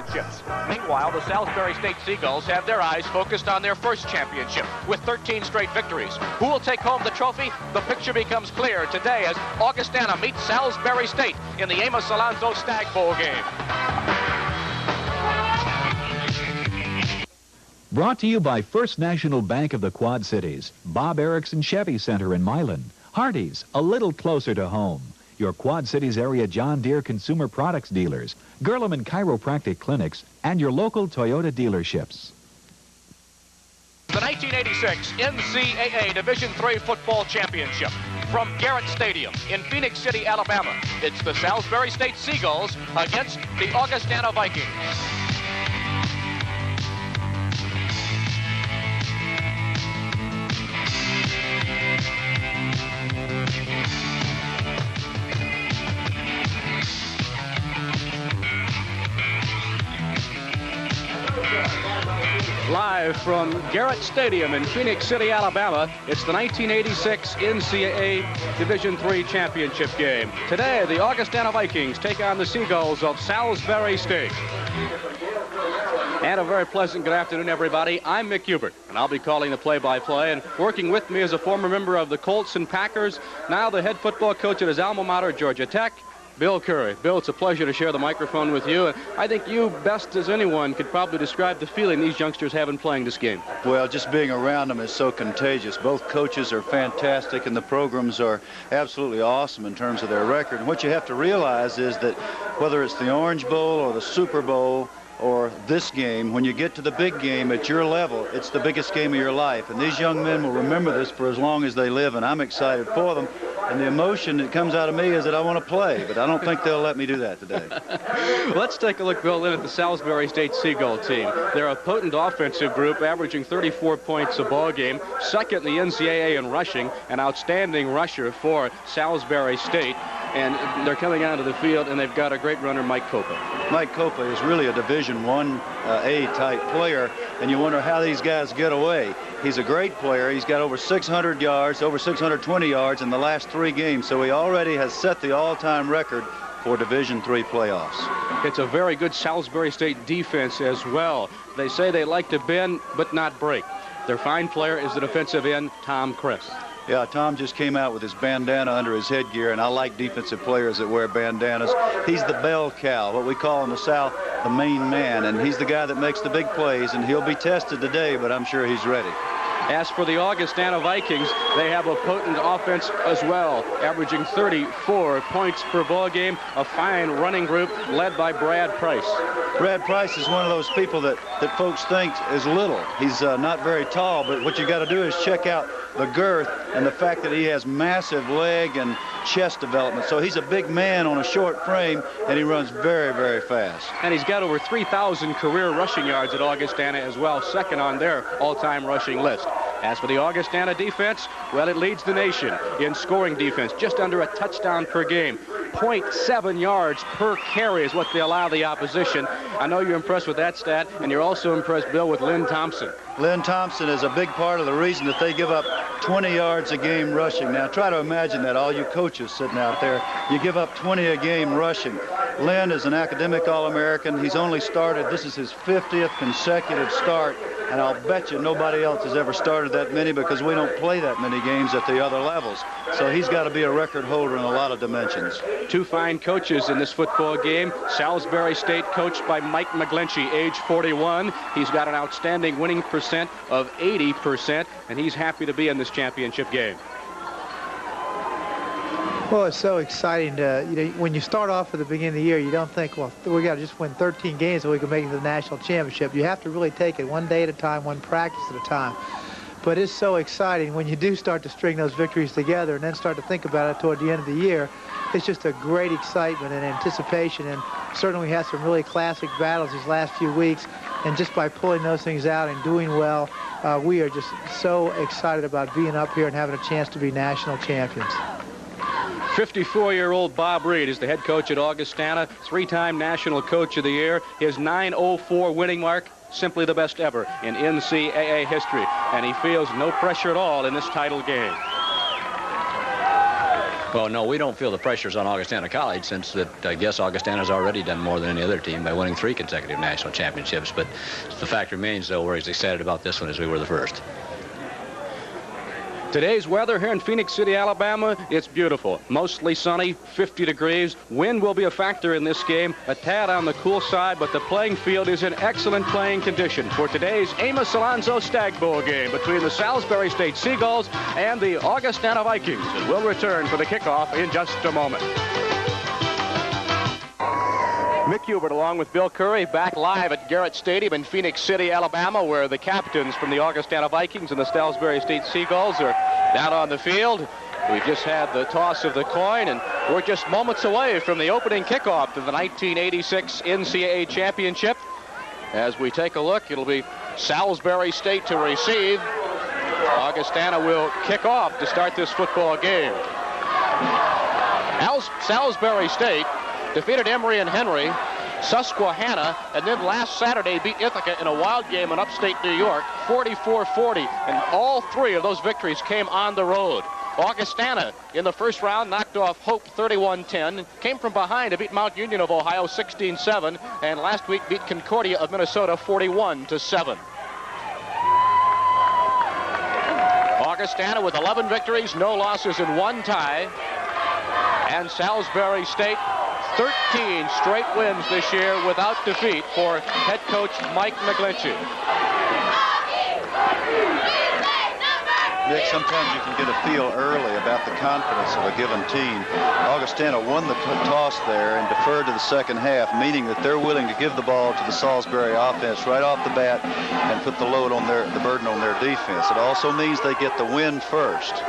championships. Meanwhile, the Salisbury State Seagulls have their eyes focused on their first championship with 13 straight victories. Who will take home the trophy? The picture becomes clear today as Augustana meets Salisbury State in the Amos Alonzo Stagg Bowl game. Brought to you by First National Bank of the Quad Cities, Bob Erickson Chevy Center in Milan, Hardee's, a little closer to home, your Quad Cities area John Deere consumer products dealers, Gerleman Chiropractic Clinics, and your local Toyota dealerships. The 1986 NCAA Division III Football Championship from Garrett Stadium in Phoenix City, Alabama. It's the Salisbury State Seagulls against the Augustana Vikings. Live from Garrett Stadium in Phoenix City, Alabama, it's the 1986 NCAA Division III Championship game. Today, the Augustana Vikings take on the Seagulls of Salisbury State. And a very pleasant good afternoon, everybody. I'm Mick Hubert, and I'll be calling the play-by-play. And working with me is a former member of the Colts and Packers, now the head football coach at his alma mater, Georgia Tech, Bill Curry. Bill, it's a pleasure to share the microphone with you. And I think you, best as anyone, could probably describe the feeling these youngsters have in playing this game. Well, just being around them is so contagious. Both coaches are fantastic, and the programs are absolutely awesome in terms of their record. And what you have to realize is that whether it's the Orange Bowl or the Super Bowl or this game, when you get to the big game at your level, it's the biggest game of your life. And these young men will remember this for as long as they live, and I'm excited for them. And the emotion that comes out of me is that I want to play, but I don't think they'll let me do that today. Let's take a look, Bill, in at the Salisbury State Seagull team. They're a potent offensive group, averaging 34 points a ball game, second in the NCAA in rushing, an outstanding rusher for Salisbury State. And they're coming out of the field, and they've got a great runner, Mike Copa. Mike Copa is really a Division I type player, and you wonder how these guys get away. He's a great player. He's got over 600 yards, over 620 yards in the last 3 games, so he already has set the all-time record for Division III playoffs. It's a very good Salisbury State defense as well. They say they like to bend but not break. Their fine player is the defensive end, Tom Chris. Yeah, Tom just came out with his bandana under his headgear, and I like defensive players that wear bandanas. He's the bell cow, what we call in the South the main man, and he's the guy that makes the big plays, and he'll be tested today, but I'm sure he's ready. As for the Augustana Vikings, they have a potent offense as well, averaging 34 points per ball game, a fine running group led by Brad Price. Brad Price is one of those people that folks think is little. He's not very tall, but what you got to do is check out the girth and the fact that he has massive leg and chest development. So he's a big man on a short frame, and he runs very, very fast. And he's got over 3,000 career rushing yards at Augustana as well, second on their all-time rushing list. As for the Augustana defense, well, it leads the nation in scoring defense, just under a touchdown per game. 0.7 yards per carry is what they allow the opposition. I know you're impressed with that stat, and you're also impressed, Bill, with Lynn Thompson. Lynn Thompson is a big part of the reason that they give up 20 yards a game rushing. Now, try to imagine that, all you coaches sitting out there. You give up 20 a game rushing. Lynn is an academic All-American. He's only started, this is his 50th consecutive start, and I'll bet you nobody else has ever started that many because we don't play that many games at the other levels. So he's got to be a record holder in a lot of dimensions. 2 fine coaches in this football game. Salisbury State coached by Mike McGlinchey, age 41. He's got an outstanding winning percent of 80%, and he's happy to be in this championship game. Well, it's so exciting to, when you start off at the beginning of the year, you don't think, well, we got to just win 13 games so we can make it to the national championship. You have to really take it one day at a time, one practice at a time. But it's so exciting when you do start to string those victories together and then start to think about it toward the end of the year. It's just a great excitement and anticipation, and certainly we had some really classic battles these last few weeks, and just by pulling those things out and doing well, we are just so excited about being up here and having a chance to be national champions. 54-year-old Bob Reed is the head coach at Augustana, 3-time National Coach of the Year. His .904 winning mark, simply the best ever in NCAA history, and he feels no pressure at all in this title game. Well, no, we don't feel the pressures on Augustana College, since that I guess Augustana's already done more than any other team by winning 3 consecutive national championships. But the fact remains, though, we're as excited about this one as we were the first. Today's weather here in Phoenix City, Alabama, it's beautiful. Mostly sunny, 50 degrees. Wind will be a factor in this game, a tad on the cool side, but the playing field is in excellent playing condition for today's Amos Alonzo Stagg Bowl game between the Salisbury State Seagulls and the Augustana Vikings. And we'll return for the kickoff in just a moment. Mick Hubert along with Bill Curry back live at Garrett Stadium in Phoenix City, Alabama, where the captains from the Augustana Vikings and the Salisbury State Seagulls are down on the field. We've just had the toss of the coin, and we're just moments away from the opening kickoff to the 1986 NCAA Championship. As we take a look, it'll be Salisbury State to receive. Augustana will kick off to start this football game. Salisbury State defeated Emory and Henry, Susquehanna, and then last Saturday beat Ithaca in a wild game in upstate New York, 44-40, and all 3 of those victories came on the road. Augustana in the first round knocked off Hope 31-10, came from behind to beat Mount Union of Ohio 16-7, and last week beat Concordia of Minnesota 41-7. Augustana with 11 victories, no losses, and 1 tie, and Salisbury State 13 straight wins this year without defeat for head coach Mike McGlinchey. Nick, sometimes you can get a feel early about the confidence of a given team. Augustana won the toss there and deferred to the second half, meaning that they're willing to give the ball to the Salisbury offense right off the bat and put the burden on their defense. It also means they get the win first.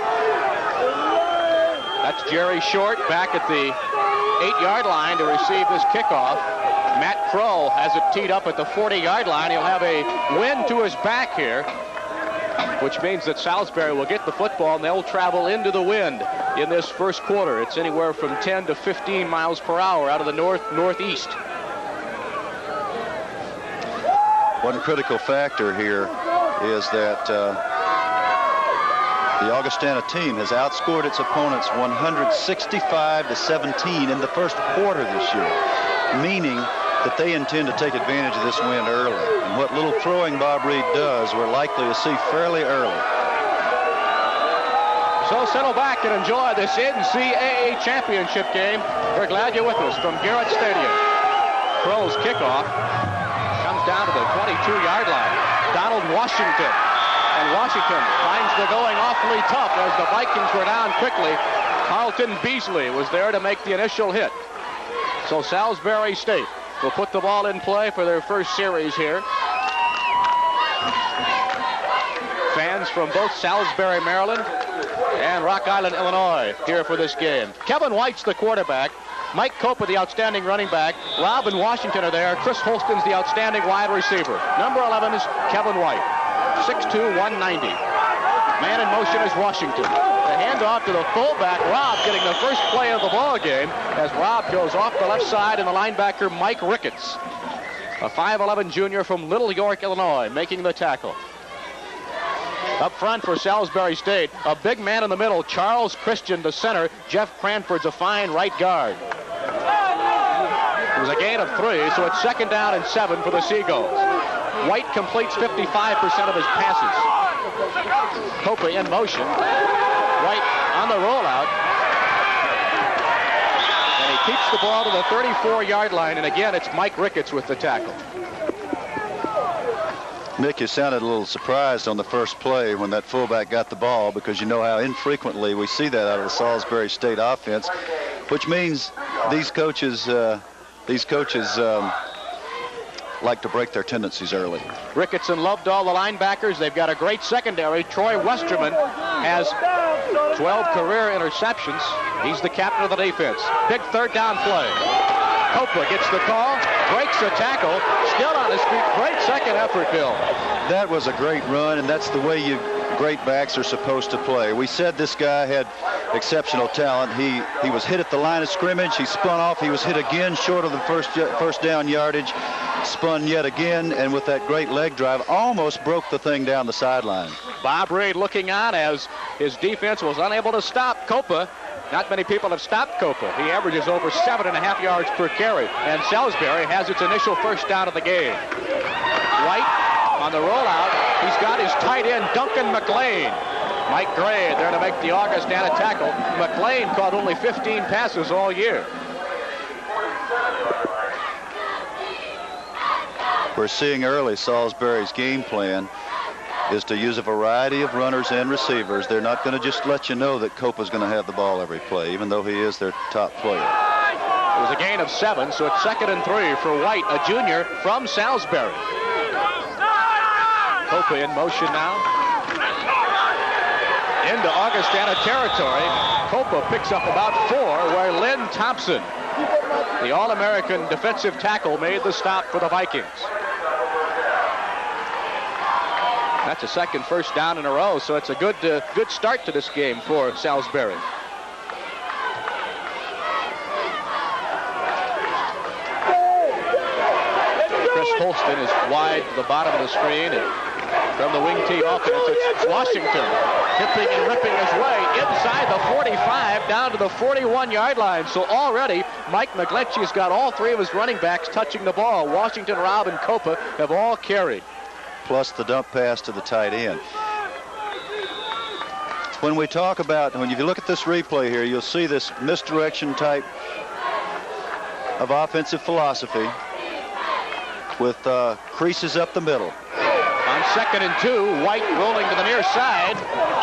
That's Jerry Short back at the 8-yard line to receive this kickoff. Matt Crow has it teed up at the 40-yard line. He'll have a wind to his back here, which means that Salisbury will get the football and they'll travel into the wind in this first quarter. It's anywhere from 10 to 15 miles per hour out of the northeast. One critical factor here is that the Augustana team has outscored its opponents 165-17 in the first quarter this year, meaning that they intend to take advantage of this win early. And what little throwing Bob Reed does, we're likely to see fairly early. So settle back and enjoy this NCAA championship game. We're glad you're with us from Garrett Stadium. Crow's kickoff comes down to the 22-yard line. Donald Washington. And Washington finds the going awfully tough as the Vikings were down quickly. Carlton Beasley was there to make the initial hit. So Salisbury State will put the ball in play for their first series here. Fans from both Salisbury, Maryland and Rock Island, Illinois here for this game. Kevin White's the quarterback. Mike Copa, the outstanding running back. Rob and Washington are there. Chris Holston's the outstanding wide receiver. Number 11 is Kevin White. 6'2", 190. Man in motion is Washington. The handoff to the fullback, Rob, getting the first play of the ball game as Rob goes off the left side, and the linebacker Mike Ricketts, a 5'11 junior from Little York, Illinois, making the tackle. Up front for Salisbury State, a big man in the middle, Charles Christian, the center. Jeff Cranford's a fine right guard. It was a gain of 3, so it's 2nd down and 7 for the Seagulls. White completes 55% of his passes. Copa in motion. White on the rollout. And he keeps the ball to the 34-yard line. And again, it's Mike Ricketts with the tackle. Nick, you sounded a little surprised on the first play when that fullback got the ball, because you know how infrequently we see that out of the Salisbury State offense, which means these coaches like to break their tendencies early. Ricketts and Lovedahl, the linebackers. They've got a great secondary. Troy Westerman has 12 career interceptions. He's the captain of the defense. Big 3rd down play. Copa gets the call, breaks the tackle, still on his feet. Great second effort, Bill. That was a great run, and that's the way great backs are supposed to play. We said this guy had exceptional talent. He was hit at the line of scrimmage. He spun off. He was hit again short of the first down yardage. Spun yet again, and with that great leg drive, almost broke the thing down the sideline. Bob Reed looking on as his defense was unable to stop Copa. Not many people have stopped Copa. He averages over 7.5 yards per carry. And Salisbury has its initial first down of the game. White on the rollout. He's got his tight end, Duncan McLean. Mike Gray there to make the Augustana tackle. McLean caught only 15 passes all year. We're seeing early Salisbury's game plan is to use a variety of runners and receivers. They're not going to just let you know that Copa's going to have the ball every play, even though he is their top player. It was a gain of 7, so it's 2nd and 3 for White, a junior from Salisbury. Copa in motion now. Into Augustana territory. Copa picks up about 4, where Lynn Thompson, the All-American defensive tackle, made the stop for the Vikings. That's a second first down in a row, so it's a good start to this game for Salisbury. Chris Holston is wide to the bottom of the screen, and from the wing tee offense, it's Washington hipping and ripping his way inside the 45 down to the 41-yard line. So already, Mike McGlinchey's got all 3 of his running backs touching the ball. Washington, Robb, and Copa have all carried. Plus the dump pass to the tight end. When we talk about, if you look at this replay here, you'll see this misdirection type of offensive philosophy with creases up the middle. On 2nd and 2, White rolling to the near side,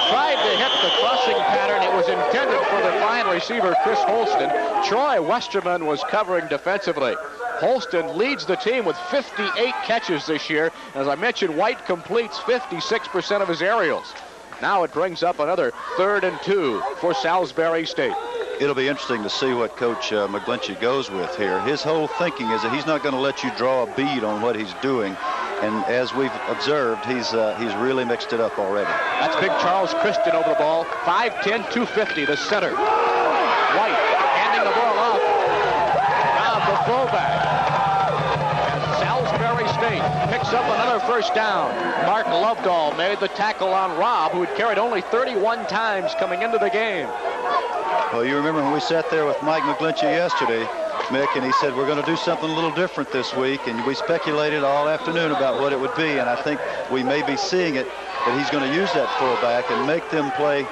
tried to hit the crossing pattern. It was intended for the fine receiver, Chris Holston. Troy Westerman was covering defensively. Holston leads the team with 58 catches this year. As I mentioned, White completes 56% of his aerials. Now it brings up another 3rd and 2 for Salisbury State. It'll be interesting to see what Coach McGlinchey goes with here. His whole thinking is that he's not going to let you draw a bead on what he's doing. And as we've observed, he's really mixed it up already. That's big Charles Christian over the ball. 5'10", 250, the center. White handing the ball off. Now the fullback. Salisbury State picks up another first down. Mark Lovedahl made the tackle on Robb, who had carried only 31 times coming into the game. Well, you remember when we sat there with Mike McGlinchey yesterday, Mick, and he said, we're going to do something a little different this week, and we speculated all afternoon about what it would be, and I think we may be seeing it, that he's going to use that fullback and make them play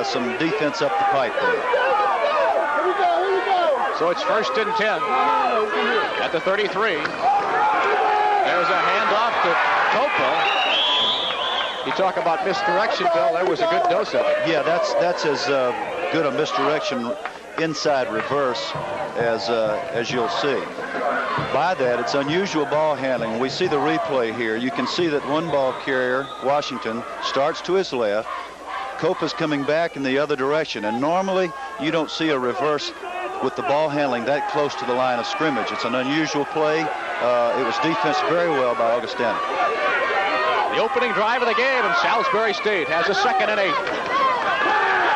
some defense up the pipe there. So it's 1st and 10 at the 33. There's a handoff to Copa. You talk about misdirection, Bill. There was a good dose of it. Yeah, that's as good a misdirection inside reverse as you'll see. By that, it's unusual ball handling. We see the replay here. You can see that one ball carrier, Washington, starts to his left. Copa's coming back in the other direction, and normally you don't see a reverse with the ball handling that close to the line of scrimmage. It's an unusual play. It was defensed very well by Augustana. The opening drive of the game, and Salisbury State has a 2nd and 8.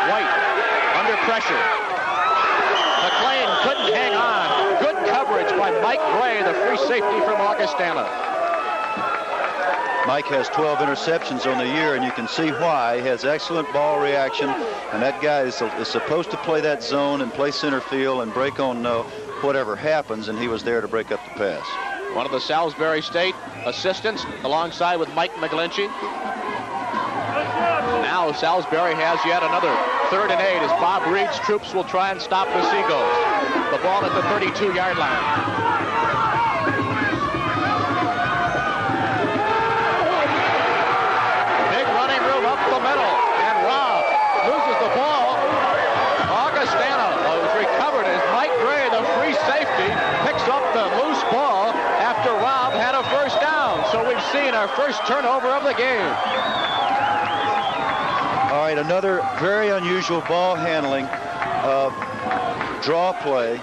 White under pressure. McLean couldn't hang on. Good coverage by Mike Gray, the free safety from Augustana. Mike has 12 interceptions on the year, and you can see why. He has excellent ball reaction, and that guy is supposed to play that zone and play center field and break on whatever happens, and he was there to break up the pass. One of the Salisbury State assistants alongside with Mike McGlinchey. Now Salisbury has yet another 3rd and 8 as Bob Reed's troops will try and stop the Seagulls. The ball at the 32-yard line. Big running room up the middle, and Robb loses the ball. Augustana was recovered as Mike Gray, the free safety, picks up the loose ball after Robb had a first down. So we've seen our first turnover of the game. All right, another very unusual ball handling draw play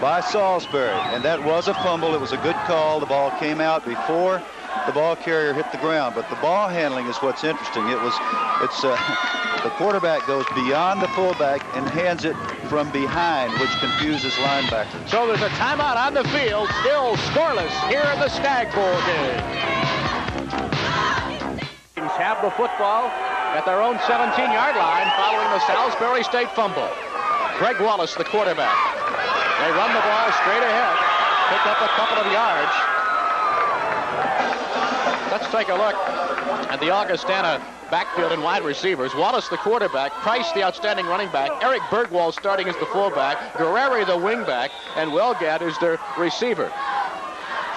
by Salisbury, and that was a fumble. It was a good call. The ball came out before the ball carrier hit the ground, but the ball handling is what's interesting. The quarterback goes beyond the fullback and hands it from behind, which confuses linebackers. So there's a timeout on the field, still scoreless here in the Stagg Bowl game. Have the football at their own 17-yard line following the Salisbury State fumble. Greg Wallace, the quarterback. They run the ball straight ahead, pick up a couple of yards. Let's take a look at the Augustana backfield and wide receivers. Wallace, the quarterback. Price, the outstanding running back. Eric Bergwald starting as the fullback. Guerreri, the wingback. And Welgad is their receiver.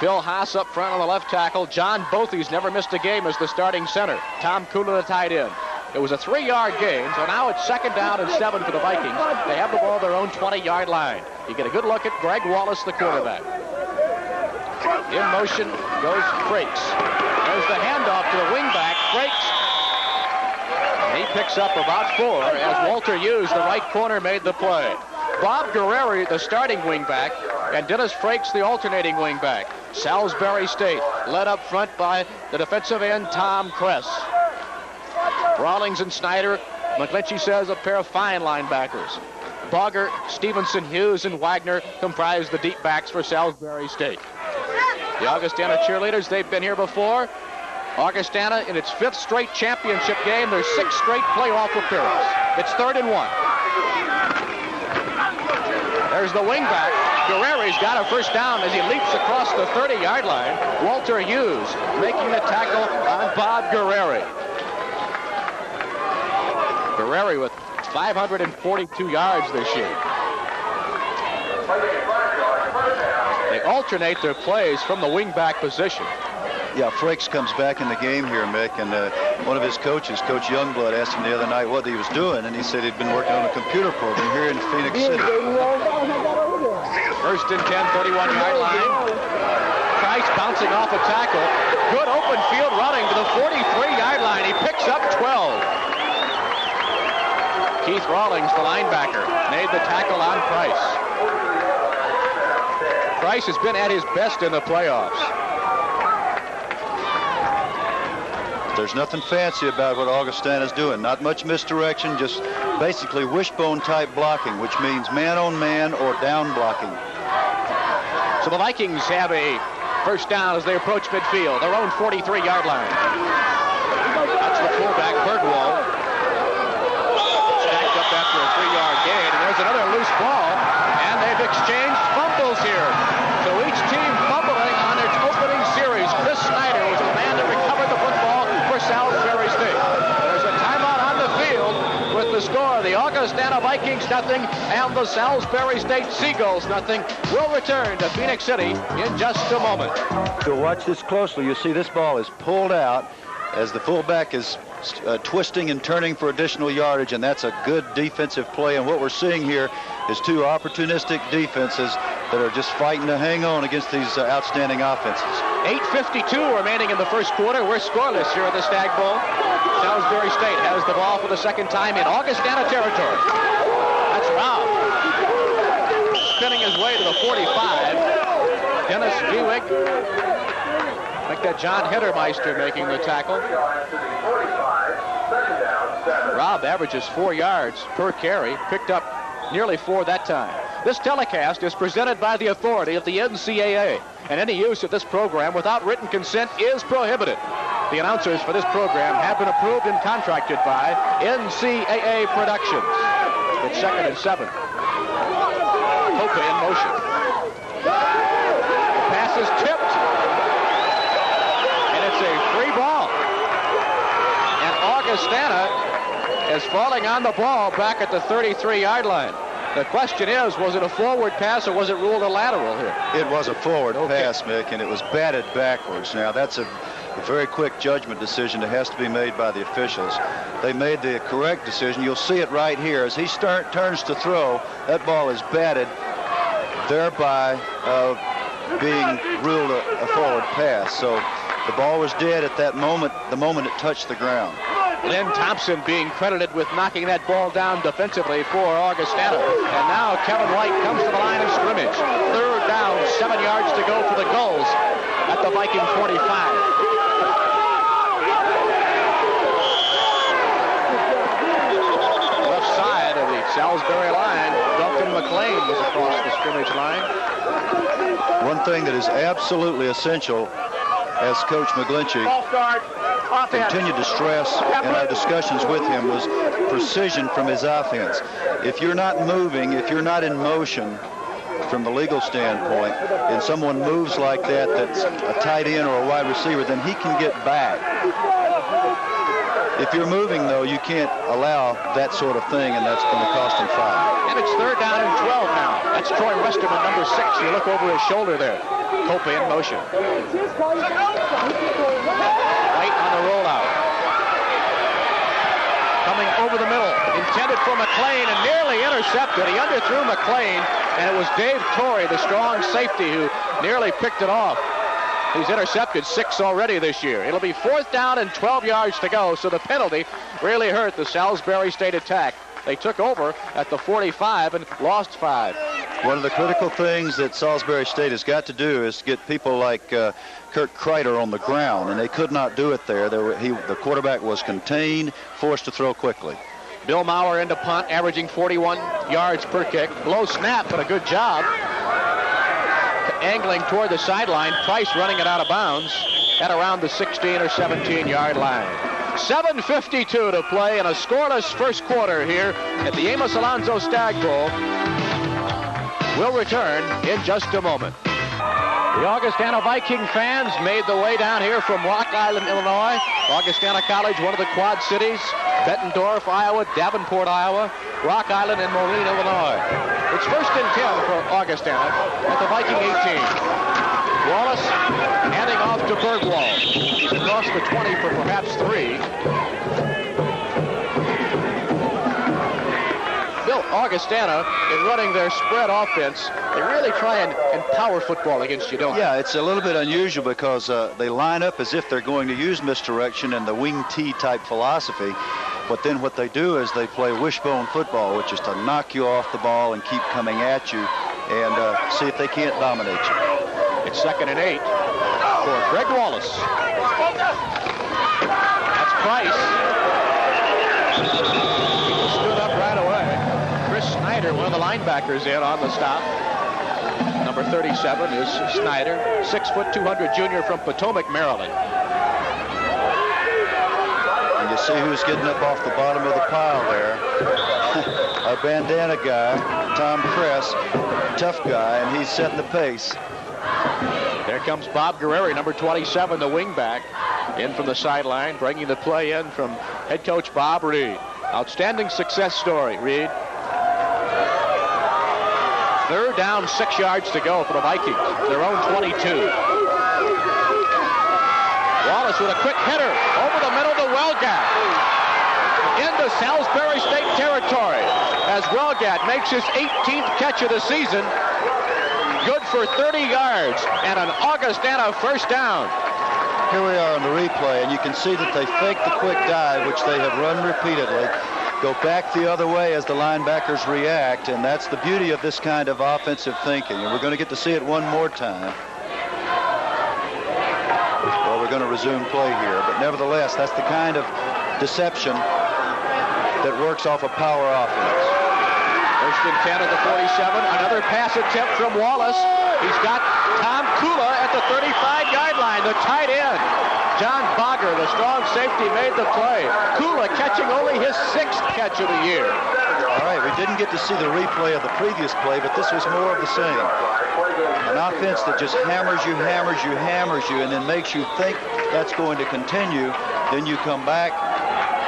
Phil Haas up front on the left tackle. John Bothy's never missed a game as the starting center. Tom Kula, the tight end. It was a 3-yard gain, so now it's 2nd down and 7 for the Vikings. They have the ball at their own 20-yard line. You get a good look at Greg Wallace, the quarterback. In motion goes Frakes. There's the handoff to the wingback. Frakes. And he picks up about 4 as Walter Hughes, the right corner, made the play. Bob Guerreri, the starting wingback, and Dennis Frakes, the alternating wingback. Salisbury State led up front by the defensive end, Tom Kress. Rawlings and Snyder, McGlinchey says, a pair of fine linebackers. Bogger, Stevenson, Hughes, and Wagner comprise the deep backs for Salisbury State. The Augustana cheerleaders, they've been here before. Augustana in its 5th straight championship game, their 6th straight playoff appearance. It's 3rd and 1. There's the wingback. Guerreri's got a first down as he leaps across the 30-yard line. Walter Hughes making the tackle on Bob Guerreri. Guerreri with 542 yards this year. They alternate their plays from the wingback position. Yeah, Frakes comes back in the game here, Mick, and one of his coaches, Coach Youngblood, asked him the other night what he was doing, and he said he'd been working on a computer program here in Phoenix City. 1st and 10, 31-yard line. Price bouncing off a tackle. Good open field running to the 43-yard line. He picks up 12. Keith Rawlings, the linebacker, made the tackle on Price. Price has been at his best in the playoffs. There's nothing fancy about what Augustana's doing. Not much misdirection, just basically wishbone-type blocking, which means man-on-man or down blocking. So the Vikings have a first down as they approach midfield, their own 43-yard line. That's the fullback, Bergwald. Stacked up after a 3-yard gain, and there's another loose ball, and they've exchanged fumbles here. So each team fumbling on its opening series. Chris Snyder was the man that recovered the football for Salisbury State. There's a timeout on the field with the score. The Augustana Vikings nothing and the Salisbury State Seagulls nothing. We'll return to Phoenix City in just a moment. So watch this closely. You see this ball is pulled out as the fullback is twisting and turning for additional yardage, and that's a good defensive play. And what we're seeing here is 2 opportunistic defenses that are just fighting to hang on against these outstanding offenses. 8:52 remaining in the first quarter. We're scoreless here at the Stagg Bowl. Salisbury State has the ball for the 2nd time in Augustana territory. That's Rob spinning his way to the 45. Dennis Gewig. Like that John Hittermeister making the tackle. Rob averages 4 yards per carry, picked up nearly 4 that time. This telecast is presented by the authority of the NCAA, and any use of this program without written consent is prohibited. The announcers for this program have been approved and contracted by NCAA Productions. It's 2nd and 7. Hope in motion. The pass is tipped. And it's a free ball. And Augustana is falling on the ball back at the 33-yard line. The question is, was it a forward pass or was it ruled a lateral here? It was a forward pass, Mick, and it was batted backwards. Now, that's a very quick judgment decision that has to be made by the officials. They made the correct decision. You'll see it right here. As he turns to throw, that ball is batted, thereby being ruled a forward pass. So the ball was dead at that moment, the moment it touched the ground. Lynn Thompson being credited with knocking that ball down defensively for Augustana. And now Kevin White comes to the line of scrimmage. 3rd down, 7 yards to go for the Gulls at the Viking 45. Left side of the Salisbury line, Duncan McLean was across the scrimmage line. One thing that is absolutely essential, as Coach McGlinchey continued to stress in our discussions with him, was precision from his offense. if you're not moving, if you're not in motion from the legal standpoint, and someone moves like that, that's a tight end or a wide receiver, then he can get back. If you're moving, though, you can't allow that sort of thing, and that's going to cost him 5. And it's 3rd down and 12 now. That's Troy Westerman, number 6. You look over his shoulder there. Cope in motion. White on the rollout. Coming over the middle. Intended for McLean and nearly intercepted. He underthrew McLean, and it was Dave Torrey, the strong safety, who nearly picked it off. He's intercepted 6 already this year. It'll be 4th down and 12 yards to go, so the penalty really hurt the Salisbury State attack. They took over at the 45 and lost 5. One of the critical things that Salisbury State has got to do is get people like Kurt Kreider on the ground, and they could not do it there. The quarterback was contained, forced to throw quickly. Bill Maurer into punt, averaging 41 yards per kick. Low snap, but a good job. Angling toward the sideline. Price running it out of bounds at around the 16 or 17-yard line. 7:52 to play in a scoreless first quarter here at the Amos Alonzo Stagg Bowl. We'll return in just a moment. The Augustana Viking fans made the way down here from Rock Island, Illinois. Augustana College, one of the Quad Cities. Bettendorf, Iowa, Davenport, Iowa, Rock Island, and Moline, Illinois. It's 1st and 10 for Augustana at the Viking 18. Wallace handing off to Bergwald. He's across the 20 for perhaps 3. Augustana, in running their spread offense, they really try and power football against you, don't they? Yeah, it's a little bit unusual because they line up as if they're going to use misdirection and the wing T type philosophy. But then what they do is they play wishbone football, which is to knock you off the ball and keep coming at you and see if they can't dominate you. It's 2nd and 8 for Greg Wallace. That's Price. Stood up right away. Chris Snyder, one of the linebackers in on the stop. Number 37 is Snyder, 6 foot 200 junior from Potomac, Maryland. And you see who's getting up off the bottom of the pile there. Our bandana guy, Tom Kress, tough guy, and he's setting the pace. There comes Bob Guerreri, number 27, the wingback, in from the sideline, bringing the play in from head coach Bob Reed. Outstanding success story, Reed. 3rd down, 6 yards to go for the Vikings, their own 22. Wallace with a quick header over the middle to Welgat. Into Salisbury State territory as Welgat makes his 18th catch of the season. Good for 30 yards and an Augustana 1st down. Here we are on the replay, and you can see that they fake the quick dive, which they have run repeatedly. Go back the other way as the linebackers react, and that's the beauty of this kind of offensive thinking. And we're going to get to see it one more time. Well, we're going to resume play here, but nevertheless, that's the kind of deception that works off a power offense. 1st and 10 at the 47. Another pass attempt from Wallace. He's got Tom Kula at the 35-yard line, the tight end. John Bogger, the strong safety, made the play. Kula catching only his 6th catch of the year. All right, we didn't get to see the replay of the previous play, but this was more of the same. An offense that just hammers you, and then makes you think that's going to continue. Then you come back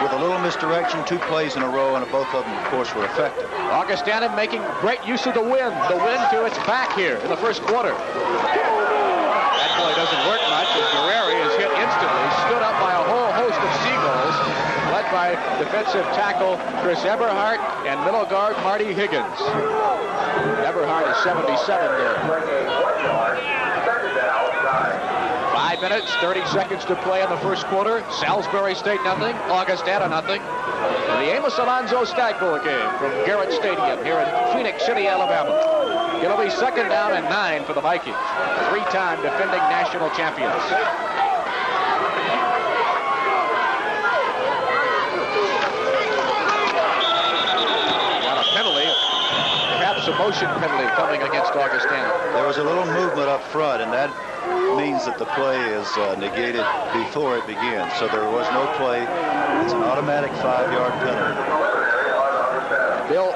with a little misdirection, 2 plays in a row, and both of them, of course, were effective. Augustana making great use of the wind to its back here in the first quarter. That play doesn't work much as Guerreri is hit instantly, stood up by a whole host of Seagulls, led by defensive tackle Chris Eberhardt and middle guard Marty Higgins. Eberhardt is 77 there. 5 minutes, 30 seconds to play in the first quarter. Salisbury State nothing, Augustana nothing. And the Amos Alonzo Stagg Bowl game from Garrett Stadium here in Phoenix City, Alabama. It'll be 2nd down and 9 for the Vikings, 3-time defending national champions. Got a penalty, perhaps a motion penalty coming against Augustana. There was a little movement up front, and that means that the play is negated before it begins. So there was no play. It's an automatic 5-yard penalty. Bill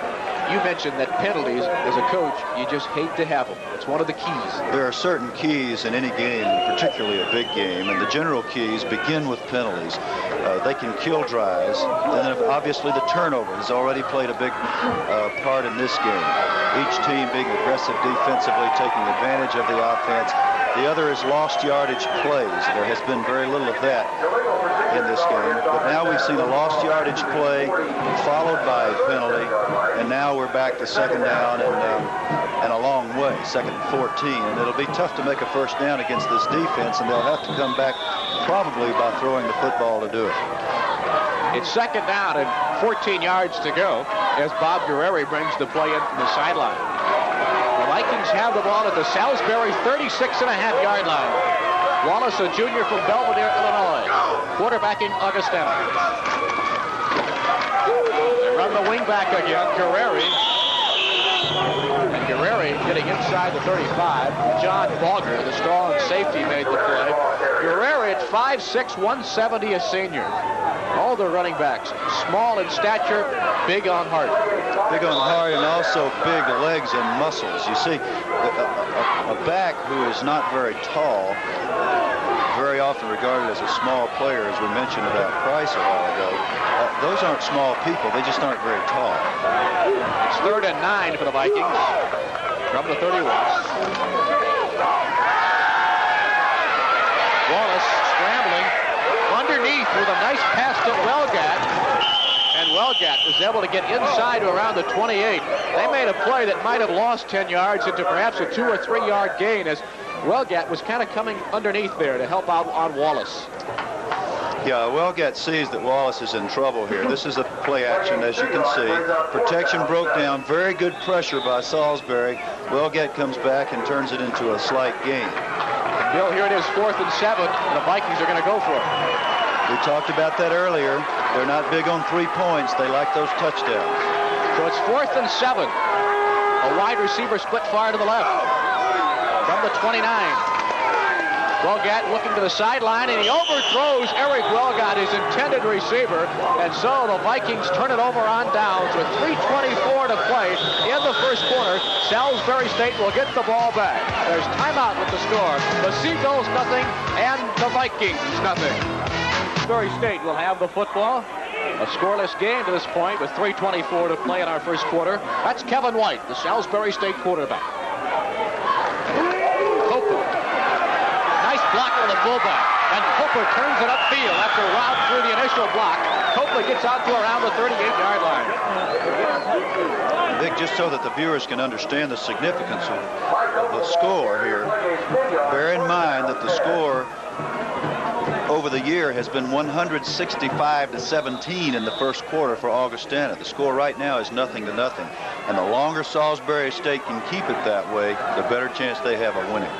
you mentioned that penalties, as a coach, you just hate to have them. It's one of the keys. There are certain keys in any game, particularly a big game, and the general keys begin with penalties. They can kill drives, and then obviously the turnover has already played a big part in this game. Each team being aggressive defensively, taking advantage of the offense. The other is lost yardage plays. There has been very little of that in this game, but now we've seen a lost yardage play followed by a penalty, and now we're back to second down and a long way, second and 14, and it'll be tough to make a first down against this defense, and they'll have to come back probably by throwing the football to do it. It's second down and 14 yards to go as Bob Guerreri brings the play in from the sideline. The Vikings have the ball at the Salisbury 36.5-yard line. Wallace, a junior from Belvedere, Illinois, quarterbacking Augustana. They run the wing back again, Guerreri. And Guerreri getting inside the 35. John Bogger, the strong safety, made the play. Guerreri at 5'6", 170, a senior. All the running backs, small in stature, big on heart. Big on heart and also big legs and muscles. You see, a back who is not very tall, very often regarded as a small player, as we mentioned about Price a while ago. Those aren't small people. They just aren't very tall. It's 3rd and 9 for the Vikings from the 31. Wallace scrambling underneath with a nice pass to Welgat. And Welgat is able to get inside to around the 28. They made a play that might have lost 10 yards into perhaps a 2 or 3 yard gain as Welgat was kind of coming underneath there to help out on Wallace. Yeah, Welgat sees that Wallace is in trouble here. This is a play action, as you can see. Protection broke down. Very good pressure by Salisbury. Welgat comes back and turns it into a slight gain. Bill, here it is, 4th and 7. And the Vikings are going to go for it. We talked about that earlier. They're not big on 3 points. They like those touchdowns. So it's 4th and 7. A wide receiver split far to the left from the 29. Welgat looking to the sideline, and he overthrows Eric Welgat, his intended receiver, and so the Vikings turn it over on downs with 3:24 to play in the first quarter. Salisbury State will get the ball back. There's timeout with the score. The Seagulls nothing, and the Vikings nothing. Salisbury State will have the football. A scoreless game to this point with 3:24 to play in our first quarter. That's Kevin White, the Salisbury State quarterback. Block on the fullback, and Cooper turns it upfield after Rob through the initial block. Cooper gets out to around the 38-yard line. Vic, just so that the viewers can understand the significance of the score here, bear in mind that the score over the year has been 165-17 in the first quarter for Augustana. The score right now is 0-0, and the longer Salisbury State can keep it that way, the better chance they have of winning.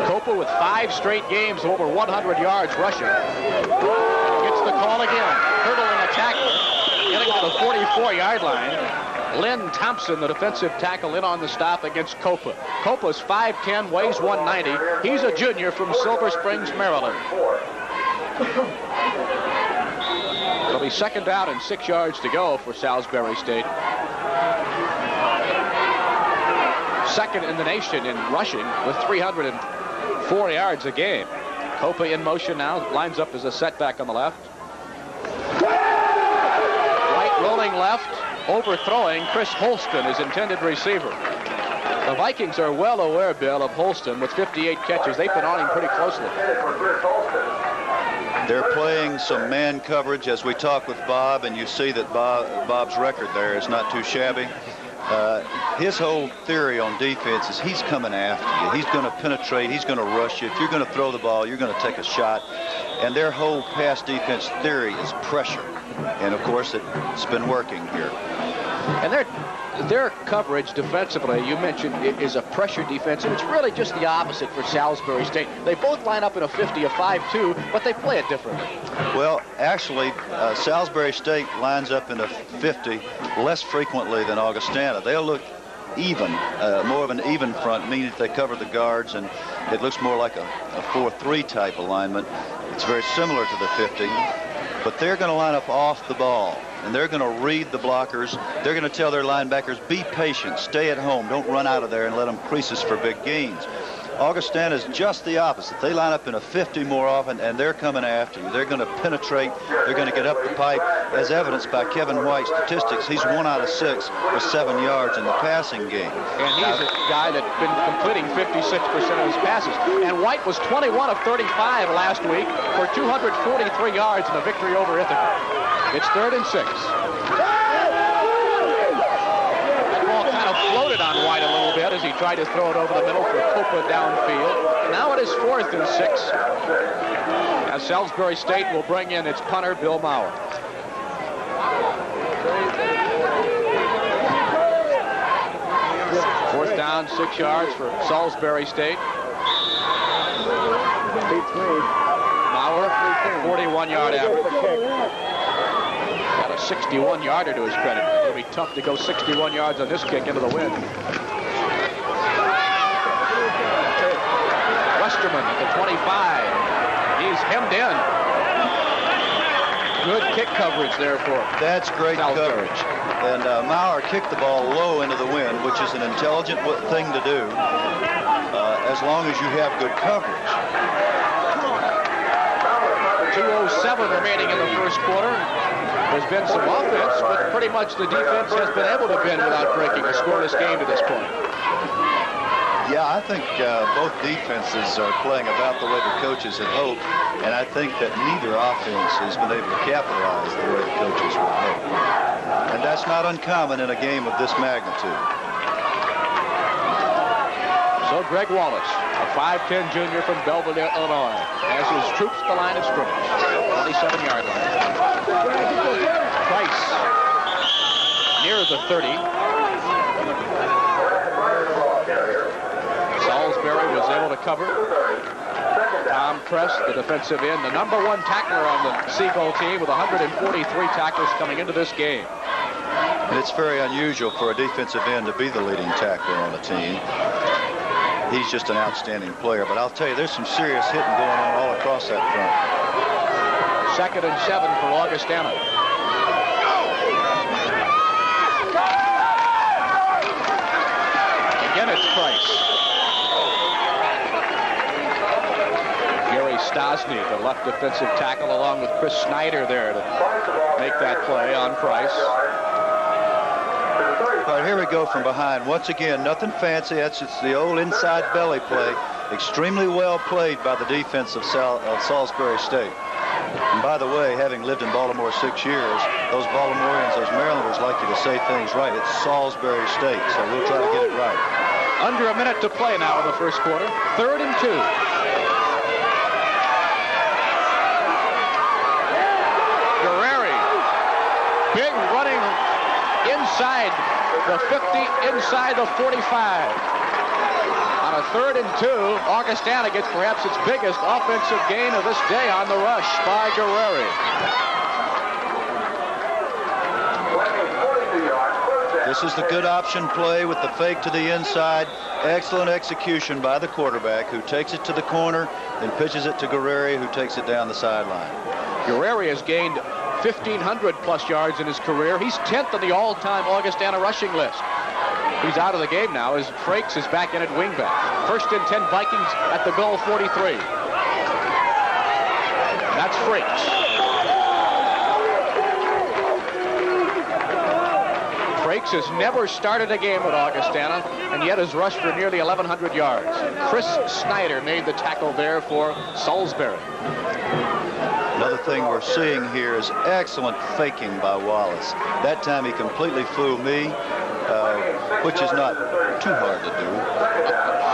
Copa with 5 straight games of over 100 yards rushing. Gets the call again. Hurdling a tackler. Getting to the 44-yard line. Lynn Thompson, the defensive tackle, in on the stop against Copa. Copa's 5'10", weighs 190. He's a junior from Silver Springs, Maryland. It'll be 2nd down and 6 yards to go for Salisbury State. 2nd in the nation in rushing with 304 yards a game. Copa in motion now, lines up as a setback on the left. White rolling left, overthrowing Chris Holston, his intended receiver. The Vikings are well aware, Bill, of Holston with 58 catches. They've been on him pretty closely. They're playing some man coverage as we talk with Bob, and you see that Bob's record there is not too shabby. His whole theory on defense is he's coming after you. He's going to penetrate. He's going to rush you. If you're going to throw the ball, you're going to take a shot. And their whole pass defense theory is pressure. And, of course, it's been working here. And their coverage defensively, you mentioned, is a pressure defense, and it's really just the opposite for Salisbury State. They both line up in a 50, a 5-2, but they play it differently. Well, actually, Salisbury State lines up in a 50 less frequently than Augustana. They'll look even, more of an even front, meaning that they cover the guards, and it looks more like a 4-3 type alignment. It's very similar to the 50, but they're going to line up off the ball. and they're going to read the blockers. They're going to tell their linebackers, be patient, stay at home, don't run out of there and let them crease us for big gains. Augustana is just the opposite. They line up in a 50 more often, and they're coming after you. They're going to penetrate. They're going to get up the pipe, as evidenced by Kevin White's statistics. He's 1 out of 6 with 7 yards in the passing game. And he's a guy that's been completing 56% of his passes. And White was 21 of 35 last week for 243 yards in a victory over Ithaca. It's 3rd and 6. Floated on White a little bit as he tried to throw it over the middle for Copa downfield. Now it is 4th and 6. As Salisbury State will bring in its punter, Bill Maurer. Fourth down, 6 yards for Salisbury State. Maurer, 41-yard average. 61-yarder to his credit. It'll be tough to go 61 yards on this kick into the wind. Westerman at the 25. He's hemmed in. Good kick coverage there for That's great coverage. And Maurer kicked the ball low into the wind, which is an intelligent thing to do as long as you have good coverage. 2:07 remaining in the first quarter. There's been some offense, but pretty much the defense has been able to win without breaking a scoreless game to this point. Yeah, I think both defenses are playing about the way the coaches had hoped, and I think that neither offense has been able to capitalize the way the coaches would hope. And that's not uncommon in a game of this magnitude. So Greg Wallace, a 5'10 junior from Belvedere, Illinois, has his troops at the line of scrimmage, 27-yard line. Price near the 30. Salisbury was able to cover. Tom Press, the defensive end, the #1 tackler on the Seagull team with 143 tackles coming into this game. And it's very unusual for a defensive end to be the leading tackler on a team. He's just an outstanding player, but I'll tell you, there's some serious hitting going on all across that front. 2nd and 7 for Augustana. Again, it's Price. Gary Stosny, the left defensive tackle, along with Chris Snyder there to make that play on Price. All right, here we go from behind. Once again, nothing fancy. That's just the old inside belly play. Extremely well played by the defense of Salisbury State. And by the way, having lived in Baltimore 6 years, those Baltimoreans, those Marylanders like you to say things right. It's Salisbury State, so we'll try to get it right. Under a minute to play now in the first quarter. 3rd and 2. Guerreri, big running inside the 50, inside the 45. On a 3rd and 2, Augustana gets perhaps its biggest offensive gain of this day on the rush by Guerreri. This is the good option play with the fake to the inside. Excellent execution by the quarterback, who takes it to the corner, then pitches it to Guerreri, who takes it down the sideline. Guerreri has gained 1,500-plus yards in his career. He's 10th on the all-time Augustana rushing list. He's out of the game now as Frakes is back in at wingback. 1st and 10 Vikings at the goal 43. That's Frakes. Frakes has never started a game at Augustana and yet has rushed for nearly 1,100 yards. Chris Snyder made the tackle there for Salisbury. Another thing we're seeing here is excellent faking by Wallace. That time he completely fooled me, which is not too hard to do.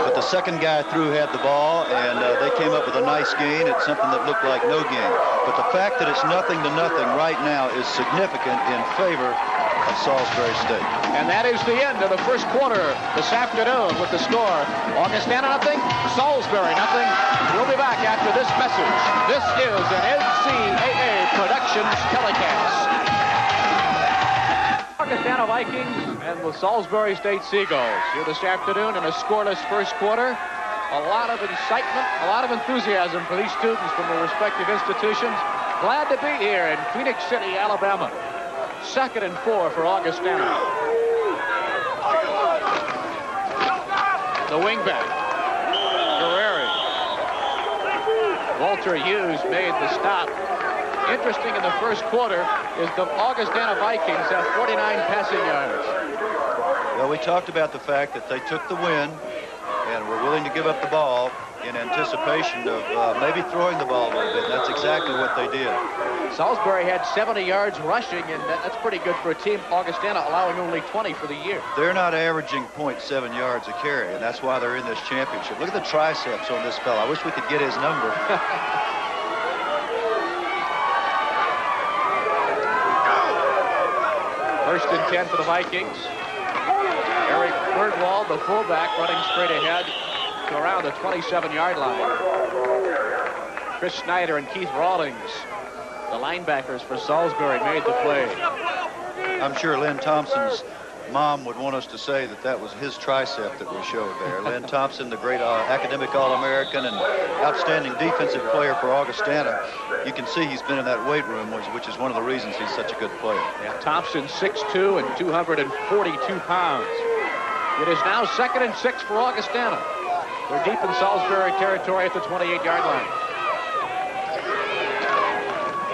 But the second guy through had the ball, and they came up with a nice gain. It's something that looked like no gain. But the fact that it's nothing to nothing right now is significant in favor of Salisbury State. And that is the end of the first quarter this afternoon with the score. Augustana nothing, Salisbury nothing. We'll be back after this message. This is an NCAA Productions telecast. Augustana Vikings and the Salisbury State Seagulls here this afternoon in a scoreless first quarter. A lot of excitement, a lot of enthusiasm for these students from their respective institutions. Glad to be here in Phoenix City, Alabama. 2nd and 4 for Augustana. The wingback, Guerreri. Walter Hughes made the stop. Interesting in the first quarter is the Augustana Vikings have 49 passing yards. Well, we talked about the fact that they took the win and were willing to give up the ball in anticipation of maybe throwing the ball a little bit. And that's exactly what they did. Salisbury had 70 yards rushing, and that's pretty good for a team. Augustana allowing only 20 for the year. They're not averaging 0.7 yards a carry, and that's why they're in this championship. Look at the triceps on this fella. I wish we could get his number. First and 10 for the Vikings. Eric Birdwald, the fullback, running straight ahead to around the 27-yard line. Chris Snyder and Keith Rawlings, the linebackers for Salisbury, made the play. I'm sure Lynn Thompson's mom would want us to say that that was his tricep that we showed there. Lynn Thompson, the great academic All-American and outstanding defensive player for Augustana. You can see he's been in that weight room, which is one of the reasons he's such a good player. Yeah, Thompson 6'2" and 242 pounds. It is now 2nd and 6 for Augustana. They're deep in Salisbury territory at the 28-yard line.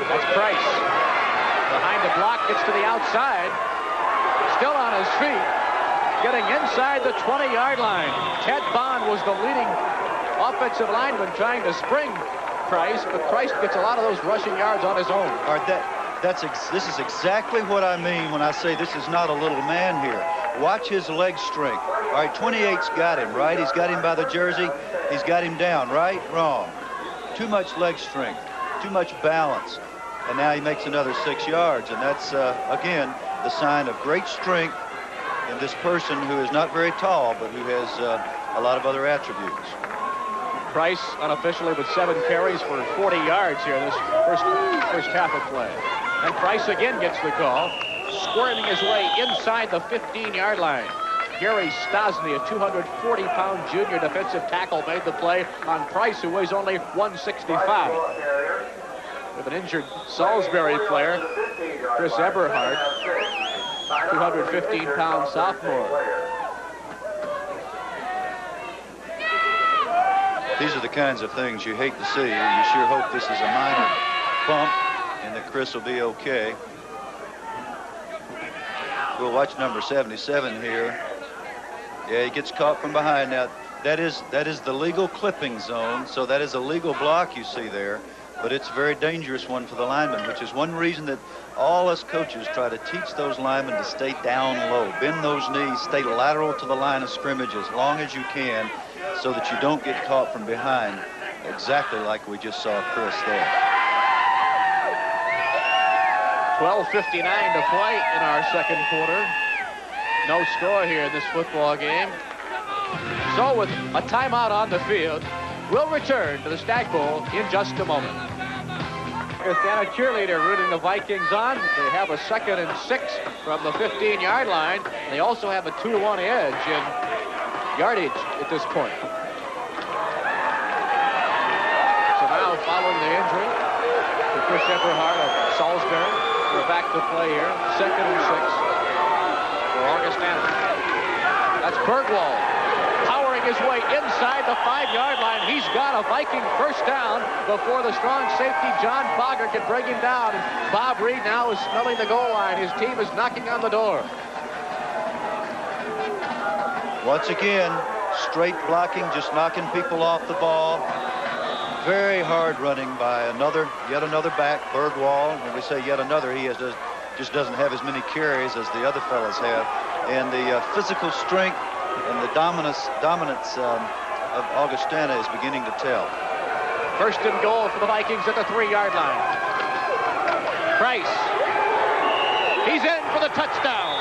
That's Price. Behind the block, gets to the outside. Still on his feet. Getting inside the 20-yard line. Ted Bond was the leading offensive lineman trying to spring Price, but Price gets a lot of those rushing yards on his own. All right, this is exactly what I mean when I say this is not a little man here. Watch his leg strength. All right, 28's got him, right? He's got him by the jersey. He's got him down, right? Wrong. Too much leg strength, too much balance. And now he makes another 6 yards. And that's, again, the sign of great strength in this person who is not very tall, but who has a lot of other attributes. Price unofficially with 7 carries for 40 yards here in this first half of play. And Price again gets the call, squirming his way inside the 15-yard line. Gary Stosny, a 240-pound junior defensive tackle, made the play on Price, who weighs only 165. With an injured Salisbury player, Chris Eberhardt, 215-pound sophomore. These are the kinds of things you hate to see. You sure hope this is a minor bump and that Chris will be okay. We'll watch number 77 here. Yeah, he gets caught from behind. Now, that is the legal clipping zone, so that is a legal block you see there, but it's a very dangerous one for the lineman, which is one reason that all us coaches try to teach those linemen to stay down low, bend those knees, stay lateral to the line of scrimmage as long as you can, so that you don't get caught from behind, exactly like we just saw Chris there. 12:59 to play in our second quarter. No score here in this football game. So with a timeout on the field, we'll return to the Stagg Bowl in just a moment. Augustana cheerleader rooting the Vikings on. They have a 2nd and 6 from the 15-yard line. They also have a 2-to-1 edge in yardage at this point. So now, following the injury to Chris Eberhardt of Salisbury, we're back to play here. 2nd and 6 for Augustana. That's Birdwald powering his way inside the 5-yard line. He's got a Viking first down before the strong safety John Bogger can bring him down. And Bob Reed now is smelling the goal line. His team is knocking on the door. Once again, straight blocking, just knocking people off the ball. Very hard running by yet another back, Birdwald. When we say yet another, he just doesn't have as many carries as the other fellas have. And the physical strength and the dominance of Augustana is beginning to tell. First and goal for the Vikings at the 3-yard line. Price. He's in for the touchdown.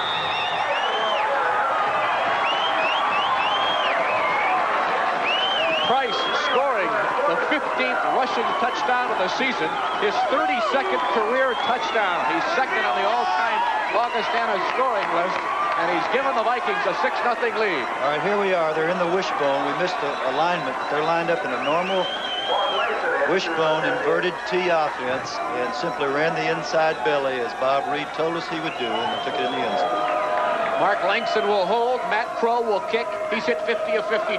Price scoring the 15th rushing touchdown of the season, his 32nd career touchdown. He's second on the all-time Augustana scoring list, and he's given the Vikings a 6-0 lead. All right, here we are. They're in the wishbone. We missed the alignment. They're lined up in a normal wishbone inverted T offense and simply ran the inside belly as Bob Reed told us he would do, and they took it in the end zone. Mark Langston will hold. Matt Crow will kick. He's hit 50 of 52.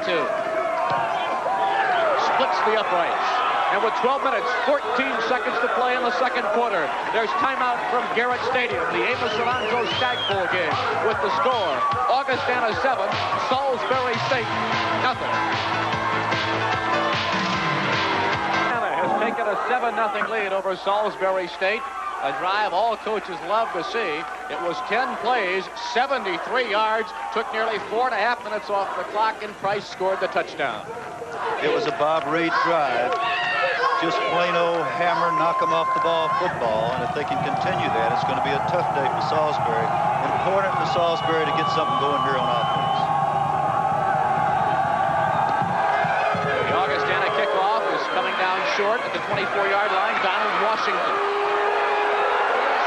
Splits the uprights. And with 12 minutes, 14 seconds to play in the second quarter, there's timeout from Garrett Stadium, the Amos Alonzo Stagg Bowl game, with the score, Augustana 7, Salisbury State nothing. Augustana has taken a 7-0 lead over Salisbury State. A drive all coaches love to see. It was 10 plays, 73 yards, took nearly 4.5 minutes off the clock, and Price scored the touchdown. It was a Bob Reed drive. Just plain old hammer, knock them off the ball football, and if they can continue that, it's going to be a tough day for Salisbury. Important for Salisbury to get something going here on offense. The Augustana kickoff is coming down short at the 24-yard line. Donald Washington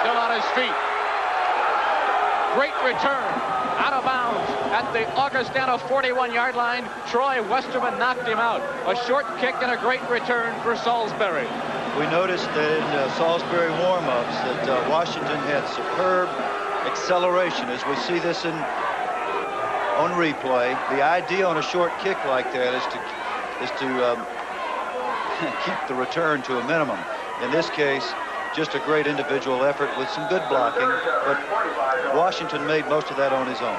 still on his feet. Great return. Out of bounds at the Augustana 41-yard line. Troy Westerman knocked him out. A short kick and a great return for Salisbury. We noticed that in Salisbury warm-ups that Washington had superb acceleration. As we see this on replay, the idea on a short kick like that is to keep the return to a minimum. In this case, just a great individual effort with some good blocking, but Washington made most of that on his own.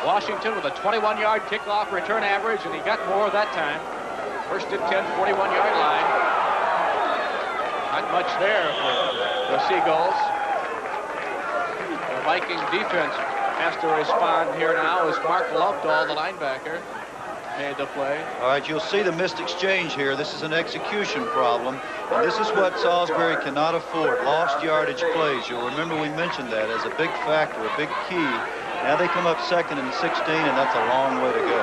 Washington with a 21-yard kickoff return average, and he got more that time. First and 10, 41-yard line. Not much there for the Seagulls. The Viking defense has to respond here now as Mark Lovedahl, the linebacker, made the play. All right, you'll see the missed exchange here. This is an execution problem, and this is what Salisbury cannot afford, lost yardage plays. You'll remember we mentioned that as a big factor, a big key. Now they come up 2nd and 16, and that's a long way to go.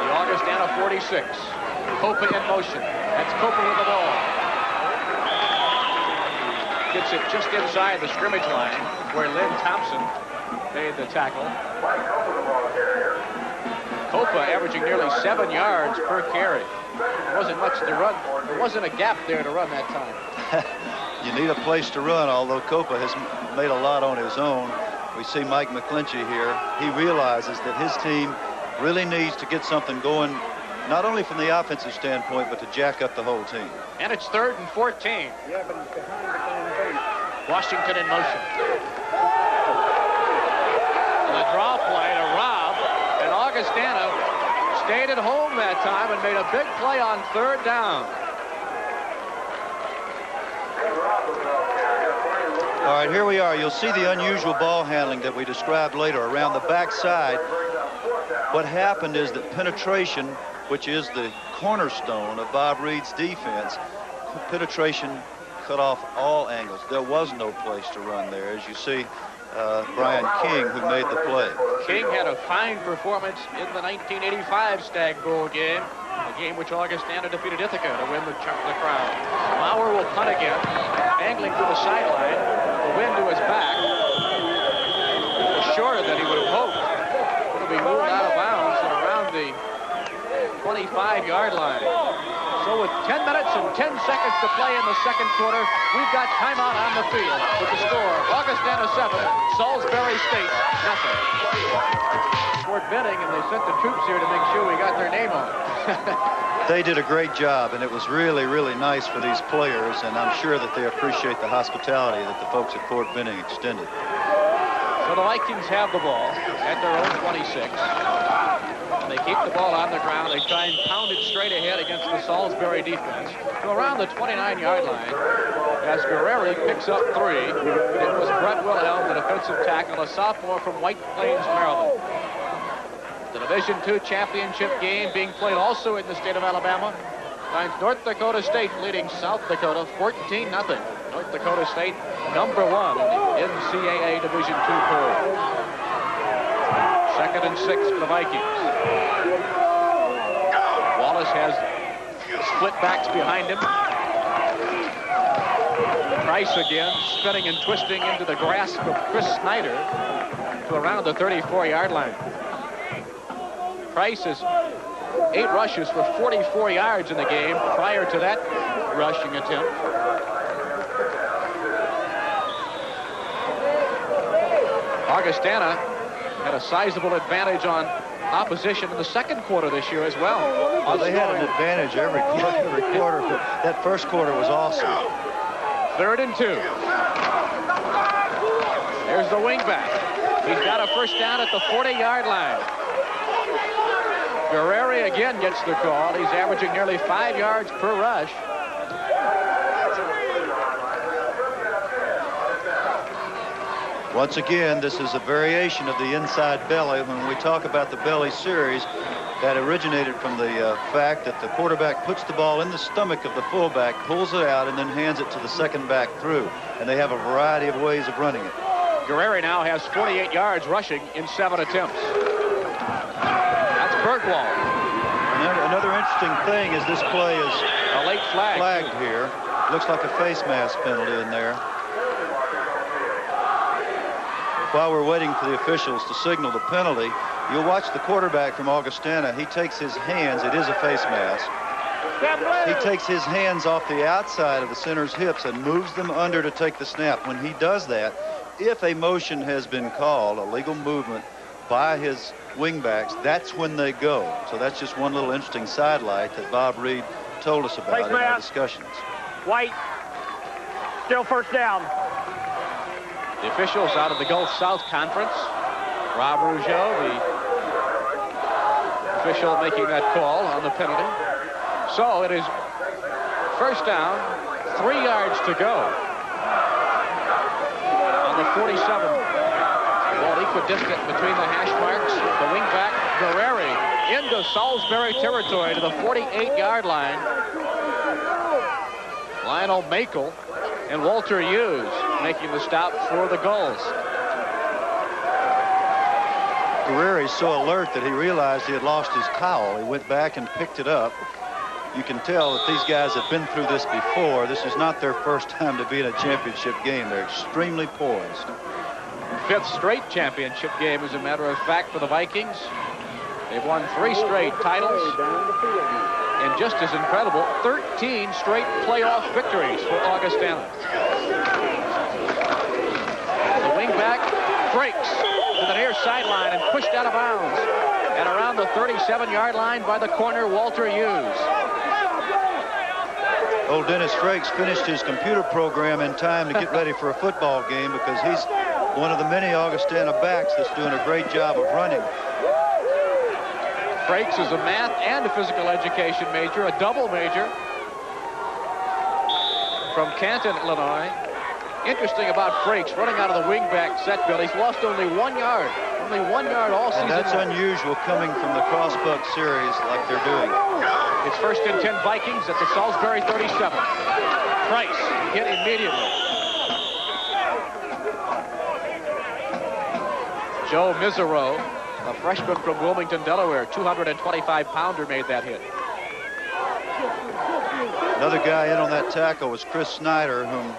The Augustana 46. Copa in motion. That's Copa with the ball. Gets it just inside the scrimmage line where Lynn Thompson made the tackle. Copa averaging nearly 7 yards per carry. There wasn't much to run. There wasn't a gap there to run that time. You need a place to run, although Copa has made a lot on his own. We see Mike McClinchy here. He realizes that his team really needs to get something going, not only from the offensive standpoint, but to jack up the whole team. And it's 3rd and 14. Washington in motion. The draw play to Robb, and Augustana stayed at home that time and made a big play on 3rd down. All right, here we are. You'll see the unusual ball handling that we described later around the backside. What happened is that penetration, which is the cornerstone of Bob Reed's defense, penetration cut off all angles. There was no place to run there, as you see Brian King, who made the play. King had a fine performance in the 1985 Stagg Bowl game, a game which Augustana defeated Ithaca to win the crown. Lauer will punt again, angling to the sideline, the wind to his back. Shorter than he would have hoped. It'll be moved out of bounds and around the 25-yard line. So with 10 minutes and 10 seconds to play in the second quarter, we've got timeout on the field with the score. Augustana 7, Salisbury State nothing. Fort Benning, and they sent the troops here to make sure we got their name on. They did a great job, and it was really, really nice for these players, and I'm sure that they appreciate the hospitality that the folks at Fort Benning extended. So the Vikings have the ball at their own 26. And they keep the ball on the ground. They try and pound it straight ahead against the Salisbury defense to around the 29-yard line. As Guerrero picks up 3. It was Brett Wilhelm, the defensive tackle, a sophomore from White Plains, Maryland. The Division II championship game being played also in the state of Alabama finds North Dakota State leading South Dakota 14-0. North Dakota State #1 in the NCAA Division II poll. 2nd and 6 for the Vikings. Wallace has split backs behind him. Price again, spinning and twisting into the grasp of Chris Snyder to around the 34-yard line. Price is 8 rushes for 44 yards in the game prior to that rushing attempt. Augustana had a sizable advantage on opposition in the second quarter this year as well. Well, they had an advantage every quarter, but that first quarter was awesome. 3rd and 2. There's the wingback. He's got a first down at the 40-yard line. Guerrero again gets the call. He's averaging nearly 5 yards per rush. Once again, this is a variation of the inside belly. When we talk about the belly series, that originated from the fact that the quarterback puts the ball in the stomach of the fullback, pulls it out, and then hands it to the second back through. And they have a variety of ways of running it. Guerrero now has 48 yards rushing in 7 attempts. That's Bergwald. Another interesting thing is this play is a late flagged here. Looks like a face mask penalty in there. While we're waiting for the officials to signal the penalty, you'll watch the quarterback from Augustana. He takes his hands, it is a face mask. He takes his hands off the outside of the center's hips and moves them under to take the snap. When he does that, if a motion has been called, a legal movement by his wingbacks, that's when they go. So that's just one little interesting sidelight that Bob Reed told us about in our discussions. White, still first down. The officials out of the Gulf South Conference. Rob Rougeau, the official making that call on the penalty. So it is first down, 3 yards to go. On the 47. Ball equidistant between the hash marks. The wingback, Guerrero, into Salisbury territory to the 48-yard line. Lionel Makel and Walter Hughes making the stop for the Gulls. Guerrero's so alert that he realized he had lost his towel. He went back and picked it up. You can tell that these guys have been through this before. This is not their first time to be in a championship game. They're extremely poised. 5th straight championship game, as a matter of fact, for the Vikings. They've won 3 straight titles. And just as incredible, 13 straight playoff victories for Augustana. The wingback breaks to the near sideline and pushed out of bounds. And around the 37-yard line by the corner, Walter Hughes. Old Dennis Frakes finished his computer program in time to get ready for a football game because he's one of the many Augustana backs that's doing a great job of running. Frakes is a math and a physical education major, a double major from Canton, Illinois. Interesting about Frakes running out of the wingback set, Bill. He's lost only 1 yard. Only 1 yard all season. And that's unusual coming from the crossbuck series like they're doing. It's 1st and 10 Vikings at the Salisbury 37. Price hit immediately. Joe Miserow, a freshman from Wilmington, Delaware, 225-pounder, made that hit. Another guy in on that tackle was Chris Snyder, whom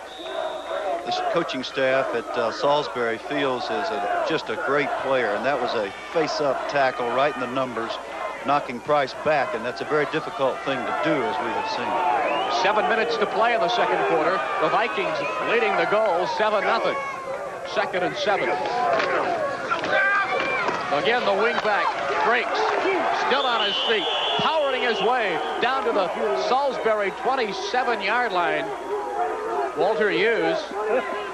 the coaching staff at Salisbury feels is just a great player, and that was a face-up tackle right in the numbers, knocking Price back, and that's a very difficult thing to do, as we have seen. 7 minutes to play in the second quarter. The Vikings leading the goal 7-0. 2nd and 7. Again, the wingback breaks, still on his feet, powering his way down to the Salisbury 27-yard line. Walter Hughes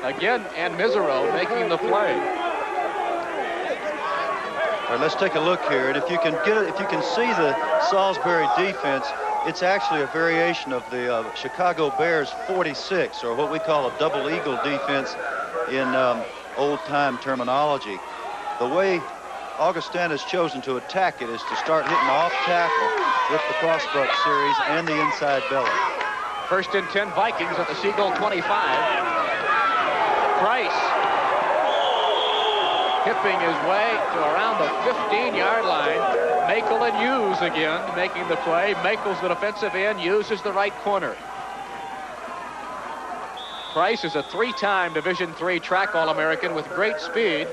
again, and Miserow making the play. All right, let's take a look here, and if you can see the Salisbury defense, it's actually a variation of the Chicago Bears 46, or what we call a double eagle defense in old-time terminology. The way Augustana has chosen to attack it is to start hitting off tackle with the crossbuck series and the inside belly. 1st and 10 Vikings at the Seagull 25. Price hipping his way to around the 15-yard line. Makel and Hughes again making the play. Makel's the defensive end. Hughes is the right corner. Price is a 3-time Division III track All-American with great speed.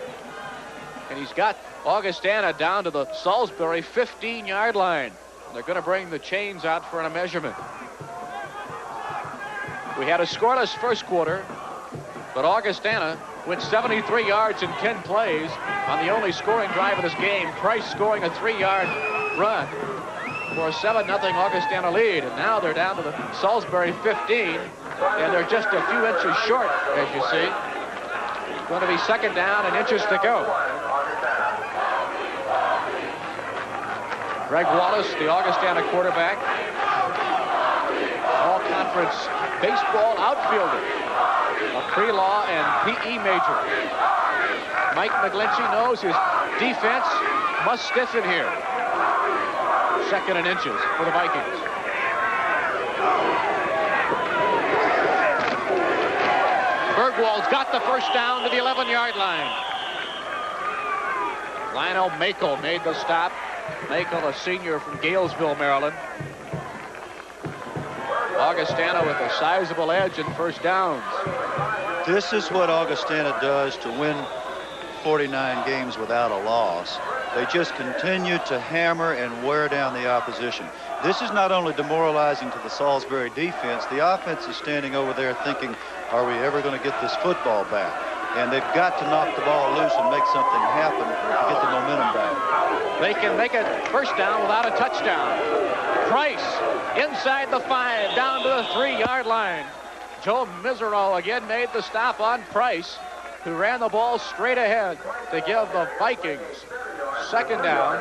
And he's got Augustana down to the Salisbury 15-yard line. They're going to bring the chains out for a measurement. We had a scoreless first quarter, but Augustana went 73 yards in 10 plays on the only scoring drive of this game. Price scoring a 3-yard run for a 7-0 Augustana lead. And now they're down to the Salisbury 15, and they're just a few inches short, as you see. It's going to be second down and inches to go. Greg Wallace, the Augustana quarterback, all-conference baseball outfielder, a pre-law and PE major. Mike McGlinchey knows his defense must stiffen here. Second and inches for the Vikings. Bergwald's got the first down to the 11-yard line. Lionel Makel made the stop. Makel, a senior from Galesville, Maryland. Augustana with a sizable edge in first downs. This is what Augustana does to win 49 games without a loss. They just continue to hammer and wear down the opposition. This is not only demoralizing to the Salisbury defense, the offense is standing over there thinking, are we ever going to get this football back? And they've got to knock the ball loose and make something happen to get the momentum back. They can make it first down without a touchdown. Price inside the 5, down to the 3-yard line. Joe Miserow again made the stop on Price, who ran the ball straight ahead to give the Vikings second down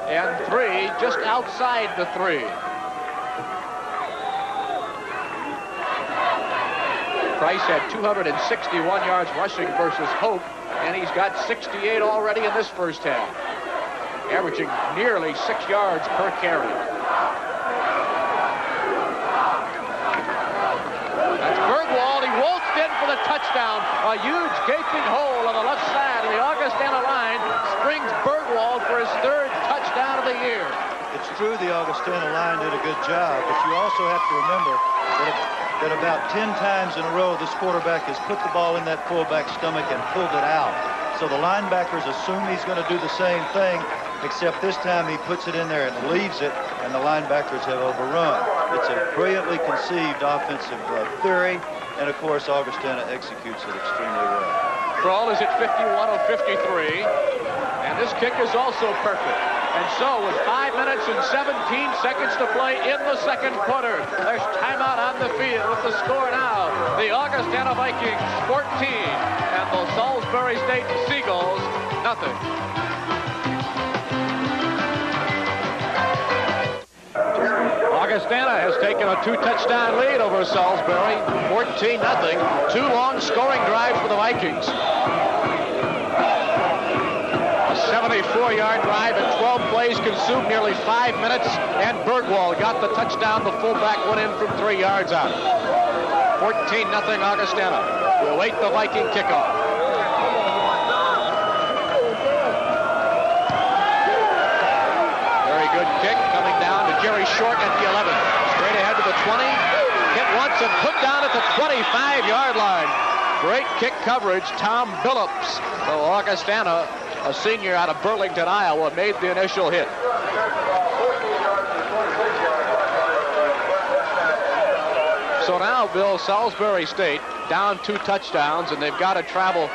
and 3 just outside the 3. Price had 261 yards rushing versus Hope, and he's got 68 already in this first half, averaging nearly 6 yards per carry. That's Bergwald. He waltzed in for the touchdown. A huge gaping hole on the left side of the Augustana line springs Bergwald for his 3rd touchdown of the year. It's true the Augustana line did a good job, but you also have to remember that about 10 times in a row this quarterback has put the ball in that fullback's stomach and pulled it out. So the linebackers assume he's going to do the same thing, except this time he puts it in there and leaves it, and the linebackers have overrun. It's a brilliantly conceived offensive theory, and of course Augustana executes it extremely well. Kroll is at 51 of 53, and this kick is also perfect. And so with 5 minutes and 17 seconds to play in the second quarter, there's timeout on the field with the score now. The Augustana Vikings 14 and the Salisbury State Seagulls nothing. Augustana has taken a 2-touchdown lead over Salisbury, 14-0. 2 long scoring drives for the Vikings. 74-yard drive and 12 plays consumed nearly 5 minutes, and Bergwald got the touchdown. The fullback went in from 3 yards out. 14-0 Augustana. We'll wait the Viking kickoff. Very good kick coming down to Jerry Short at the 11. Straight ahead to the 20. Hit once and put down at the 25-yard line. Great kick coverage. Tom Billups. So Augustana, a senior out of Burlington, Iowa, made the initial hit. So now, Bill, Salisbury State down 2 touchdowns, and they've got to travel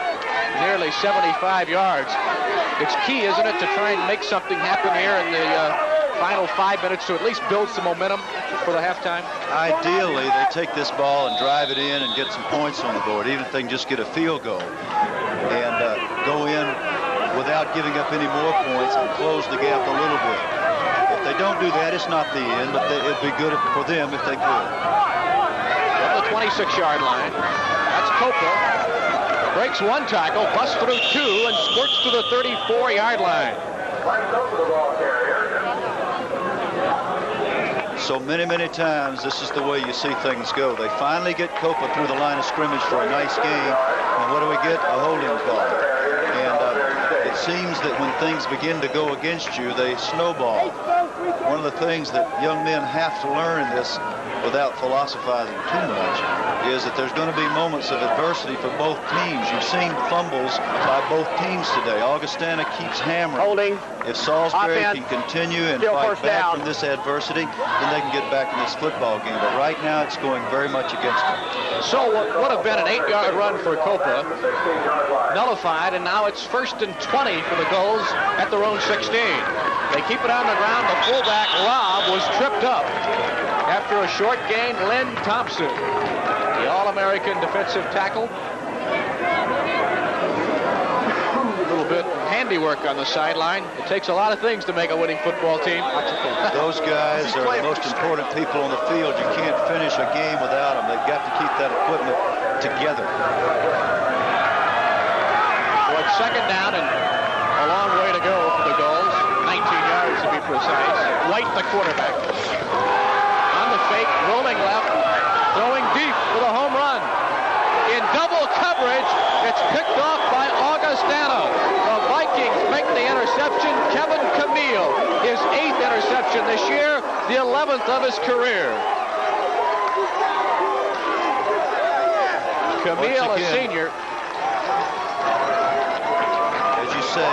nearly 75 yards. It's key, isn't it, to try and make something happen here in the final 5 minutes to at least build some momentum for the halftime? Ideally, they take this ball and drive it in and get some points on the board, even if they can just get a field goal and go in without giving up any more points and close the gap a little bit. If they don't do that, it's not the end, but it'd be good for them if they could. From the 26-yard line, that's Copa. Breaks 1 tackle, busts through 2, and squirts to the 34-yard line. So many times, this is the way you see things go. They finally get Copa through the line of scrimmage for a nice game, and what do we get? A holding call. And it seems that when things begin to go against you, they snowball. one of the things that young men have to learn in this, without philosophizing too much, is that there's going to be moments of adversity for both teams. You've seen fumbles by both teams today. Augustana keeps hammering. Holding. If Salisbury Offense. can continue and Still fight first back down. from this adversity, then they can get back in this football game. But right now, it's going very much against them. So what would have been an 8-yard run for Copa, nullified, and now it's 1st and 20 for the Gulls at their own 16. They keep it on the ground. The fullback, Rob, was tripped up after a short gain. Lynn Thompson, the All-American defensive tackle. A little bit handiwork on the sideline. It takes a lot of things to make a winning football team. Those guys are the most important people on the field. You can't finish a game without them. They've got to keep that equipment together. Well, it's 2nd down and a long way to go for the Gulls. 19 yards to be precise. White, the quarterback. On the fake, rolling left, throwing deep for the home run. In double coverage, it's picked off by Augustana. The Vikings make the interception. Kevin Camille, his 8th interception this year, the 11th of his career. Camille, a senior. As you say,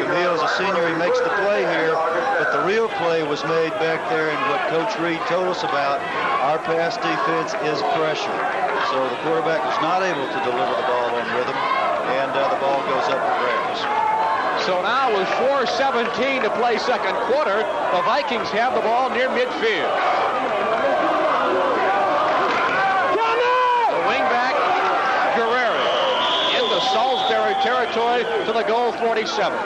Camille is a senior. He makes the play here, but the real play was made back there, and what Coach Reed told us about our pass defense is pressure. So the quarterback was not able to deliver the ball on rhythm, and the ball goes up for grabs. So now with 4:17 to play 2nd quarter, the Vikings have the ball near midfield. The wingback, Guerrero, in the Salisbury territory to the goal 47.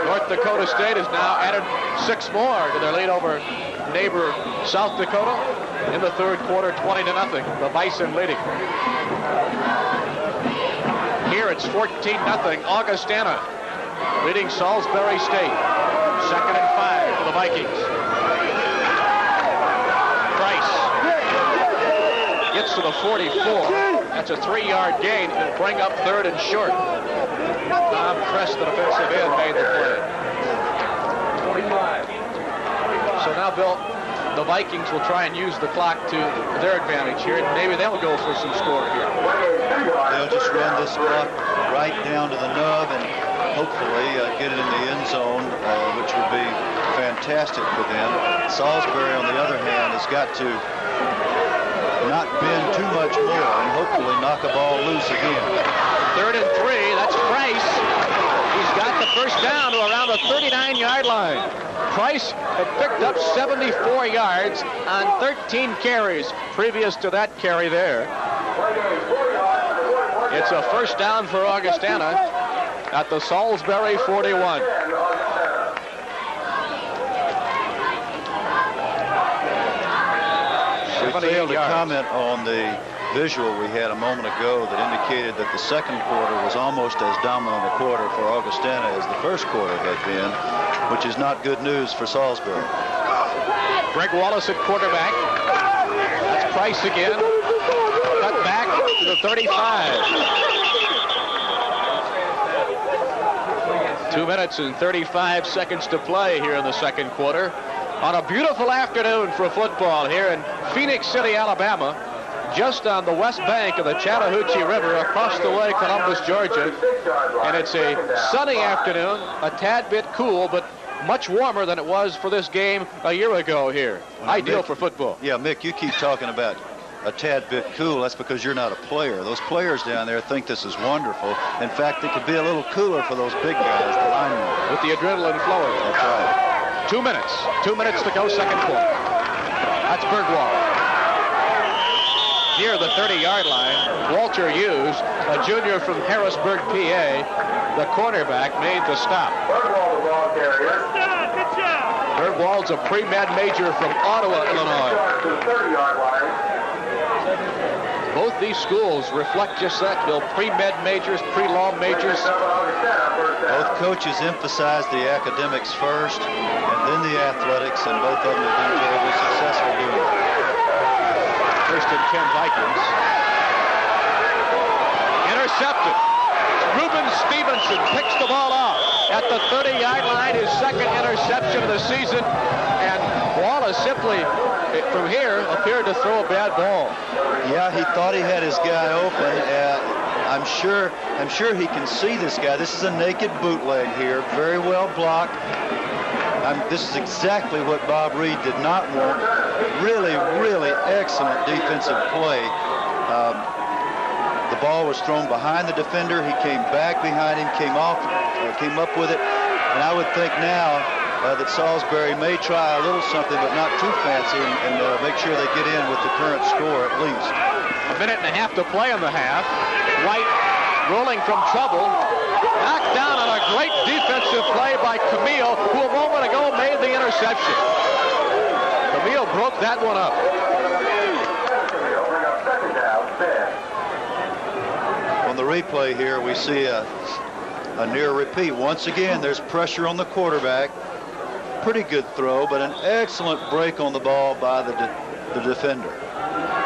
North Dakota State has now added 6 more to their lead over neighbor South Dakota in the 3rd quarter, 20-0. The Bison leading. Here it's 14-0. Augustana leading Salisbury State. 2nd and 5 for the Vikings. Price gets to the 44. That's a 3-yard gain. It'll bring up 3rd and short. Tom Crest, the defensive end, made the play. So now, Bill, the Vikings will try and use the clock to their advantage here, and maybe they'll go for some score here. They'll just run this clock right down to the nub and hopefully get it in the end zone, which would be fantastic for them. Salisbury, on the other hand, has got to not bend too much more and hopefully knock a ball loose again. 3rd and 3, that's Price. He's got the first down to around the 39-yard line. Price had picked up 74 yards on 13 carries previous to that carry there. It's a first down for Augustana at the Salisbury 41. We failed to comment on the visual we had a moment ago that indicated that the 2nd quarter was almost as dominant a quarter for Augustana as the 1st quarter had been, which is not good news for Salisbury. Greg Wallace at quarterback. That's Price again. Cut back to the 35. 2 minutes and 35 seconds to play here in the 2nd quarter. On a beautiful afternoon for football here in Phoenix City, Alabama, just on the west bank of the Chattahoochee River, across the way, Columbus, Georgia. And it's a sunny afternoon, a tad bit cool, but much warmer than it was for this game a year ago here. Well, ideal Mick, for football. Yeah, Mick, you keep talking about a tad bit cool. That's because you're not a player. Those players down there think this is wonderful. In fact, it could be a little cooler for those big guys, the linemen. With the adrenaline flowing. That's right. 2 minutes. 2 minutes to go, 2nd quarter. That's Bergwald. Near the 30-yard line, Walter Hughes, a junior from Harrisburg, PA, the cornerback, made the stop. Bergwald's a pre-med major from Ottawa, Illinois. Both these schools reflect just that, Bill. Pre-med majors, pre-law majors. Both coaches emphasize the academics first and then the athletics, and both of them have been terribly successful doing it. 1st and 10 Vikings. Intercepted. Reuben Stevenson picks the ball off. at the 30-yard line, his second interception of the season. And Wallace simply, from here, appeared to throw a bad ball. Yeah, he thought he had his guy open. I'm sure he can see this guy. This is a naked bootleg here, very well blocked. This is exactly what Bob Reed did not want. Really, really excellent defensive play. The ball was thrown behind the defender. He came back behind him, came up with it. And I would think now that Salisbury may try a little something, but not too fancy, and make sure they get in with the current score at least. A minute and a half to play in the half. White rolling from trouble. Knocked down on a great defensive play by Camille, who a moment ago made the interception. Camille broke that one up. On the replay here, we see a near repeat. Once again, there's pressure on the quarterback. Pretty good throw, but an excellent break on the ball by the defender.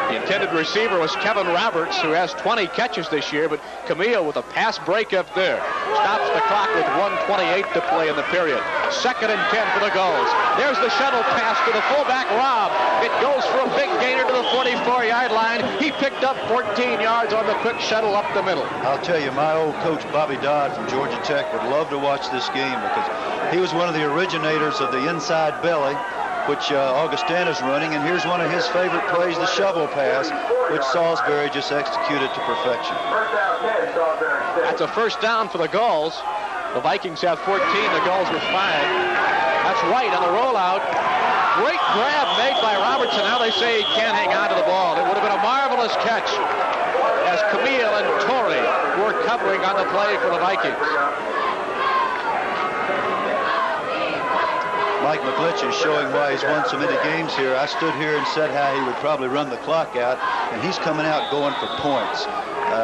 The intended receiver was Kevin Roberts, who has 20 catches this year, but Camille with a pass breakup there. Stops the clock with 1:28 to play in the period. 2nd and 10 for the Gulls. There's the shuttle pass to the fullback, Robb. It goes for a big gainer to the 44-yard line. He picked up 14 yards on the quick shuttle up the middle. I'll tell you, my old coach Bobby Dodd from Georgia Tech would love to watch this game because he was one of the originators of the inside belly, which Augustana's running, and here's one of his favorite plays, the shovel pass, which Salisbury just executed to perfection. That's a first down for the Gulls. The Vikings have 14, the Gulls with 5. That's White on the rollout. Great grab made by Robertson. Now they say he can't hang on to the ball. It would have been a marvelous catch as Camille and Torrey were covering on the play for the Vikings. Mike McGlitch is showing why he's won so many games here. I stood here and said how he would probably run the clock out, and he's coming out going for points.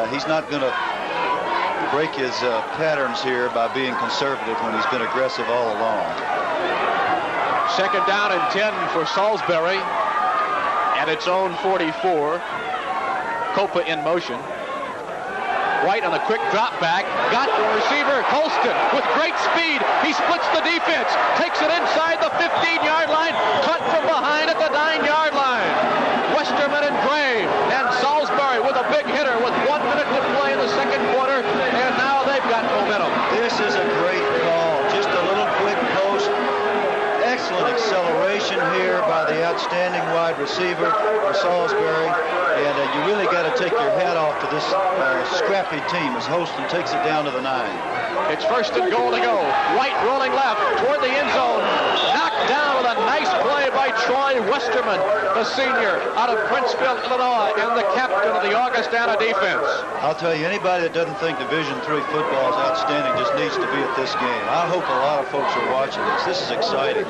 He's not going to break his patterns here by being conservative when he's been aggressive all along. 2nd down and 10 for Salisbury at its own 44. Copa in motion. White on a quick drop back, got the receiver, Colston, with great speed. He splits the defense, takes it inside the 15-yard line, cut from behind at the 9-yard line. Westerman and Gray, and Salisbury with a big hitter with 1 minute to play in the 2nd quarter, and now they've got momentum. This is a great call, just a little quick post. Excellent acceleration here by the outstanding wide receiver for Salisbury. And you really got to take your hat off to this scrappy team as Holston takes it down to the 9. It's 1st and goal to go. White rolling left toward the end zone. Knocked down with a nice play by Troy Westerman, the senior out of Princeville, Illinois, and the captain of the Augustana defense. I'll tell you, anybody that doesn't think Division III football is outstanding just needs to be at this game. I hope a lot of folks are watching this. This is exciting.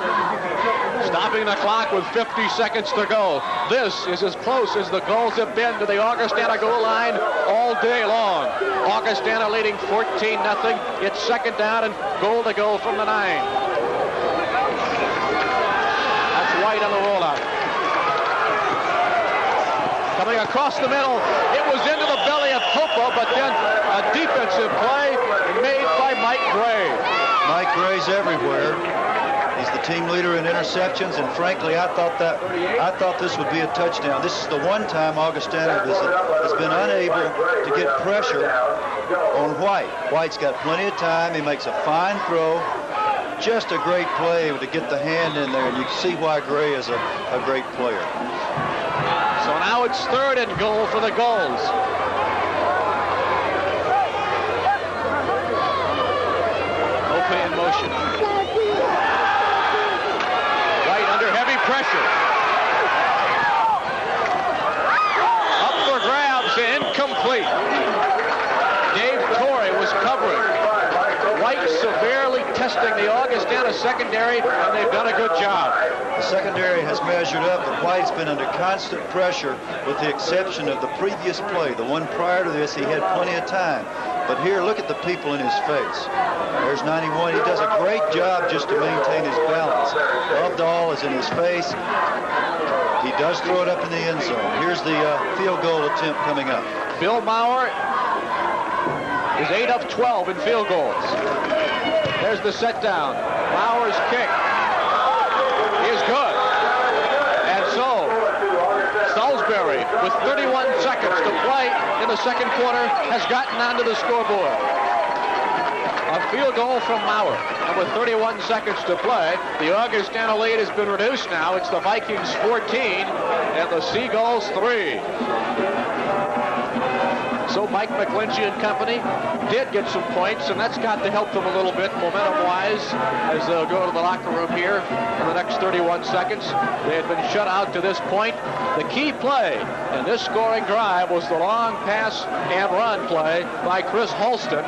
Stopping the clock with 50 seconds to go. This is as close as the Gulls have been to the Augustana goal line all day long. Augustana leading 14-0. It's 2nd down and goal to go from the 9. That's White on the rollout. Coming across the middle, it was into the belly of Copa, but then a defensive play made by Mike Gray. Mike Gray's everywhere. He's the team leader in interceptions, and frankly, I thought this would be a touchdown. This is the one time Augustana has been unable to get pressure on White. White's got plenty of time. He makes a fine throw. Just a great play to get the hand in there, and you can see why Gray is a great player. So now it's 3rd and goal for the Gulls. Open in motion. Pressure. Up for grabs, incomplete. Dave Torrey was covering. White severely testing the Augustana secondary, and they've done a good job. The secondary has measured up, but White's been under constant pressure with the exception of the previous play. The one prior to this, he had plenty of time. But here, look at the people in his face. There's 91. He does a great job just to maintain his balance. Above all is in his face. He does throw it up in the end zone. Here's the field goal attempt coming up. Bill Maurer is 8 of 12 in field goals. There's the set down. Bauer's kick is good. And so, Salisbury, with 31 seconds to play in the second quarter, has gotten onto the scoreboard. A field goal from Maurer. And with 31 seconds to play, the Augustana lead has been reduced now. It's the Vikings 14 and the Seagulls 3. So Mike McGlinchey and company did get some points, and that's got to help them a little bit momentum-wise as they'll go to the locker room here in the next 31 seconds. They had been shut out to this point. The key play in this scoring drive was the long pass and run play by Chris Halston.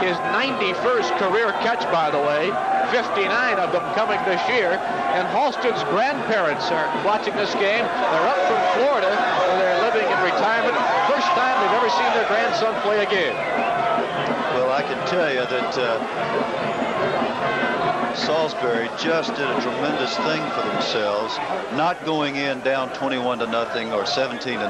His 91st career catch, by the way, 59 of them coming this year. And Halston's grandparents are watching this game. They're up from Florida, where they're living in retirement. First time they've ever seen their grandson play a game. Well, I can tell you that Salisbury just did a tremendous thing for themselves, not going in down 21-0 or 17-0,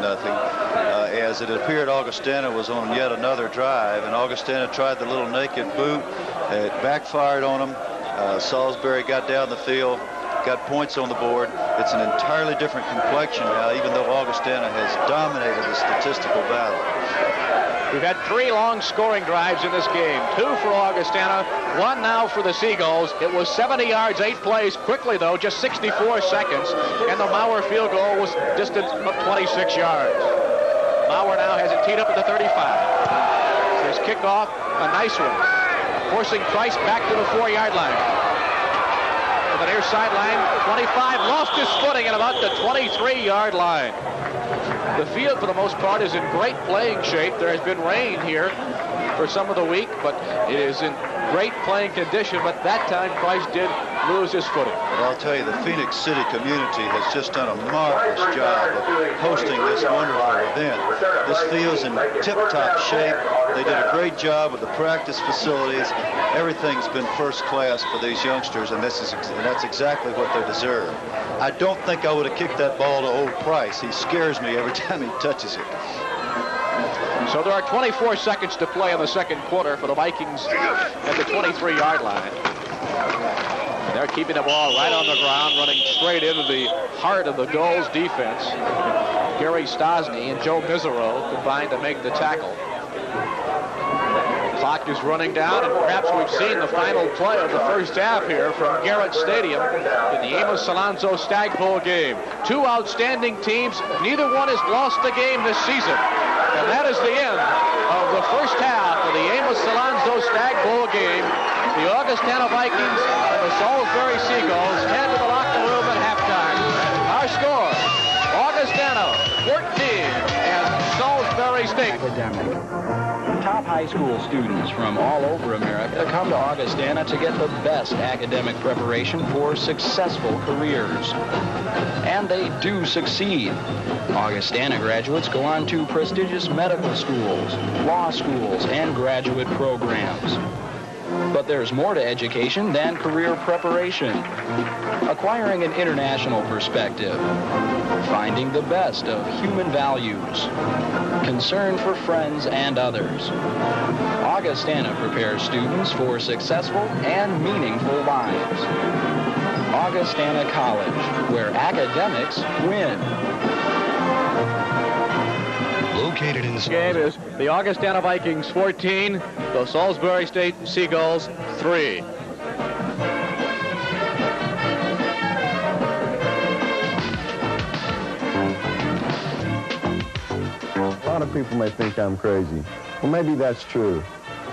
as it appeared Augustana was on yet another drive, and Augustana tried the little naked boot. It backfired on them. Salisbury got down the field, got points on the board. It's an entirely different complexion now, even though Augustana has dominated the statistical battle. We've had 3 long scoring drives in this game. 2 for Augustana, 1 now for the Seagulls. It was 70 yards, 8 plays. Quickly, though, just 64 seconds. And the Maurer field goal was distance of 26 yards. Maurer now has it teed up at the 35. His kickoff, a nice one, forcing Price back to the 4-yard line. To the near sideline, 25, lost his footing at about the 23-yard line. The field, for the most part, is in great playing shape. There has been rain here for some of the week, but it is in great playing condition. But that time, Price did lose his footing. Well, I'll tell you, the Phoenix City community has just done a marvelous job of hosting this wonderful event. This field's in tip-top shape. They did a great job with the practice facilities. Everything's been first class for these youngsters, and that's exactly what they deserve. I don't think I would have kicked that ball to old Price. He scares me every time he touches it. So there are 24 seconds to play in the second quarter for the Vikings at the 23-yard line. They're keeping the ball right on the ground, running straight into the heart of the Gulls defense. Gary Stosny and Joe Misero combined to make the tackle. Clock is running down, and perhaps we've seen the final play of the first half here from Garrett Stadium in the Amos Alonzo Stagg Bowl game. 2 outstanding teams. Neither one has lost a game this season. And that is the end of the first half of the Amos Alonzo Stagg Bowl game. The Augustana Vikings and the Salisbury Seagulls head to the locker room at halftime. Our score, Augustana 14 and Salisbury State. Top high school students from all over America come to Augustana to get the best academic preparation for successful careers. And they do succeed. Augustana graduates go on to prestigious medical schools, law schools, and graduate programs. But there's more to education than career preparation. Acquiring an international perspective, finding the best of human values, concern for friends and others. Augustana prepares students for successful and meaningful lives. Augustana College, where academics win. Located in This game is the Augustana Vikings 14, the Salisbury State Seagulls 3. A lot of people may think I'm crazy. Well, maybe that's true.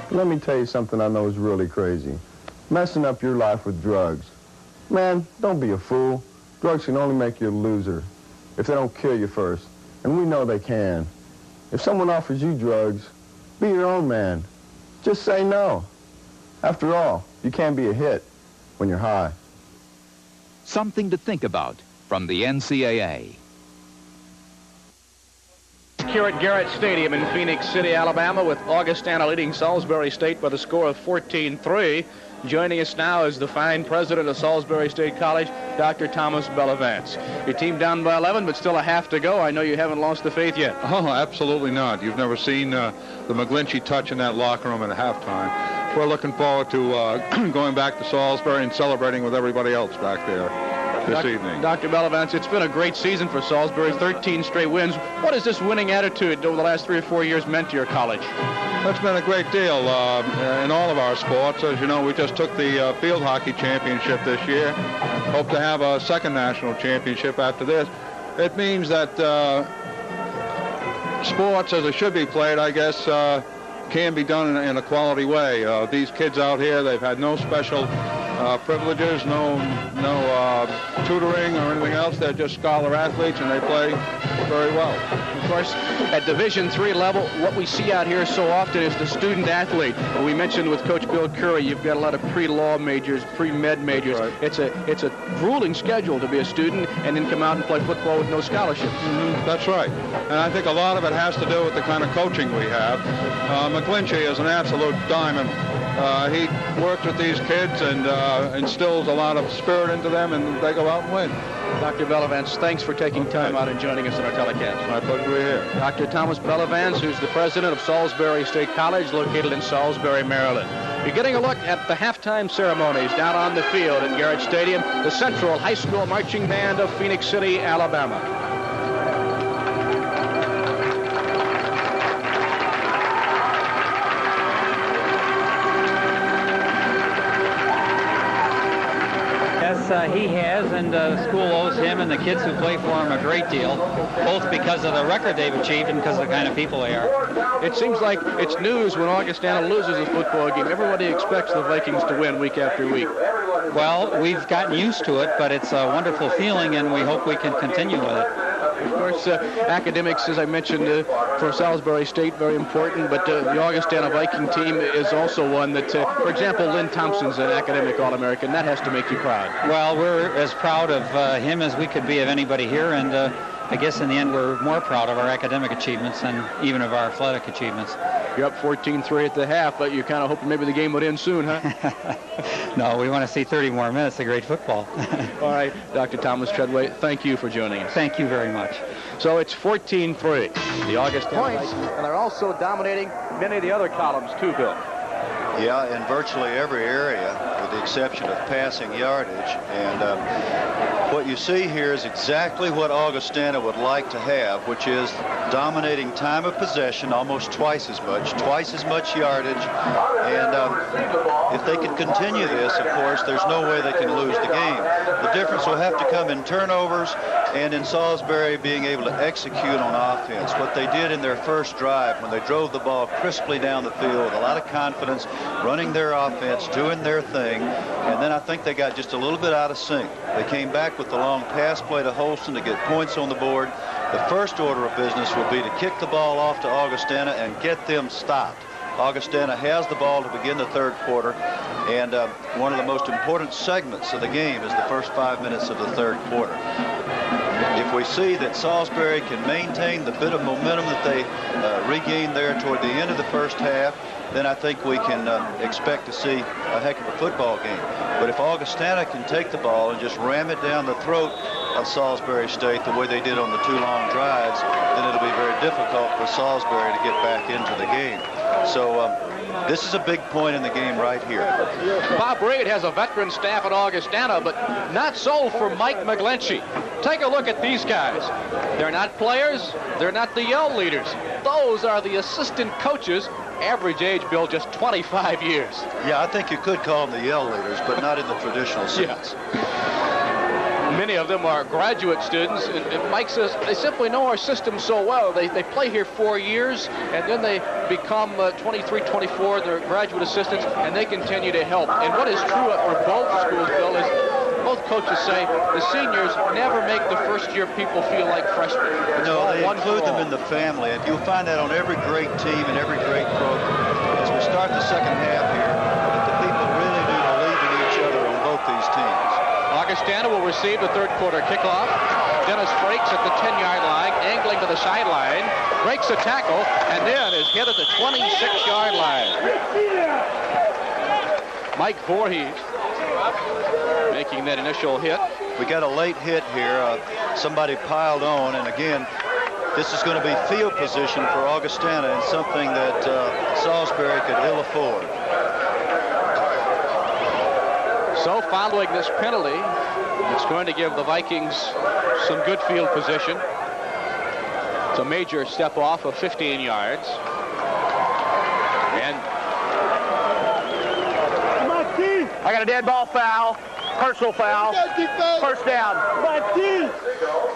But let me tell you something I know is really crazy. Messing up your life with drugs. Man, don't be a fool. Drugs can only make you a loser if they don't kill you first. And we know they can. If someone offers you drugs, be your own man. Just say no. After all, you can't be a hit when you're high. Something to think about from the NCAA. Here at Garrett Stadium in Phoenix City, Alabama, with Augustana leading Salisbury State by the score of 14-3. Joining us now is the fine president of Salisbury State College, Dr. Thomas Bellavance. Your team down by 11, but still a half to go. I know you haven't lost the faith yet. Oh, absolutely not. You've never seen the McGlinchey touch in that locker room at halftime. we're looking forward to going back to Salisbury and celebrating with everybody else back there this evening. Dr. Bellavance, it's been a great season for Salisbury, 13 straight wins. What has this winning attitude over the last 3 or 4 years meant to your college? That's been a great deal in all of our sports. As you know, we just took the field hockey championship this year. Hope to have a second national championship after this. It means that sports, as it should be played, I guess, can be done in a quality way. These kids out here, they've had no special privileges, no tutoring or anything else. They're just scholar athletes, and they play very well. Of course, at Division III level, what we see out here so often is the student athlete. We mentioned with Coach Bill Curry, you've got a lot of pre-law majors, pre-med majors. Right. It's a grueling schedule to be a student and then come out and play football with no scholarship. That's right. And I think a lot of it has to do with the kind of coaching we have. McGlinchey is an absolute diamond. He works with these kids and instills a lot of spirit into them, and they go out and win. Dr. Bellavance, thanks for taking time out and joining us in our telecast. My pleasure to be here. Dr. Thomas Bellavance, who's the president of Salisbury State College, located in Salisbury, Maryland. You're getting a look at the halftime ceremonies down on the field at Garrett Stadium, the Central High School Marching Band of Phoenix City, Alabama. He has, and the school owes him and the kids who play for him a great deal, both because of the record they've achieved and because of the kind of people they are. It seems like it's news when Augustana loses a football game. Everybody expects the Vikings to win week after week. Well, we've gotten used to it, but it's a wonderful feeling, and we hope we can continue with it. Of course, academics, as I mentioned, for Salisbury State, very important, but the Augustana Viking team is also one that, for example, Lynn Thompson's an academic All-American. That has to make you proud. Well, we're as proud of him as we could be of anybody here, and I guess in the end we're more proud of our academic achievements than even of our athletic achievements. You're up 14-3 at the half, but you're kind of hoping maybe the game would end soon, huh? No, we want to see 30 more minutes of great football. All right, Dr. Thomas Treadway, thank you for joining us. Thank you very much. So it's 14-3. The Augustana points, and they're also dominating many of the other columns too, Bill. Yeah, in virtually every area, with the exception of passing yardage. And what you see here is exactly what Augustana would like to have, which is dominating time of possession, almost twice as much yardage. And if they can continue this, of course, there's no way they can lose the game. The difference will have to come in turnovers and in Salisbury being able to execute on offense. What they did in their first drive when they drove the ball crisply down the field with a lot of confidence, running their offense, doing their thing, and then I think they got just a little bit out of sync. They came back with the long pass play to Holston to get points on the board. The first order of business will be to kick the ball off to Augustana and get them stopped. Augustana has the ball to begin the third quarter, and one of the most important segments of the game is the first 5 minutes of the third quarter. If we see that Salisbury can maintain the bit of momentum that they regained there toward the end of the first half, then I think we can expect to see a heck of a football game. But if Augustana can take the ball and just ram it down the throat of Salisbury State the way they did on the two long drives, then it'll be very difficult for Salisbury to get back into the game. So this is a big point in the game right here. Bob Reed has a veteran staff at Augustana, but not so for Mike McGlinchey. Take a look at these guys. They're not players. They're not the yell leaders. Those are the assistant coaches. Average age, Bill, just 25 years. Yeah, I think you could call them the yell leaders, but not in the traditional sense. Yes. Many of them are graduate students, and Mike says they simply know our system so well. They play here 4 years, and then they become 23, 24, they're graduate assistants, and they continue to help. And what is true for both schools, Bill, is both coaches say the seniors never make the first-year people feel like freshmen. No, they include them in the family, and you'll find that on every great team and every great program. As we start the second half here, that the people really do believe in each other on both these teams. Augustana will receive the third quarter kickoff. Dennis Frakes at the 10-yard line, angling to the sideline, breaks a tackle, and then is hit at the 26-yard line. Mike Voorhees making that initial hit. We got a late hit here. Somebody piled on, and again, this is going to be field position for Augustana and something that Salisbury could ill afford. So following this penalty, it's going to give the Vikings some good field position. It's a major step off of 15 yards. And I got a dead ball foul, personal foul, first down.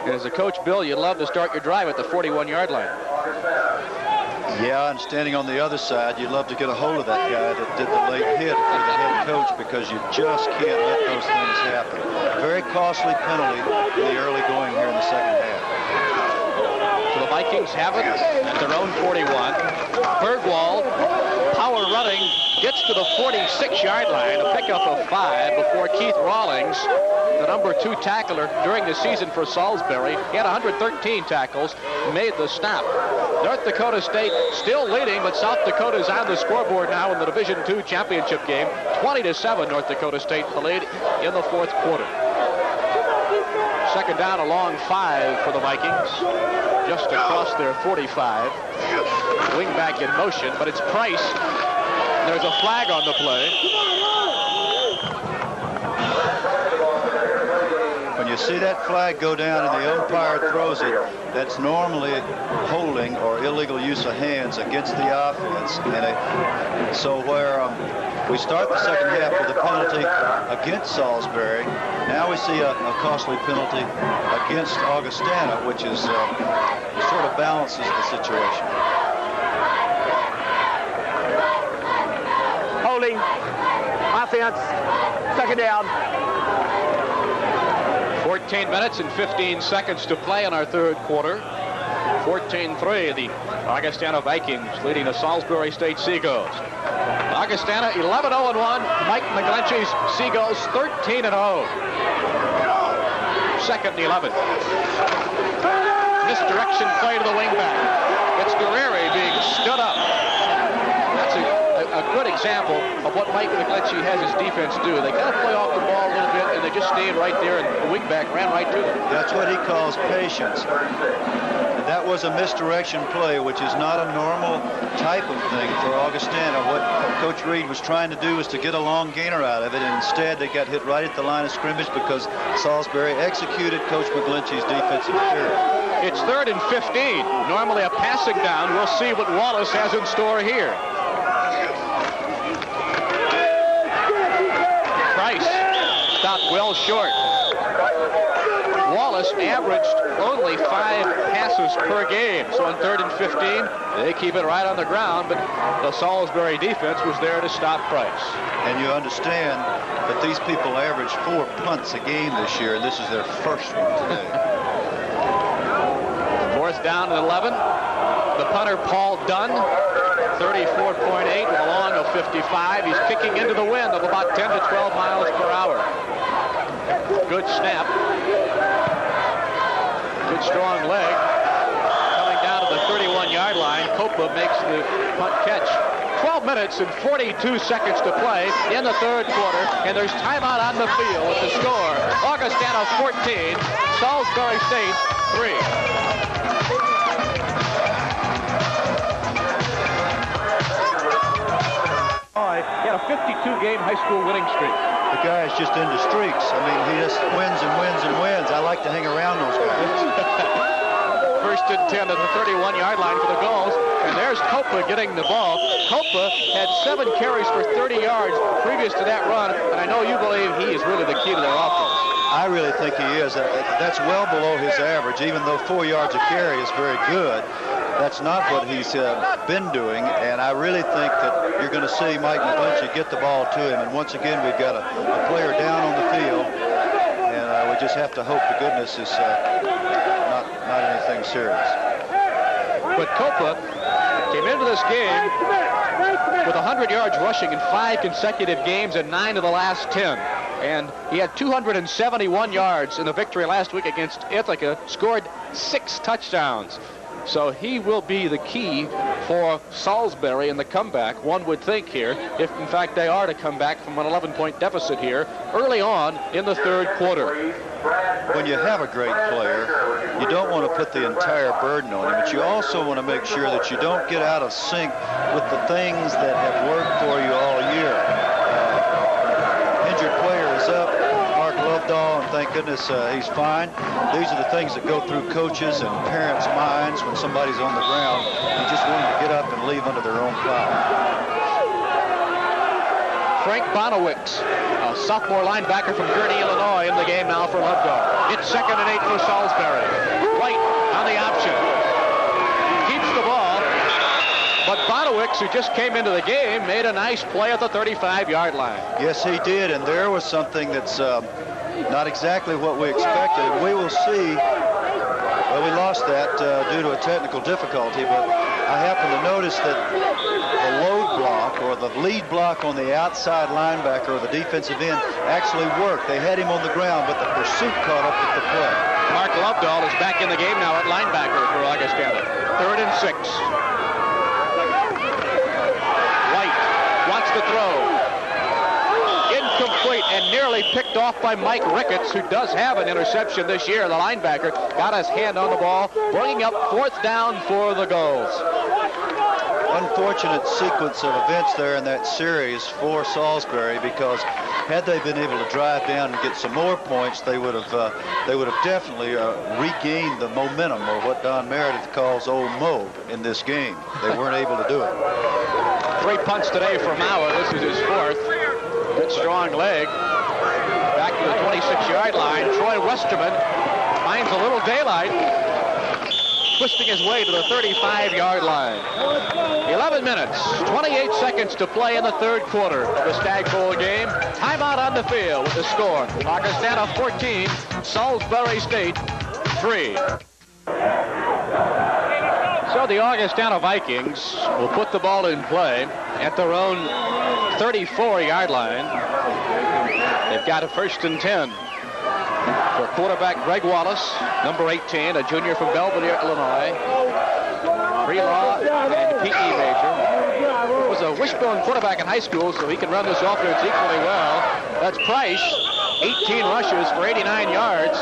And as a coach, Bill, you'd love to start your drive at the 41-yard line. Yeah, and standing on the other side, you'd love to get a hold of that guy that did the late hit for the head coach, because you just can't let those things happen. Very costly penalty in the early going here in the second half. So the Vikings have it at their own 41. Bergwald, power running, gets to the 46-yard line, a pickup of 5 before Keith Rawlings, the number 2 tackler during the season for Salisbury. He had 113 tackles, made the stop. North Dakota State still leading, but South Dakota's on the scoreboard now in the Division II championship game. 20-7, North Dakota State the lead in the fourth quarter. Second down, a long 5 for the Vikings, just across their 45. Wingback in motion, but it's Price. There's a flag on the play. When you see that flag go down and the umpire throws it, that's normally holding or illegal use of hands against the offense. And so where we start the second half with a penalty against Salisbury, now we see a costly penalty against Augustana, which is sort of balances the situation. Holding, offense, second down. 14 minutes and 15 seconds to play in our third quarter. 14-3, the Augustana Vikings leading the Salisbury State Seagulls. Augustana 11-0-1. Mike McGlinchey's Seagulls 13-0. Second and 11. Misdirection play to the wingback. It's Guerreri being stood up. That's a good example of what Mike McGlinchey has his defense do. They kind of play off the ball a little bit, and they just stayed right there, and the wingback ran right to them. That's what he calls patience. And that was a misdirection play, which is not a normal type of thing for Augustana. What Coach Reed was trying to do was to get a long gainer out of it, and instead they got hit right at the line of scrimmage because Salisbury executed Coach McGlinchey's defensive theory. It's third and 15. Normally a passing down. We'll see what Wallace has in store here. Price stopped well short. Wallace averaged only 5 passes per game. So on third and 15, they keep it right on the ground, but the Salisbury defense was there to stop Price. And you understand that these people average 4 punts a game this year, and this is their first one today. Fourth down and 11. The punter, Paul Dunn, 34.8 with a long of 55. He's kicking into the wind of about 10 to 12 miles per hour. Good snap. Good strong leg. Coming down to the 31-yard line. Copa makes the punt catch. 12 minutes and 42 seconds to play in the third quarter, and there's timeout on the field with the score. Augustana 14, Salisbury State 3. He had a 52-game high school winning streak. The guy is just into streaks. I mean, he just wins and wins and wins. I like to hang around those guys. First and 10 at the 31-yard line for the Gulls. And there's Copa getting the ball. Copa had 7 carries for 30 yards previous to that run, and I know you believe he is really the key to their offense. I really think he is. That's well below his average, even though 4 yards a carry is very good. That's not what he's been doing, and I really think that you're going to see Mike McGlinchey get the ball to him. And once again, we've got a player down on the field, and we just have to hope to goodness it's not anything serious. But Copa came into this game with 100 yards rushing in 5 consecutive games and 9 of the last 10. And he had 271 yards in the victory last week against Ithaca, scored 6 touchdowns. So he will be the key for Salisbury in the comeback, one would think here, if in fact they are to come back from an 11-point deficit here early on in the third quarter. When you have a great player, you don't want to put the entire burden on him, but you also want to make sure that you don't get out of sync with the things that have worked for you all year. Injured player is Lubdahl, and thank goodness he's fine. These are the things that go through coaches and parents' minds when somebody's on the ground. You just want them to get up and leave under their own power. Frank Bonowicz, a sophomore linebacker from Gurnee, Illinois, in the game now for Lubdahl. It's 2nd and 8 for Salisbury. White on the option. Keeps the ball. But Bonowicz, who just came into the game, made a nice play at the 35-yard line. Yes, he did, and there was something that's not exactly what we expected. We will see. Well, we lost that due to a technical difficulty, but I happen to notice that the load block or the lead block on the outside linebacker or the defensive end actually worked. They had him on the ground, but the pursuit caught up with the play. Mark Lubdahl is back in the game now at linebacker for Augustana. 3rd and 6. White wants to throw. Incomplete and nearly picked off by Mike Ricketts, who does have an interception this year. The linebacker got his hand on the ball, bringing up 4th down for the Gulls. Unfortunate sequence of events there in that series for Salisbury, because had they been able to drive down and get some more points, they would have definitely regained the momentum, or what Don Meredith calls old Mo, in this game. They weren't able to do it. 3 punts today for Mauer. This is his 4th. Good strong leg. Back to the 26-yard line. Troy Westerman finds a little daylight, twisting his way to the 35-yard line. 11 minutes, 28 seconds to play in the 3rd quarter of the Stagg Bowl game. Timeout on the field with the score. Augustana 14, Salisbury State 3. So the Augustana Vikings will put the ball in play at their own 34-yard line. They've got a 1st and 10 for quarterback Greg Wallace, number 18, a junior from Belvedere, Illinois. Pre-law and PE major. Was a wishbone quarterback in high school, so he can run this offense equally well. That's Price, 18 rushes for 89 yards.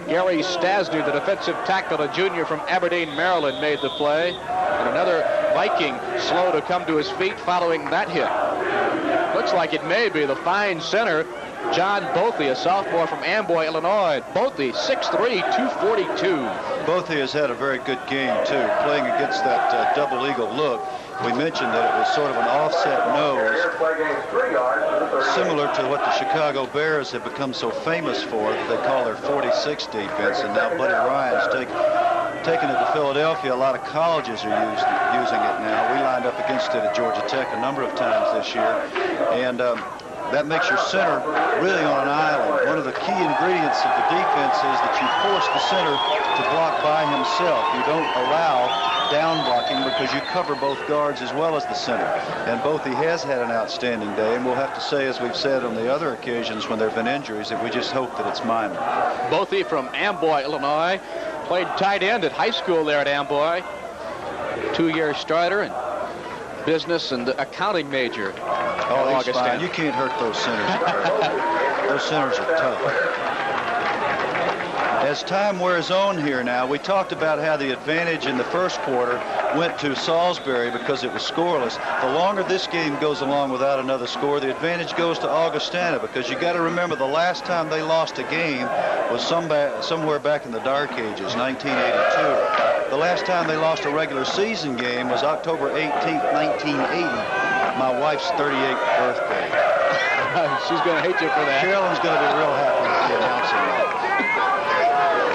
Gary Stasny, the defensive tackle, a junior from Aberdeen, Maryland, made the play. And another Viking slow to come to his feet following that hit. Looks like it may be the fine center, John Bothy, a sophomore from Amboy, Illinois. Bothy, 6'3", 242. Bothy has had a very good game, too, playing against that double eagle look. We mentioned that it was sort of an offset nose, similar to what the Chicago Bears have become so famous for, that they call their 46 defense, and now Buddy Ryan's taking it to Philadelphia. A lot of colleges are using it now. We lined up against it at Georgia Tech a number of times this year, and that makes your center really on an island. One of the key ingredients of the defense is that you force the center to block by himself. You don't allow down blocking because you cover both guards as well as the center. And Bothy has had an outstanding day, and we'll have to say, as we've said on the other occasions when there have been injuries, that we just hope that it's minor. Bothy from Amboy, Illinois, played tight end at high school there at Amboy. 2-year starter and business and accounting major. Oh, he's fine. You can't hurt those centers. Those centers are tough. As time wears on here now, we talked about how the advantage in the 1st quarter went to Salisbury because it was scoreless. The longer this game goes along without another score, the advantage goes to Augustana, because you got to remember the last time they lost a game was somewhere back in the dark ages, 1982. The last time they lost a regular season game was October 18th, 1980, my wife's 38th birthday. She's going to hate you for that. Carolyn's going to be real happy with the announcing that.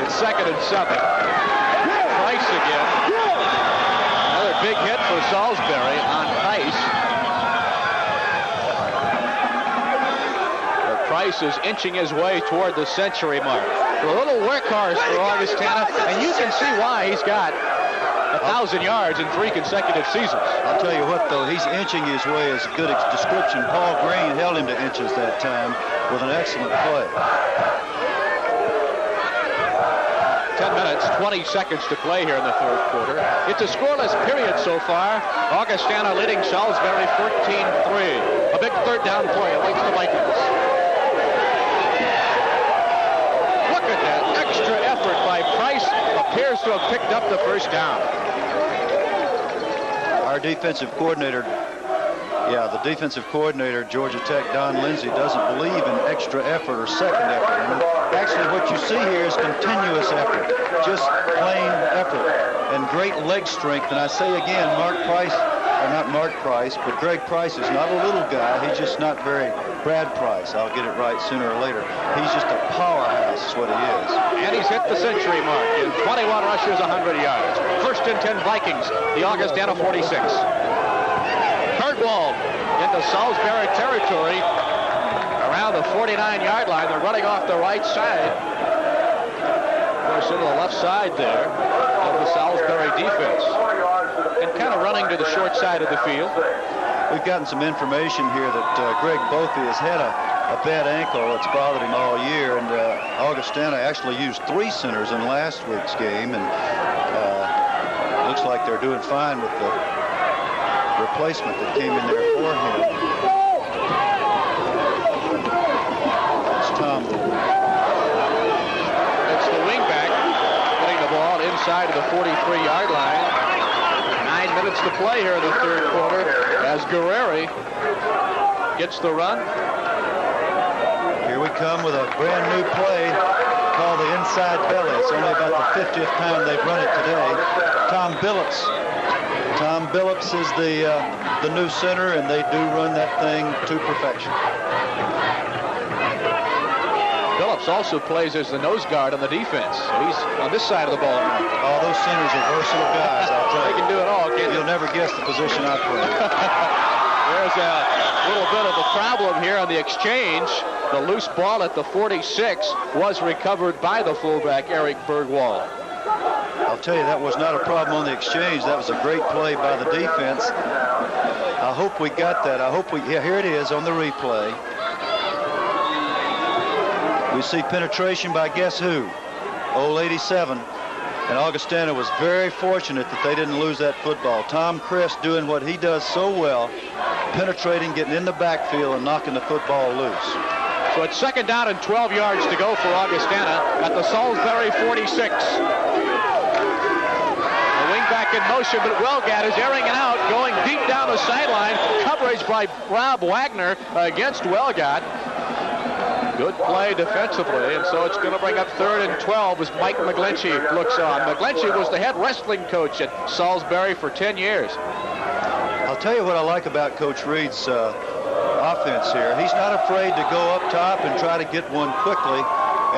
It's 2nd and 7. Price again. Another big hit for Salisbury on Price. But Price is inching his way toward the century mark. A little workhorse for Augustana, and you can see why he's got 1,000 yards in 3 consecutive seasons. I'll tell you what, though, he's inching his way is a good description. Paul Green held him to inches that time with an excellent play. 10 minutes, 20 seconds to play here in the 3rd quarter. It's a scoreless period so far. Augustana leading Salisbury 14-3. A big 3rd down play awaits the Vikings. Look at that extra effort by Price. Appears to have picked up the 1st down. Our defensive coordinator Yeah, the defensive coordinator at Georgia Tech, Don Lindsay, doesn't believe in extra effort or second effort. And actually, what you see here is continuous effort, just plain effort, and great leg strength. And I say again, Greg Price is not a little guy. He's just not very Brad Price. I'll get it right sooner or later. He's just a powerhouse is what he is. And he's hit the century mark in 21 rushes, 100 yards. First and 10 Vikings, the Augustana 46. Birdwald into Salisbury territory around the 49-yard line. They're running off the right side. Of course, into the left side there of the Salisbury defense. And kind of running to the short side of the field. We've gotten some information here that Greg Bothy has had a bad ankle that's bothered him all year, and Augustana actually used 3 centers in last week's game, and looks like they're doing fine with the replacement that came in there for him. It's Tom. It's the wingback getting the ball inside of the 43-yard line. 9 minutes to play here in the third quarter as Guerreri gets the run. Here we come with a brand new play called the inside belly. It's only about the 50th time they've run it today. Tom Billups. Tom Billups is the new center, and they do run that thing to perfection. Billups also plays as the nose guard on the defense. He's on this side of the ball. All those centers are versatile guys, I'll tell you. They can do it all, can't they? You'll never guess the position I play. There's a little bit of a problem here on the exchange. The loose ball at the 46 was recovered by the fullback, Eric Bergwald. I'll tell you, that was not a problem on the exchange. That was a great play by the defense. I hope we got that. Yeah, here it is on the replay. We see penetration by guess who? Old 87. And Augustana was very fortunate that they didn't lose that football. Tom Crist doing what he does so well, penetrating, getting in the backfield, and knocking the football loose. So it's second down and 12 yards to go for Augustana at the Salisbury 46. The wingback in motion, but Welgat is airing it out, going deep down the sideline. Coverage by Rob Wagner against Welgat. Good play defensively, and so it's going to bring up third and 12 as Mike McGlinchey looks on. McGlinchey was the head wrestling coach at Salisbury for 10 years. I'll tell you what I like about Coach Reed's offense here. He's not afraid to go up top and try to get one quickly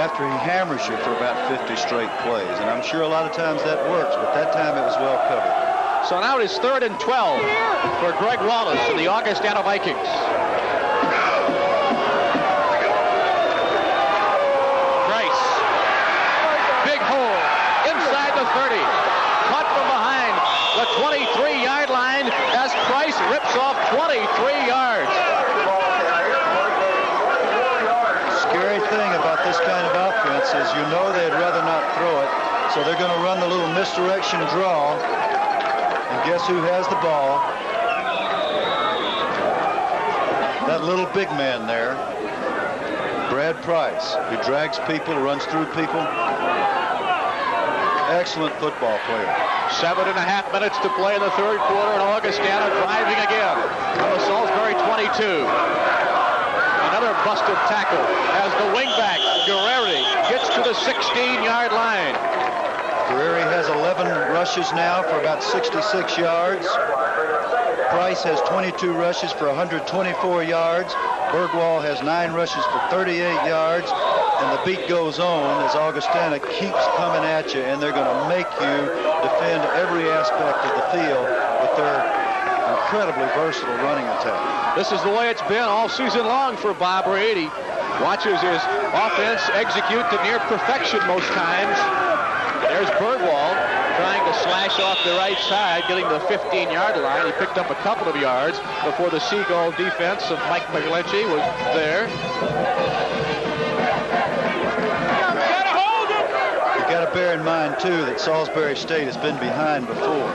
after he hammers you for about 50 straight plays. And I'm sure a lot of times that works, but that time it was well covered. So now it is third and 12 for Greg Wallace and the Augustana Vikings. The 30, caught from behind the 23-yard line as Price rips off 23 yards. Scary thing about this kind of offense is you know they'd rather not throw it, so they're going to run the little misdirection draw. And guess who has the ball? That little big man there, Brad Price, who drags people, runs through people. Excellent football player. 7.5 minutes to play in the third quarter, and Augustana driving again on the Salisbury 22. Another busted tackle as the wingback, Guerreri, gets to the 16-yard line. Guerreri has 11 rushes now for about 66 yards. Price has 22 rushes for 124 yards. Bergwald has 9 rushes for 38 yards. And the beat goes on as Augustana keeps coming at you, and they're going to make you defend every aspect of the field with their incredibly versatile running attack. This is the way it's been all season long for Bob Reed. He watches his offense execute to near perfection most times. There's Bergwald trying to slash off the right side, getting to the 15-yard line. He picked up a couple of yards before the Seagull defense of Mike McGlinchey was there. Got to bear in mind, too, that Salisbury State has been behind before.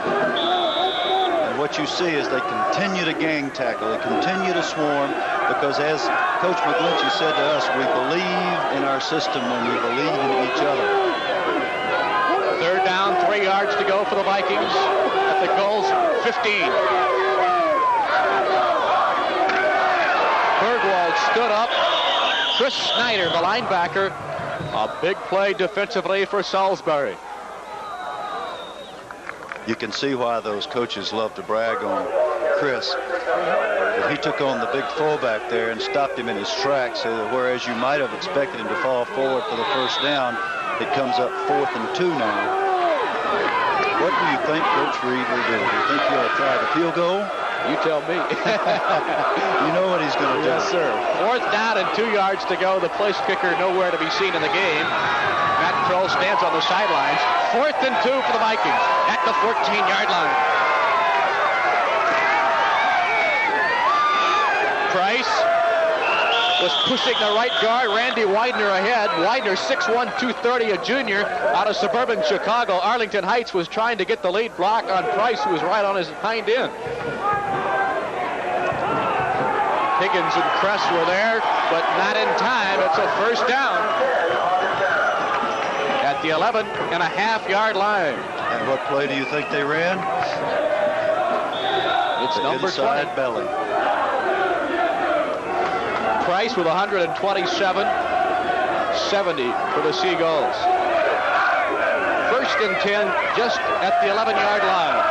And what you see is they continue to gang tackle. They continue to swarm because, as Coach McGlinchey said to us, we believe in our system when we believe in each other. Third down, 3 yards to go for the Vikings at the goal's 15. stood up. Chris Snyder, the linebacker. A big play defensively for Salisbury. You can see why those coaches love to brag on Chris. He took on the big fullback there and stopped him in his tracks, whereas you might have expected him to fall forward for the first down. It comes up 4th and 2 now. What do you think Coach Reed will do? Do you think he'll try the field goal? You tell me. You know what he's going to do. Yes, sir. 4th down and 2 yards to go. The place kicker nowhere to be seen in the game. Matt Kroll stands on the sidelines. 4th and 2 for the Vikings at the 14-yard line. Price was pushing the right guard, Randy Widener ahead. Widener, 6'1", 230, a junior out of suburban Chicago. Arlington Heights was trying to get the lead block on Price, who was right on his hind end. Higgins and Kress were there, but not in time. It's a first down at the 11.5-yard line. And what play do you think they ran? It's the number inside 20. belly. Price with 127, 70 for the Seagulls. 1st and 10, just at the 11-yard line.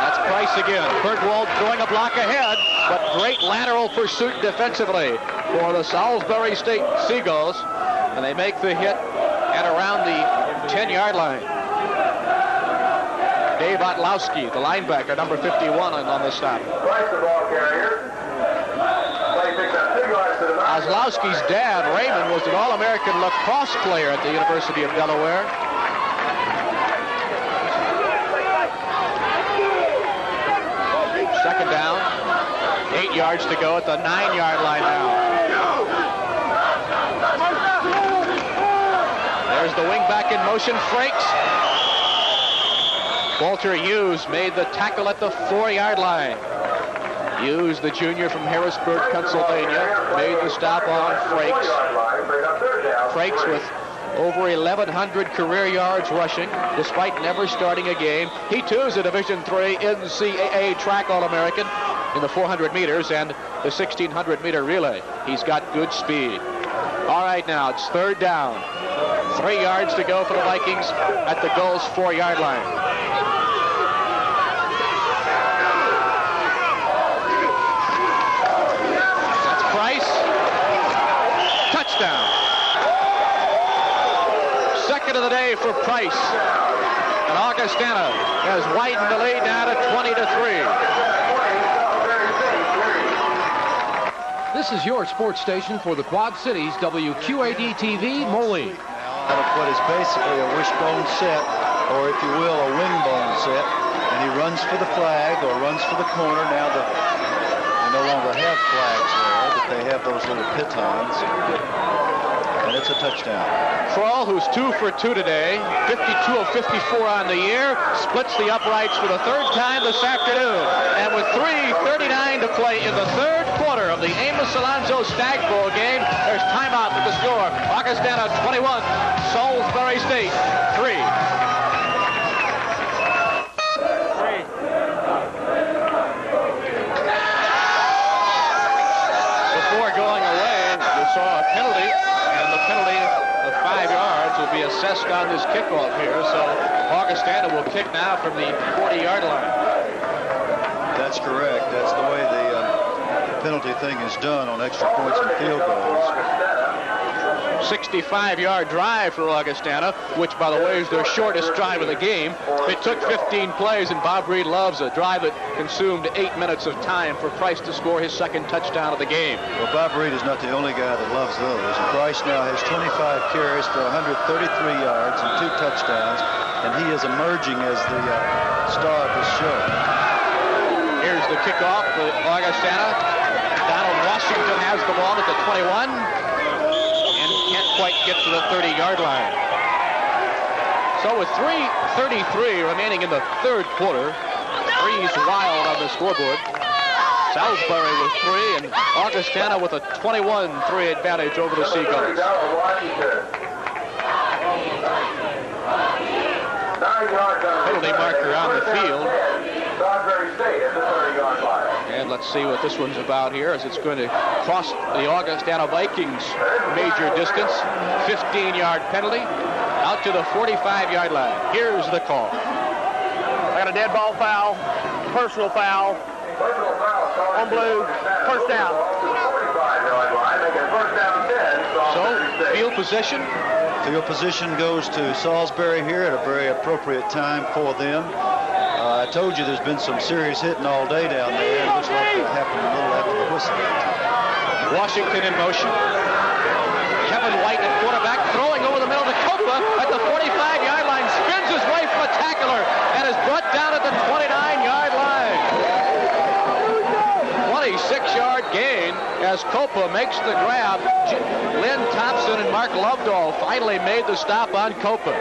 That's Price again. Bergwald throwing a block ahead, but great lateral pursuit defensively for the Salisbury State Seagulls, and they make the hit at around the 10-yard line. Dave Otlowski, the linebacker, number 51 on the stop. Otlowski's dad, Raymond, was an All-American lacrosse player at the University of Delaware. Second down, 8 yards to go at the 9-yard line now. There's the wingback in motion, Frakes. Walter Hughes made the tackle at the 4-yard line. Hughes, the junior from Harrisburg, Pennsylvania, made the stop on Frakes. Frakes with over 1,100 career yards rushing, despite never starting a game. He, too, is a Division III NCAA track All-American in the 400 meters and the 1,600-meter relay. He's got good speed. All right, now it's 3rd down. 3 yards to go for the Vikings at the Gulls' 4-yard line. Touchdown. Second of the day for Price. And Augustana has widened the lead now to 20-3. This is your sports station for the Quad Cities, WQAD-TV, Moline. Out of what is basically a wishbone set, or if you will, a wingbone set. And he runs for the flag or runs for the corner. Now they no longer have flags there, but they have those little pitons. And it's a touchdown. Kroll, who's 2 for 2 today, 52 of 54 on the year, splits the uprights for the 3rd time this afternoon. And with 3:39 to play in the 3rd quarter of the Amos Alonzo Stagg Bowl game, there's timeout with the score. Augustana 21, Salisbury State 3. Before going away, you saw a penalty, and the penalty of 5 yards will be assessed on this kickoff here. So Augustana will kick now from the 40-yard line. That's correct. That's the way the penalty thing is done on extra points and field goals. 65-yard drive for Augustana, which, by the way, is their shortest drive of the game. It took 15 plays, and Bob Reed loves a drive that consumed 8 minutes of time for Price to score his 2nd touchdown of the game. Well, Bob Reed is not the only guy that loves those. And Price now has 25 carries for 133 yards and 2 touchdowns, and he is emerging as the star of this show. Here's the kickoff for Augustana. Donald Washington has the ball at the 21. Can't quite get to the 30-yard line. So with 3:33 remaining in the 3rd quarter, 3's wild on the scoreboard. Salisbury with 3 and Augustana with a 21-3 advantage over the Seagulls. Penalty marker on the field. And let's see what this one's about here, as it's going to cost the Augustana Vikings major distance. 15-yard penalty out to the 45-yard line. Here's the call. I got a dead ball foul, personal foul, on blue, first down. So, field position. Field position goes to Salisbury here at a very appropriate time for them. I told you there's been some serious hitting all day down there. It looks like it happened a little after the whistle. Washington in motion. Kevin White at quarterback, throwing over the middle to Copa at the 45-yard line, spins his way from a tackler and is brought down at the 29-yard line. 26-yard gain as Copa makes the grab. Lynn Thompson and Mark Lovedahl finally made the stop on Copa.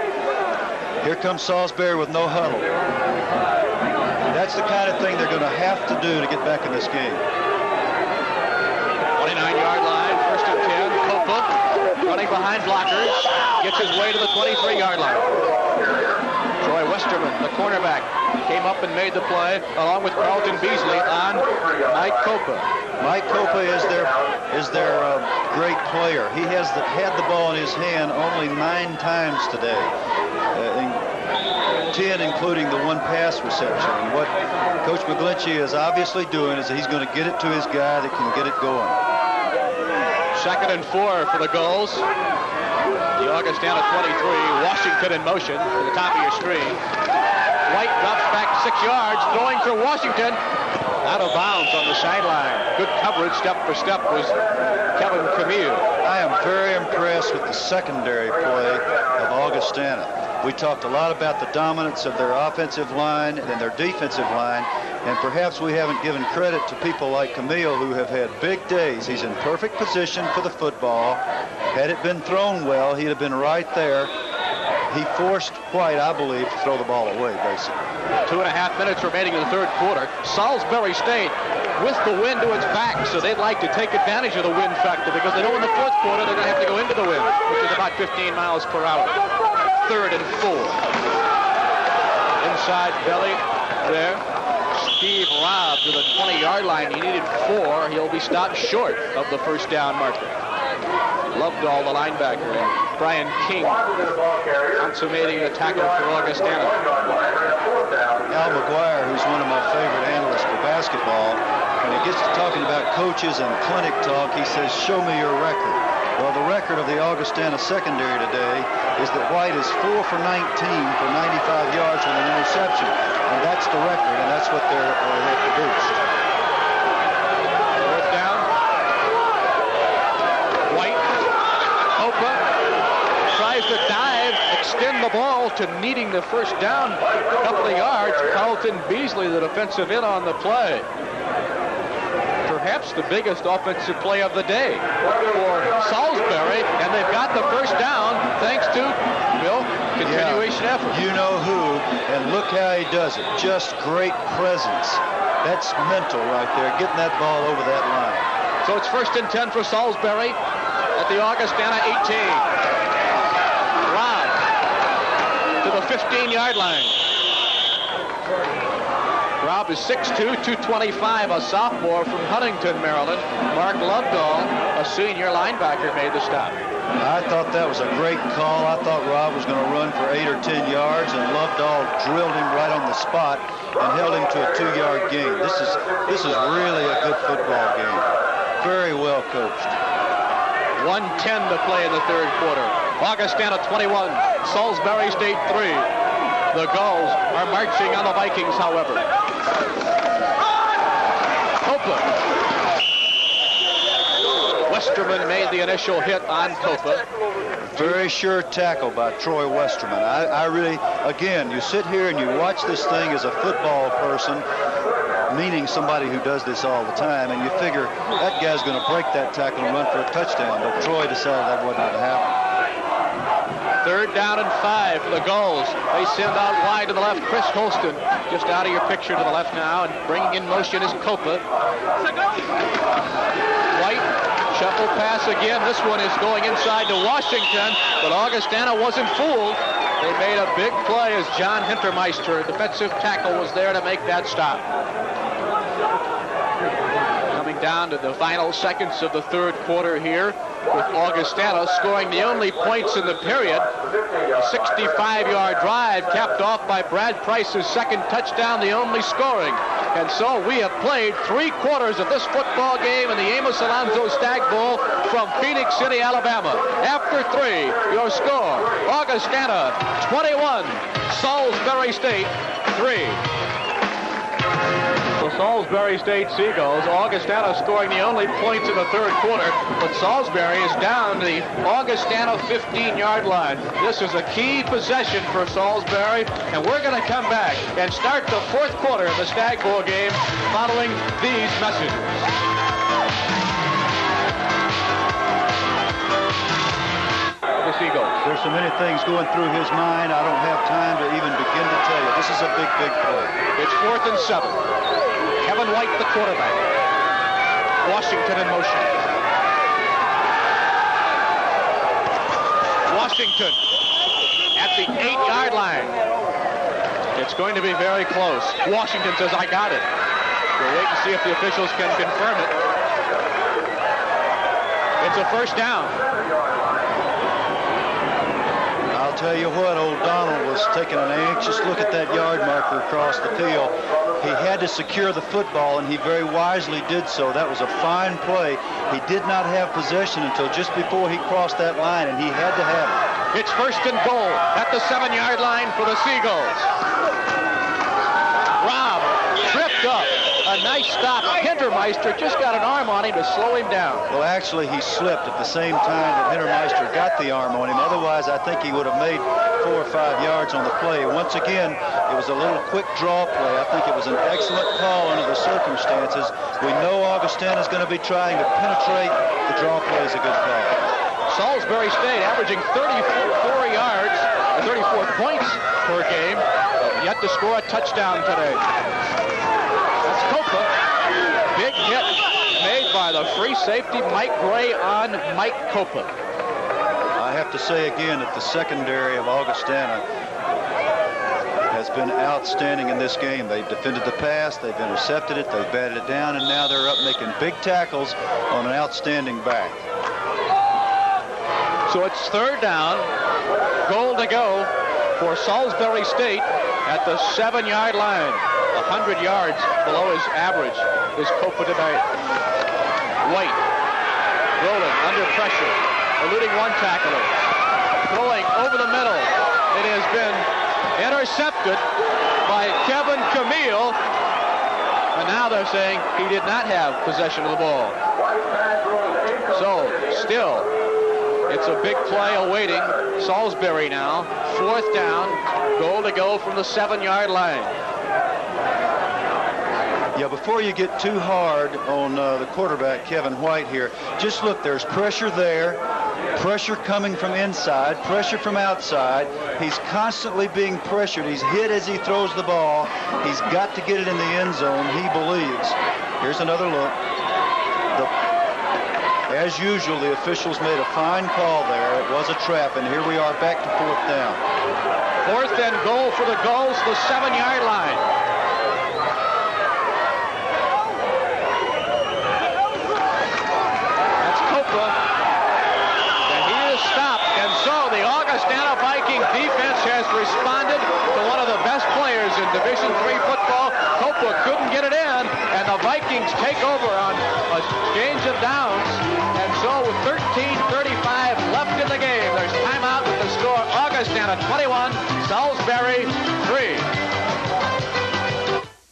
Here comes Salisbury with no huddle. That's the kind of thing they're going to have to do to get back in this game. 29-yard line, first and 10. Copa running behind blockers, gets his way to the 23-yard line. Troy Westerman, the cornerback, came up and made the play along with Carlton Beasley on Mike Copa. Mike Copa is their great player. He has had the ball in his hand only 9 times today. 10 including the one pass reception. And what Coach McGlinchey is obviously doing is that he's going to get it to his guy that can get it going. 2nd and 4 for the Gulls. The Augustana 23, Washington in motion to the top of your screen. White drops back 6 yards, throwing for Washington. Out of bounds on the sideline. Good coverage, step for step, was Kevin Camille. I am very impressed with the secondary play of Augustana. We talked a lot about the dominance of their offensive line and their defensive line, and perhaps we haven't given credit to people like Camille who have had big days. He's in perfect position for the football. Had it been thrown well, he'd have been right there. He forced White, I believe, to throw the ball away, basically. 2.5 minutes remaining in the third quarter. Salisbury State with the wind to its back, so they'd like to take advantage of the wind factor because they know in the fourth quarter they're going to have to go into the wind, which is about 15 miles per hour. 3rd and 4. Inside belly there. Steve Robb to the 20-yard line. He needed 4. He'll be stopped short of the first down marker. Lovedahl, the linebacker, and Brian King consummating a tackle for Augustana. Al McGuire, who's one of my favorite analysts for basketball, when he gets to talking about coaches and clinic talk, he says, "Show me your record." Well, the record of the Augustana secondary today is that White is 4 for 19 for 95 yards with an interception. And that's the record, and that's what they have produced. Fourth down. White. Copa tries to dive, extend the ball to needing the first down. A couple of yards. Carlton Beasley, the defensive end on the play. Perhaps the biggest offensive play of the day for Salisbury, and they've got the first down thanks to, Bill, continuation effort. You know who, and look how he does it. Just great presence. That's mental right there, getting that ball over that line. So it's 1st and 10 for Salisbury at the Augustana 18. Robb to the 15-yard line. Robb is 6'2", 225, a sophomore from Huntington, Maryland. Mark Lovedahl, a senior linebacker, made the stop. I thought that was a great call. I thought Robb was going to run for 8 or 10 yards, and Lovedahl drilled him right on the spot and held him to a 2-yard gain. This is really a good football game. Very well coached. 1:10 to play in the third quarter. Augustana 21, Salisbury State 3. The Gulls are marching on the Vikings, however. Copa. Westerman made the initial hit on Copa. Very sure tackle by Troy Westerman. I really, again, you sit here and you watch this thing as a football person, meaning somebody who does this all the time, and you figure that guy's going to break that tackle and run for a touchdown, but Troy decided that wasn't going to happen. 3rd down and 5 for the Gulls. They send out wide to the left. Chris Holston just out of your picture to the left now, and bringing in motion is Copa. White Shuffle pass again. This one is going inside to Washington, but Augustana wasn't fooled. They made a big play as John Hintermeister, defensive tackle, was there to make that stop. Coming down to the final seconds of the third quarter here, with Augustana scoring the only points in the period. A 65-yard drive capped off by Brad Price's second touchdown, the only scoring. And so we have played 3 quarters of this football game in the Amos Alonzo Stagg Bowl from Phoenix City, Alabama. After 3, your score, Augustana 21, Salisbury State 3. The Salisbury State Seagulls, Augustana scoring the only points in the third quarter, but Salisbury is down to the Augustana 15-yard line. This is a key possession for Salisbury, and we're going to come back and start the fourth quarter of the Stagg Bowl game following these messages. The Seagulls. There's so many things going through his mind, I don't have time to even begin to tell you. This is a big, big play. It's 4th and 7. Kevin White, the quarterback. Washington in motion. Washington at the 8-yard line. It's going to be very close. Washington says, I got it. We'll wait and see if the officials can confirm it. It's a first down. I'll tell you what, old Donald was taking an anxious look at that yard marker across the field. He had to secure the football, and he very wisely did so. That was a fine play. He did not have possession until just before he crossed that line, and he had to have it. It's 1st and goal at the 7-yard line for the Seagulls. Rob tripped up. A nice stop. Hintermeister just got an arm on him to slow him down. Well, actually, he slipped at the same time that Hintermeister got the arm on him. Otherwise, I think he would have made 4 or 5 yards on the play. Once again, it was a little quick draw play. I think it was an excellent call under the circumstances. We know Augustana is going to be trying to penetrate. The draw play is a good call. Salisbury State averaging 34 yards, 34 points per game, yet to score a touchdown today. That's Copa. Big hit made by the free safety Mike Gray on Mike Copa. I have to say again that the secondary of Augustana has been outstanding in this game. They've defended the pass, they've intercepted it, they've batted it down, and now they're up making big tackles on an outstanding back. So it's 3rd down, goal to go for Salisbury State at the 7-yard line. 100 yards below his average is Copa tonight. White rolling under pressure, eluding one tackler, throwing over the middle. It has been intercepted by Kevin Camille, and now they're saying he did not have possession of the ball. So still, it's a big play awaiting Salisbury now. 4th down, goal to go from the 7-yard line. Yeah, before you get too hard on the quarterback, Kevin White here, just look, there's pressure there, pressure coming from inside, pressure from outside. He's constantly being pressured. He's hit as he throws the ball. He's got to get it in the end zone, he believes. Here's another look. As usual, the officials made a fine call there. It was a trap, and here we are back to 4th down. 4th and goal for the Gulls, the 7-yard line. That's Copa, and he is stopped. And so the Augustana Viking defense has responded to one of the best players in Division III football. Copa couldn't get it in, and the Vikings take over on a change of downs. And so with 13:35 left in the game, there's timeout with the score Augustana 21, Salisbury 3.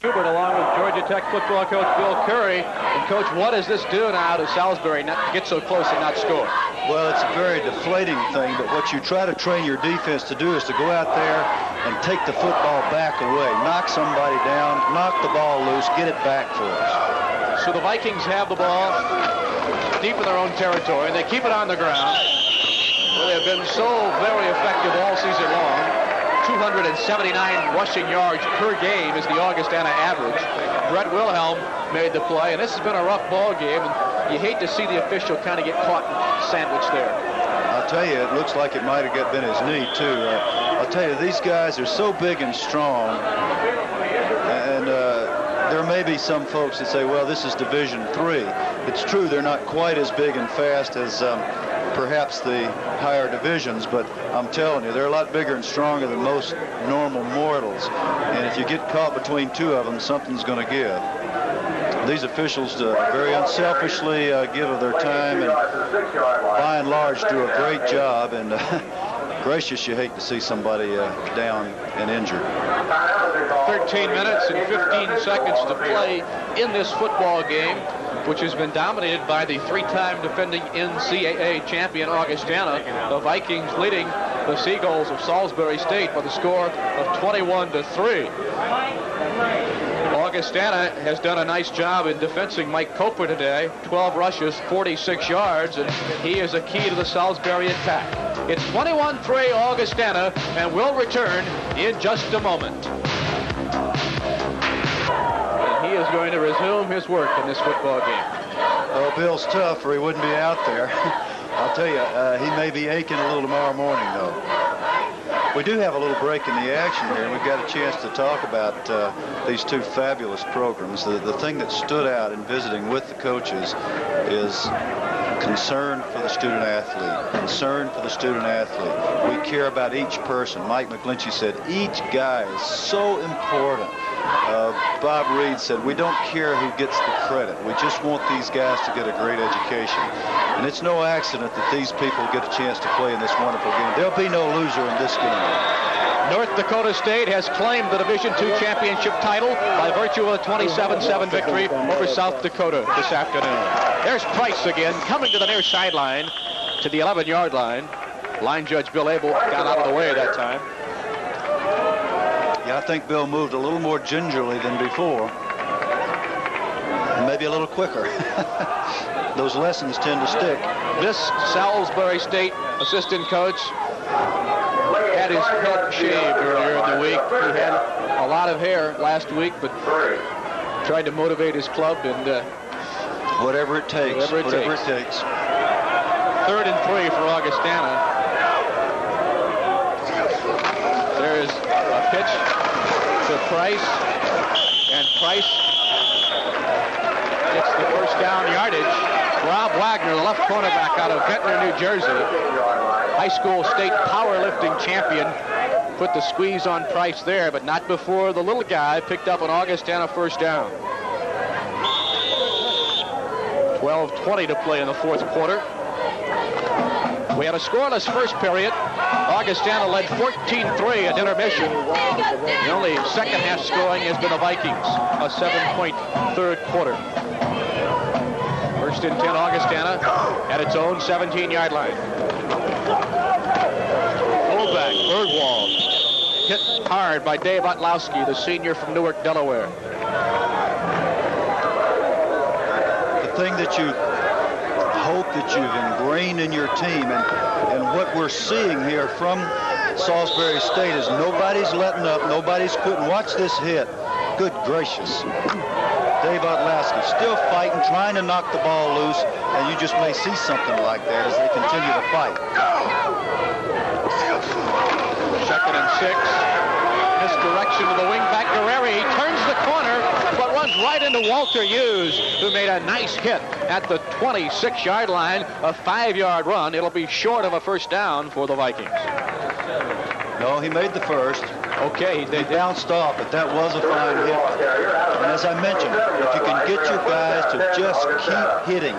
Hubert along with Georgia Tech football coach Bill Curry. And coach, what does this do now to Salisbury not to get so close and not score? Well, it's a very deflating thing, but what you try to train your defense to do is to go out there and take the football back away, knock somebody down, knock the ball loose, get it back for us. So the Vikings have the ball deep in their own territory, and they keep it on the ground. Well, they have been so very effective all season long. 279 rushing yards per game is the Augustana average. Brett Wilhelm made the play, and this has been a rough ball game. And you hate to see the official kind of get caught sandwiched there. I'll tell you, it looks like it might have been his knee, too. I'll tell you, these guys are so big and strong. And there may be some folks that say, well, this is Division III. It's true, they're not quite as big and fast as perhaps the higher divisions, but I'm telling you, they're a lot bigger and stronger than most normal mortals. And if you get caught between two of them, something's going to give. These officials very unselfishly give of their time and by and large do a great job. And gracious, you hate to see somebody down and injured. 13 minutes and 15 seconds to play in this football game, which has been dominated by the three-time defending NCAA champion Augustana. The Vikings leading the Seagulls of Salisbury State by the score of 21-3. Augustana has done a nice job in defending Mike Coper today. 12 rushes, 46 yards, and he is a key to the Salisbury attack. It's 21-3 Augustana, and we'll return in just a moment. And he is going to resume his work in this football game. Well, Bill's tough, or he wouldn't be out there. I'll tell you, he may be aching a little tomorrow morning, though. We do have a little break in the action here, and we've got a chance to talk about these two fabulous programs. The thing that stood out in visiting with the coaches is concern for the student athlete. Concern for the student athlete. We care about each person. Mike McGlinchey said each guy is so important. Bob Reed said we don't care who gets the credit. We just want these guys to get a great education. And it's no accident that these people get a chance to play in this wonderful game. There'll be no loser in this game. North Dakota State has claimed the Division II championship title by virtue of a 27-7 victory over South Dakota this afternoon. There's Price again, coming to the near sideline, to the 11-yard line. Line judge Bill Abel got out of the way that time. Yeah, I think Bill moved a little more gingerly than before. And maybe a little quicker. Those lessons tend to stick. This Salisbury State assistant coach had his head shaved earlier in the week. He had a lot of hair last week, but tried to motivate his club and whatever it takes. Whatever it takes. 3rd and 3 for Augustana. There is a pitch to Price, and Price gets the first down yardage. Rob Wagner, the left cornerback out of Ventnor, New Jersey, high school state powerlifting champion, put the squeeze on Price there, but not before the little guy picked up an Augustana first down. 12:20 to play in the fourth quarter. We had a scoreless first period. Augustana led 14-3 at intermission. The only second half scoring has been the Vikings, a 7-point third quarter. First and 10 Augustana at its own 17-yard line. Fullback Bergwald hit hard by Dave Otlowski, the senior from Newark, Delaware. The thing that you hope that you've ingrained in your team, and what we're seeing here from Salisbury State is nobody's letting up, nobody's quitting. Watch this hit. Good gracious. Dave Otlowski still fighting, trying to knock the ball loose, and you just may see something like that as they continue to fight. 2nd and 6. Misdirection to the wingback Guerreri. He turns the corner, but runs right into Walter Hughes, who made a nice hit at the 26-yard line. A 5-yard run. It'll be short of a first down for the Vikings. No, he made the first. Okay, they bounced off, but that was a fine hit. And as I mentioned, if you can get your guys to just keep hitting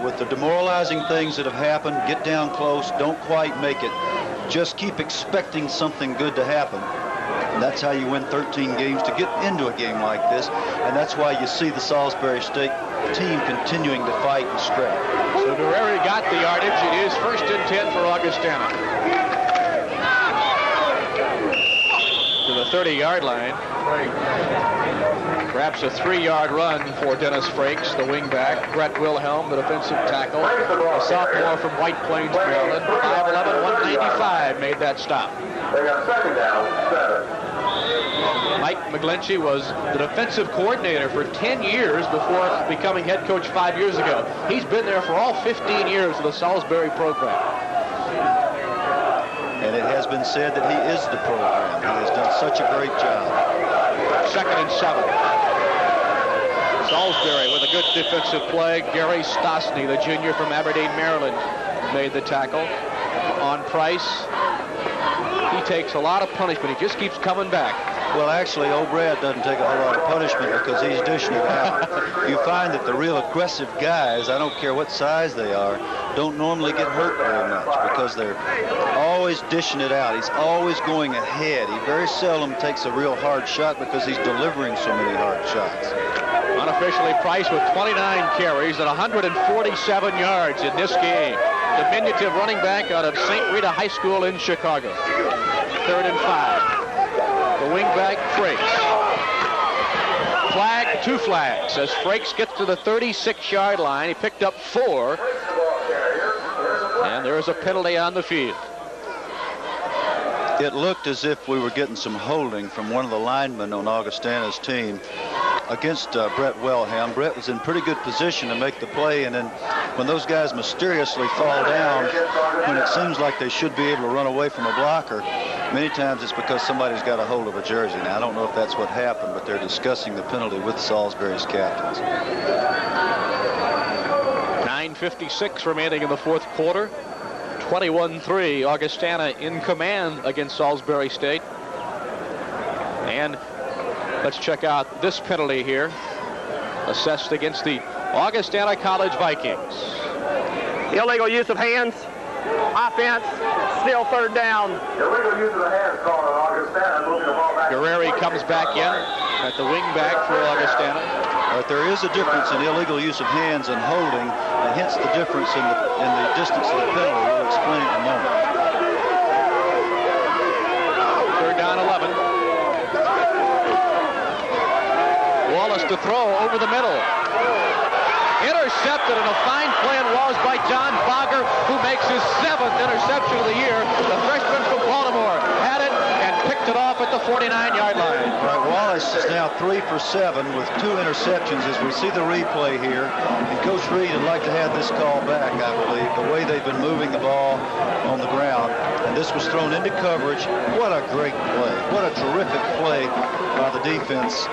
with the demoralizing things that have happened, get down close, don't quite make it, just keep expecting something good to happen. And that's how you win 13 games, to get into a game like this. And that's why you see the Salisbury State team continuing to fight and scrap. So Guerreri got the yardage. It is 1st and 10 for Augustana. To the 30-yard line. Perhaps a 3-yard run for Dennis Frakes, the wingback. Brett Wilhelm, the defensive tackle. A sophomore from White Plains, Maryland. 5'11", 195 made that stop. They got 2nd down, 7. Mike McGlinchey was the defensive coordinator for 10 years before becoming head coach 5 years ago. He's been there for all 15 years of the Salisbury program. And it has been said that he is the program. He has done such a great job. 2nd and 7. Salisbury with a good defensive play. Gary Stosny, the junior from Aberdeen, Maryland, made the tackle on Price. He takes a lot of punishment. He just keeps coming back. Well, actually, old Brad doesn't take a whole lot of punishment because he's dishing it out. You find that the real aggressive guys, I don't care what size they are, don't normally get hurt very much because they're always dishing it out. He's always going ahead. He very seldom takes a real hard shot because he's delivering so many hard shots. Unofficially, Price with 29 carries and 147 yards in this game. Diminutive running back out of St. Rita High School in Chicago. 3rd and 5. The wingback, Frakes. Flag, 2 flags as Frakes gets to the 36-yard line. He picked up 4. And there is a penalty on the field. It looked as if we were getting some holding from one of the linemen on Augustana's team against Brett Wellham. Brett was in pretty good position to make the play, and then when those guys mysteriously fall down when it seems like they should be able to run away from a blocker, many times it's because somebody's got a hold of a jersey. Now, I don't know if that's what happened, but they're discussing the penalty with Salisbury's captains. 9:56 remaining in the 4th quarter. 21-3, Augustana in command against Salisbury State. And let's check out this penalty here, assessed against the Augustana College Vikings. Illegal use of hands. Offense, still 3rd down. Illegal use of the hands called on Augustana. Moving the ball back. Guerreri comes back in at the wing back for Augustana. But there is a difference in illegal use of hands and holding, and hence the difference in the distance of the penalty. We'll explain in a moment. 3rd down, 11. Wallace to throw over the middle. Intercepted, and a fine play and was by John Bogger, who makes his 7th interception of the year. The freshman from Baltimore had it and picked it off at the 49-yard line. Right, Wallace is now 3 for 7 with 2 interceptions as we see the replay here. And Coach Reed would like to have this call back, I believe, the way they've been moving the ball on the ground. And this was thrown into coverage. What a great play. What a terrific play by the defense.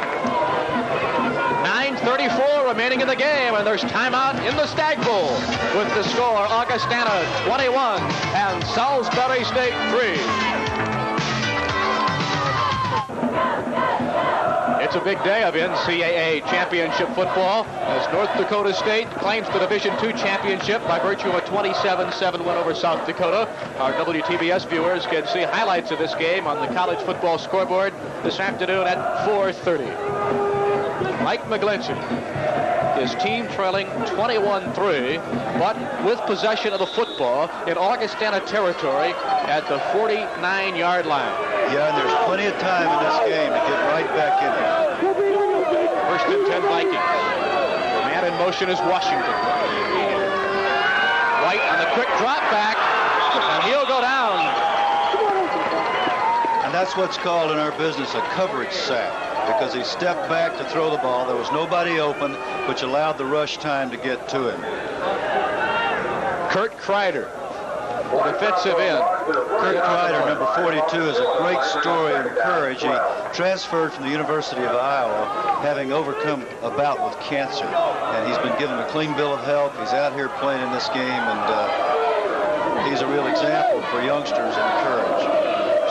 9:34 remaining in the game, and there's timeout in the Stagg Bowl with the score Augustana 21 and Salisbury State 3. It's a big day of NCAA championship football as North Dakota State claims the Division II championship by virtue of a 27-7 win over South Dakota. Our WTBS viewers can see highlights of this game on the college football scoreboard this afternoon at 4:30. Mike McGlinchey, his team trailing 21-3, but with possession of the football in Augustana territory at the 49-yard line. Yeah, and there's plenty of time in this game to get right back in it. 1st and 10 Vikings. Man in motion is Washington. White on the quick drop back, and he'll go down. And that's what's called in our business a coverage sack, because he stepped back to throw the ball. There was nobody open, which allowed the rush time to get to him. Kurt Kreider, the defensive end. Kurt Kreider, number 42, is a great story and courage. He transferred from the University of Iowa, having overcome a bout with cancer. And he's been given a clean bill of health. He's out here playing in this game, and he's a real example for youngsters in courage.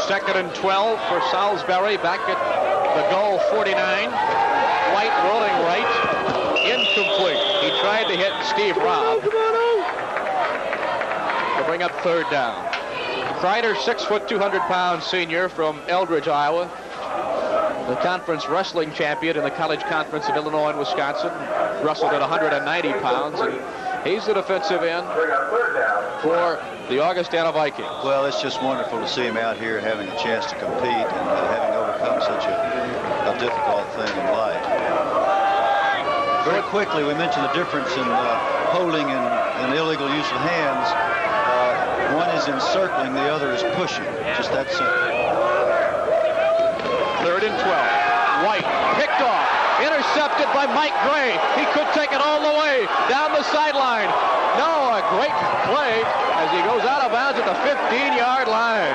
2nd and 12 for Salisbury, back at the goal 49. White rolling right, incomplete. He tried to hit Steve Robb to bring up 3rd down. Kreider, 6 foot, 200-pound senior from Eldridge, Iowa. The conference wrestling champion in the College Conference of Illinois and Wisconsin. Wrestled at 190 pounds, and he's the defensive end for the Augustana Vikings. Well, it's just wonderful to see him out here having a chance to compete and having overcome such a difficult thing in life. Very quickly, we mentioned the difference in holding and illegal use of hands. One is encircling, the other is pushing. Just that simple. 3rd and 12. by Mike Gray. He could take it all the way down the sideline. No, a great play as he goes out of bounds at the 15-yard line.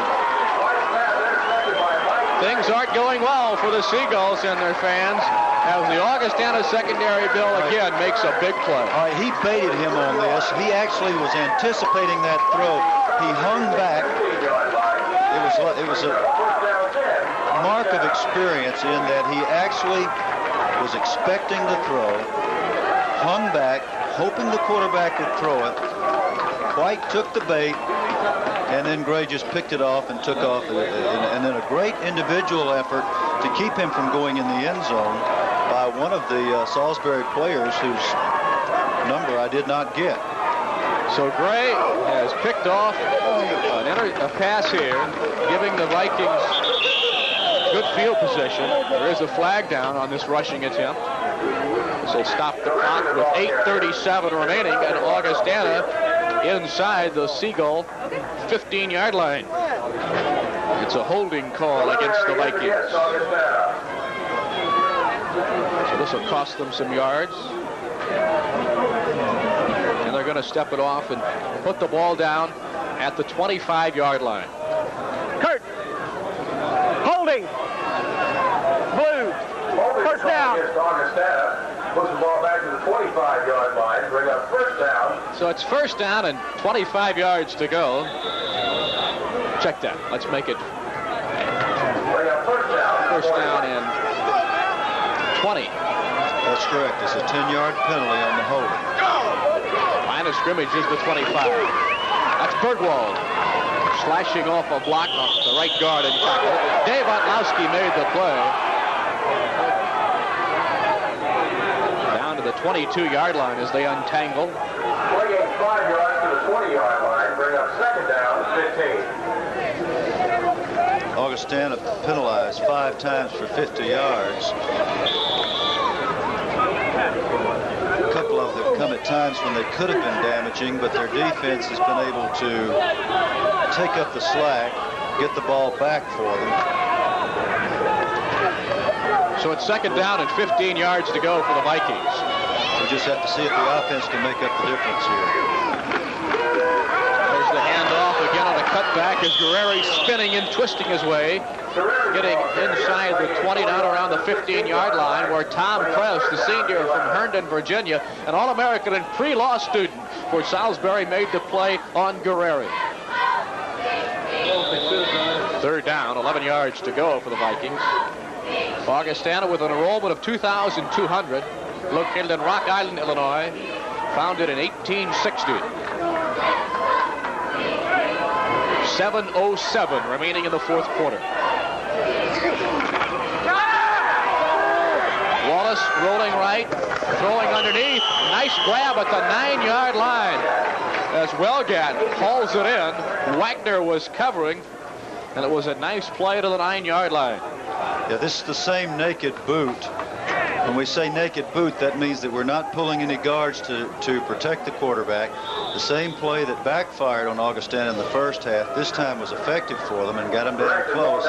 Things aren't going well for the Seagulls and their fans as the Augustana secondary, Bill, again makes a big play. All right, he baited him on this. He actually was anticipating that throw. He hung back. It was a mark of experience in that he actually was expecting the throw, hung back, hoping the quarterback would throw it. White took the bait, and then Gray just picked it off and took off. And then a great individual effort to keep him from going in the end zone by one of the Salisbury players whose number I did not get. So Gray has picked off a pass here, giving the Vikings good field position. There is a flag down on this rushing attempt. This will stop the clock with 8:37 remaining, and Augustana inside the Seagull 15-yard line. It's a holding call against the Vikings. So this will cost them some yards. And they're going to step it off and put the ball down at the 25-yard line. Kurt. Holding. Blue. First down. Puts the ball back to the 25-yard line. Bring up first down. So it's first down and 25 yards to go. Check that. Let's make it Bring up first down. first down and 20. That's correct. It's a 10-yard penalty on the holding. Line of scrimmage is the 25. That's Bergwald slashing off a block off the right guard and tackle. Dave Otlowski made the play. Down to the 22-yard line as they untangle. Play gain 5 yards to the 20-yard line. Bring up second down, 15. Augustana penalized 5 times for 50 yards. A couple of them come at times when they could have been damaging, but their defense has been able to take up the slack, get the ball back for them. So it's second down and 15 yards to go for the Vikings. We just have to see if the offense can make up the difference here. There's the handoff again on a cutback as Guerreri spinning and twisting his way, getting inside the 20 down around the 15-yard line where Tom Kress, the senior from Herndon, Virginia, an All-American and pre-law student for Salisbury, made the play on Guerreri. Third down, 11 yards to go for the Vikings. Augustana with an enrollment of 2,200, located in Rock Island, Illinois, founded in 1860. 7:07 remaining in the fourth quarter. Wallace rolling right, throwing underneath. Nice grab at the 9-yard line as Welgat hauls it in. Wagner was covering, and it was a nice play to the 9-yard line. Yeah, this is the same naked boot. When we say naked boot, that means that we're not pulling any guards to protect the quarterback. The same play that backfired on Augustana in the first half, this time was effective for them and got them down close.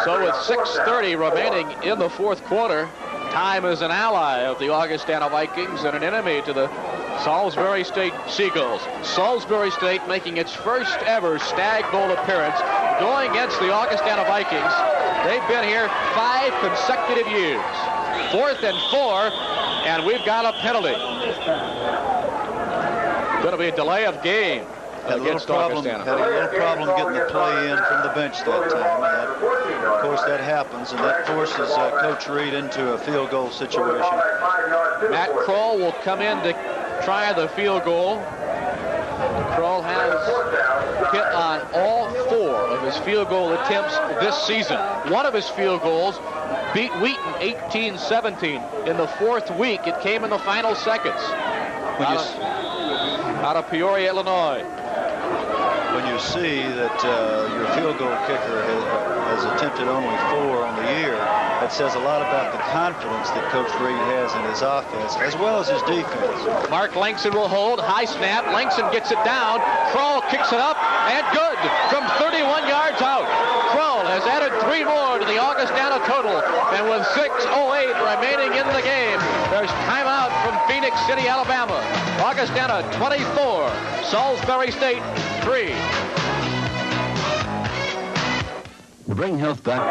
So with 6:30 remaining in the fourth quarter, time is an ally of the Augustana Vikings and an enemy to the Salisbury State Seagulls. Salisbury State making its first ever Stagg Bowl appearance, going against the Augustana Vikings. They've been here 5 consecutive years. 4th and 4, and we've got a penalty. Going to be a delay of game against Augustana. Had a little problem getting the play in from the bench that time. And of course, that happens, and that forces Coach Reed into a field goal situation. Matt Kroll will come in to try the field goal. Kroll has hit on all 4 of his field goal attempts this season. One of his field goals beat Wheaton 18-17 in the 4th week. It came in the final seconds out of Peoria, Illinois. When you see that your field goal kicker has attempted only 4 on the year, that says a lot about the confidence that Coach Reed has in his offense, as well as his defense. Mark Langston will hold. High snap. Langston gets it down. Kroll kicks it up, and good from 31 yards out. Kroll has added 3 3 more to the Augustana total. And with 6:08 remaining in the game, there's timeout from Phoenix City, Alabama. Augustana 24, Salisbury State 3. To bring health back.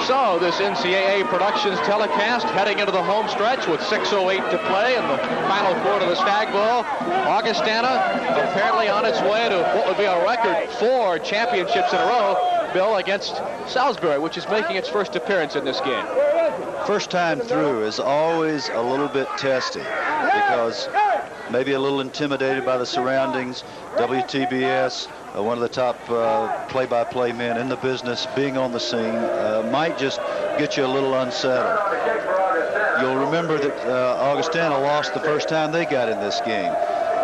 So this NCAA Productions telecast heading into the home stretch with 6:08 to play in the final quarter of the Stagg Bowl. Augustana apparently on its way to what would be a record 4 championships in a row, Bill, against Salisbury, which is making its first appearance in this game. First time through is always a little bit testy because maybe a little intimidated by the surroundings. WTBS, one of the top play-by-play men in the business, being on the scene, might just get you a little unsettled. You'll remember that Augustana lost the first time they got in this game.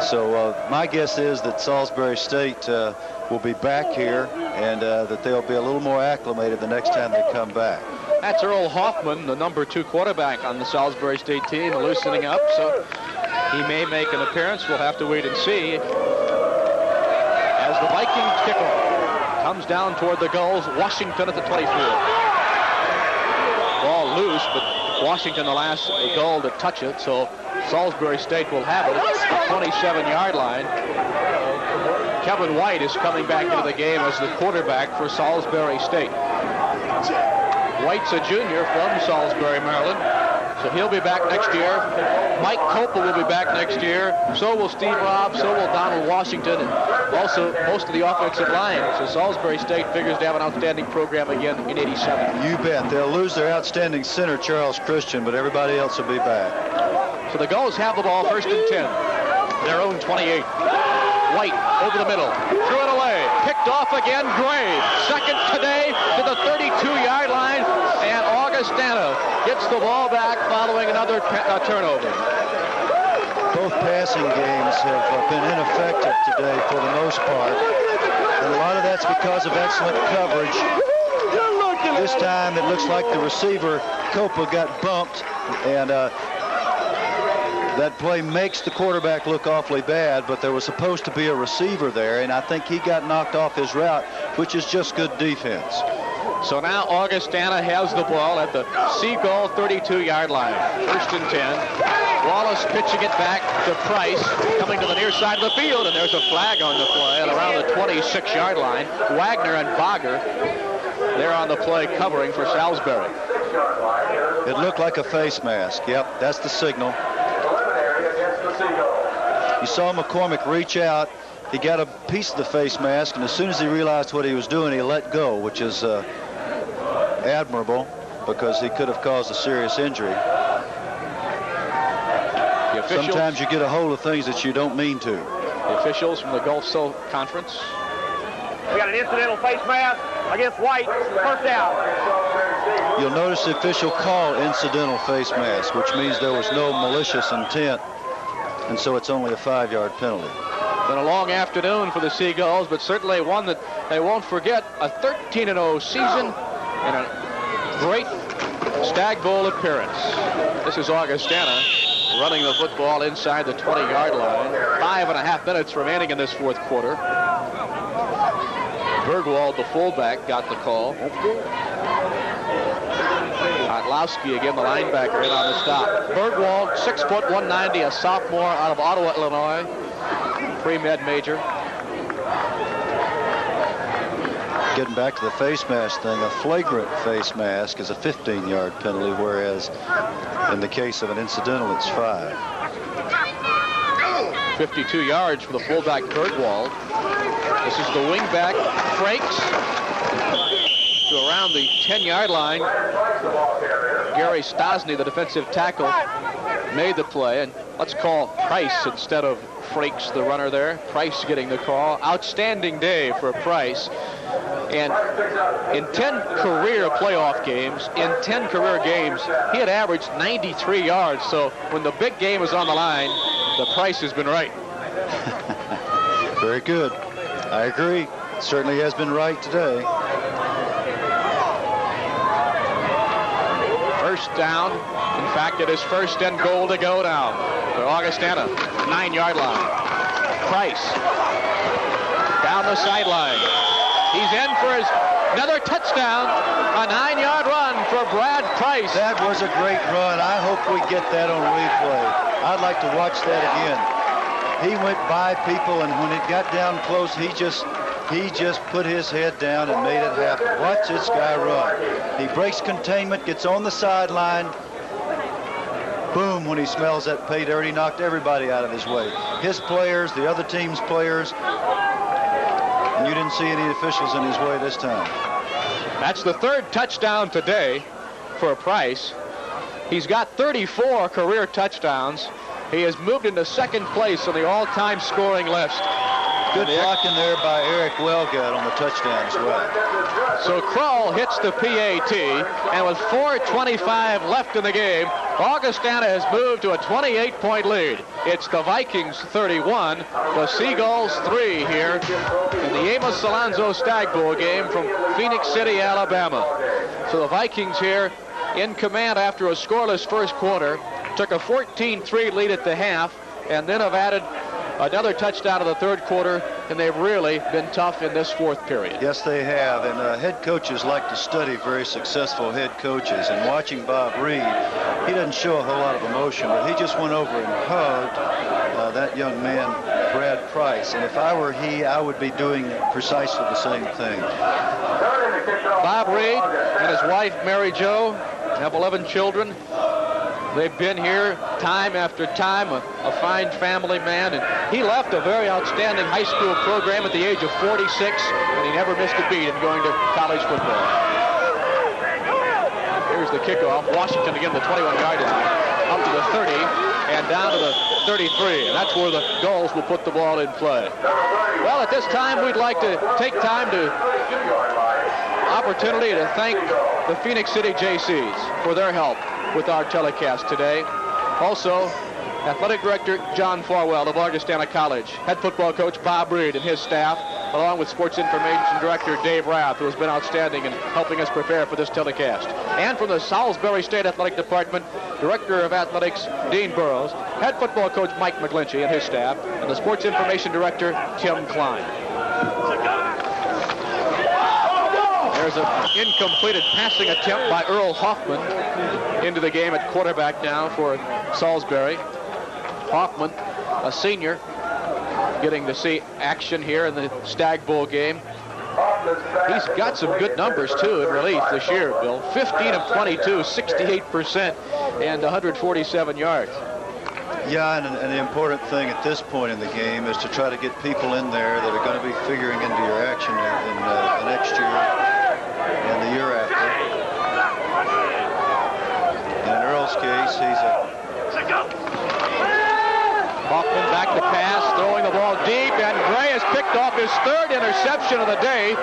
So my guess is that Salisbury State will be back here and that they'll be a little more acclimated the next time they come back. That's Earl Hoffman, the number 2 quarterback on the Salisbury State team, loosening up, so he may make an appearance. We'll have to wait and see. As the Vikings kickoff comes down toward the goals, Washington at the 24. Ball loose, but Washington the last goal to touch it, so Salisbury State will have it at the 27-yard line. Kevin White is coming back into the game as the quarterback for Salisbury State. White's a junior from Salisbury, Maryland, so he'll be back next year. Mike Copel will be back next year. So will Steve Robb, so will Donald Washington, and also most of the offensive line. So Salisbury State figures to have an outstanding program again in '87. You bet. They'll lose their outstanding center, Charles Christian, but everybody else will be back. So the Gulls have the ball, 1st and 10. Their own 28. White over the middle, threw it away, picked off again, Gray, second today to the 32-yard line, and Augustana gets the ball back following another turnover. Both passing games have been ineffective today for the most part, and a lot of that's because of excellent coverage. This time it looks like the receiver, Copa, got bumped, and that play makes the quarterback look awfully bad, but there was supposed to be a receiver there, and I think he got knocked off his route, which is just good defense. So now Augustana has the ball at the Seagull 32-yard line. 1st and 10. Wallace pitching it back to Price, coming to the near side of the field, and there's a flag on the play at around the 26-yard line. Wagner and Bogger, they're on the play covering for Salisbury. It looked like a face mask. Yep, that's the signal. You saw McCormick reach out. He got a piece of the face mask, and as soon as he realized what he was doing, he let go, which is admirable because he could have caused a serious injury. Sometimes you get a hold of things that you don't mean to. The officials from the Gulf South Conference. We got an incidental face mask against White. 1st down. You'll notice the official call incidental face mask, which means there was no malicious intent, and so it's only a 5-yard penalty. Been a long afternoon for the Seagulls, but certainly one that they won't forget. A 13-0 season and a great Stagg Bowl appearance. This is Augustana running the football inside the 20-yard line. 5.5 minutes remaining in this 4th quarter. Bergwald, the fullback, got the call. Otlowski again, the linebacker, in on the stop. Bergwald, 6 foot, 190, a sophomore out of Ottawa, Illinois. Pre-med major. Getting back to the face mask thing, a flagrant face mask is a 15-yard penalty, whereas in the case of an incidental, it's 5. 52 yards for the fullback Bergwald. This is the wingback Frakes to around the 10-yard line. Gary Stosny, the defensive tackle, made the play, and let's call Price instead of Frakes, the runner there. Price getting the call. Outstanding day for Price. And in 10 career playoff games, in 10 career games, he had averaged 93 yards. So when the big game is on the line, the Price has been right. Very good. I agree. Certainly has been right today. 1st down. In fact, it is 1st and goal to go now for Augustana. 9-yard line. Price down the sideline. He's in for another touchdown, a 9-yard run for Brad Price. That was a great run. I hope we get that on replay. I'd like to watch that again. He went by people, and when it got down close, he just put his head down and made it happen. Watch this guy run. He breaks containment, gets on the sideline. Boom, when he smells that pay dirt, he knocked everybody out of his way. His players, the other team's players, and you didn't see any officials in his way this time. That's the third touchdown today for Price. He's got 34 career touchdowns. He has moved into second place on the all-time scoring list. Good blocking there by Eric Wellgott on the touchdown as well. So Krull hits the PAT, and with 4:25 left in the game, Augustana has moved to a 28-point lead. It's the Vikings 31, the Seagulls 3 here in the Amos Alonzo Stagg Bowl game from Phoenix City, Alabama. So the Vikings here in command after a scoreless first quarter, took a 14-3 lead at the half, and then have added another touchdown in the third quarter, and they've really been tough in this fourth period. Yes, they have, and head coaches like to study very successful head coaches, and watching Bob Reed, he doesn't show a whole lot of emotion, but he just went over and hugged that young man, Brad Price, and if I were he, I would be doing precisely the same thing. Bob Reed and his wife, Mary Jo, have 11 children. They've been here time after time, a fine family man, and he left a very outstanding high school program at the age of 46, and he never missed a beat in going to college football. Here's the kickoff. Washington again, the 21-yard line, up to the 30, and down to the 33, and that's where the Gulls will put the ball in play. Well, at this time, we'd like to take time to opportunity to thank the Phoenix City JCs for their help with our telecast today. Also, Athletic Director John Farwell of Augustana College, head football coach Bob Reed and his staff, along with Sports Information Director Dave Rath, who has been outstanding in helping us prepare for this telecast. And from the Salisbury State Athletic Department, Director of Athletics Dean Burrows, head football coach Mike McGlinchey and his staff, and the Sports Information Director Tim Klein. There's an incompleted passing attempt by Earl Hoffman into the game at quarterback now for Salisbury. Hoffman, a senior, getting to see action here in the Stagg Bowl game. He's got some good numbers, too, in relief this year, Bill. 15 of 22, 68%, and 147 yards. Yeah, and the important thing at this point in the game is to try to get people in there that are going to be figuring into your action in the next year and the year after. In Earl's case, he's a... Hoffman back to pass, throwing the ball deep, and Gray has picked off his third interception of the day,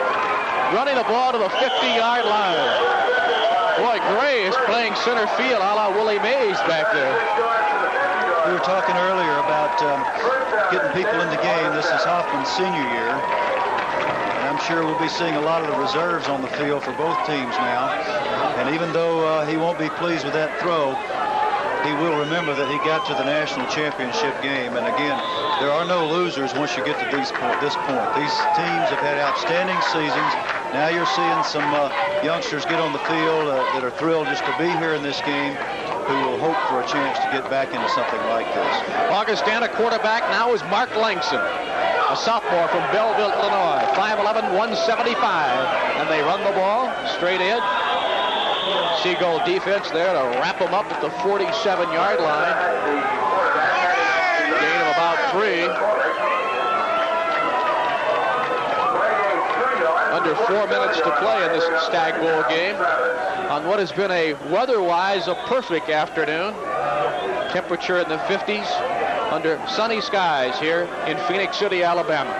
running the ball to the 50-yard line. Boy, Gray is playing center field a la Willie Mays back there. We were talking earlier about getting people in the game. This is Hoffman's senior year. And I'm sure we'll be seeing a lot of the reserves on the field for both teams now. And even though he won't be pleased with that throw, he will remember that he got to the national championship game. And again, there are no losers once you get to this point. These teams have had outstanding seasons. Now you're seeing some youngsters get on the field that are thrilled just to be here in this game, who will hope for a chance to get back into something like this. Augustana quarterback now is Mark Langston, a sophomore from Belleville, Illinois, 5'11", 175. And they run the ball straight in. Seagull defense there to wrap them up at the 47-yard line. Gain of about 3. Under 4 minutes to play in this Stagg Bowl game on what has been a weather-wise a perfect afternoon. Temperature in the 50s under sunny skies here in Phoenix City, Alabama.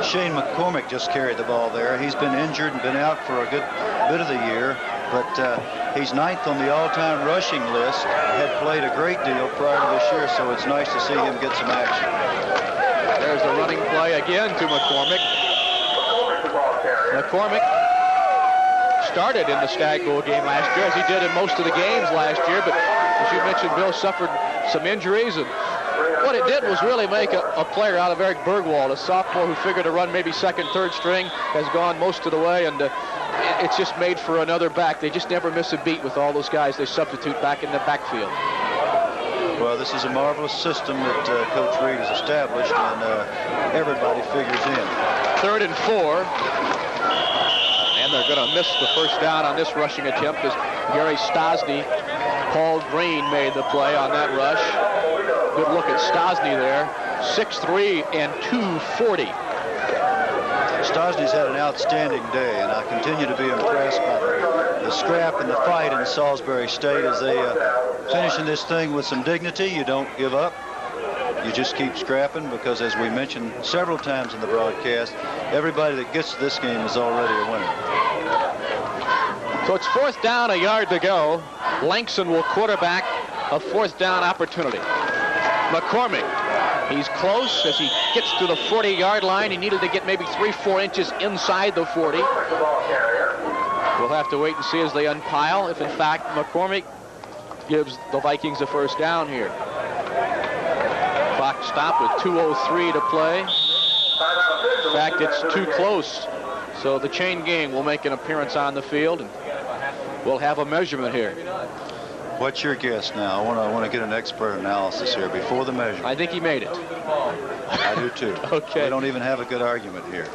Shane McCormick just carried the ball there. He's been injured and been out for a good bit of the year, but he's 9th on the all-time rushing list. Had played a great deal prior to this year, so it's nice to see him get some action. There's the running play again to McCormick. McCormick started in the Stagg Bowl game last year, as he did in most of the games last year, but as you mentioned, Bill suffered some injuries, and What it did was really make a player out of Eric Bergwald, a sophomore who figured to run maybe second, third string, has gone most of the way, and it's just made for another back. They just never miss a beat with all those guys they substitute back in the backfield. Well, this is a marvelous system that Coach Reed has established, and everybody figures in. 3rd and 4. And they're going to miss the first down on this rushing attempt as Gary Stosny. Paul Green made the play on that rush. Good look at Stosny there. 6'3" and 240. Stosny's had an outstanding day, and I continue to be impressed by the scrap and the fight in Salisbury State as they finishing this thing with some dignity. You don't give up. You just keep scrapping, because as we mentioned several times in the broadcast, everybody that gets to this game is already a winner. So it's 4th down, a yard to go. Langston will quarterback a 4th down opportunity. McCormick, he's close as he gets to the 40-yard line. He needed to get maybe 3-4 inches inside the 40. We'll have to wait and see as they unpile if, in fact, McCormick gives the Vikings a first down here. Clock stopped with 2:03 to play. In fact, it's too close. So the chain gang will make an appearance on the field, and we'll have a measurement here. What's your guess now? I want to get an expert analysis here before the measurement. I think he made it. I do too. Okay. We don't even have a good argument here.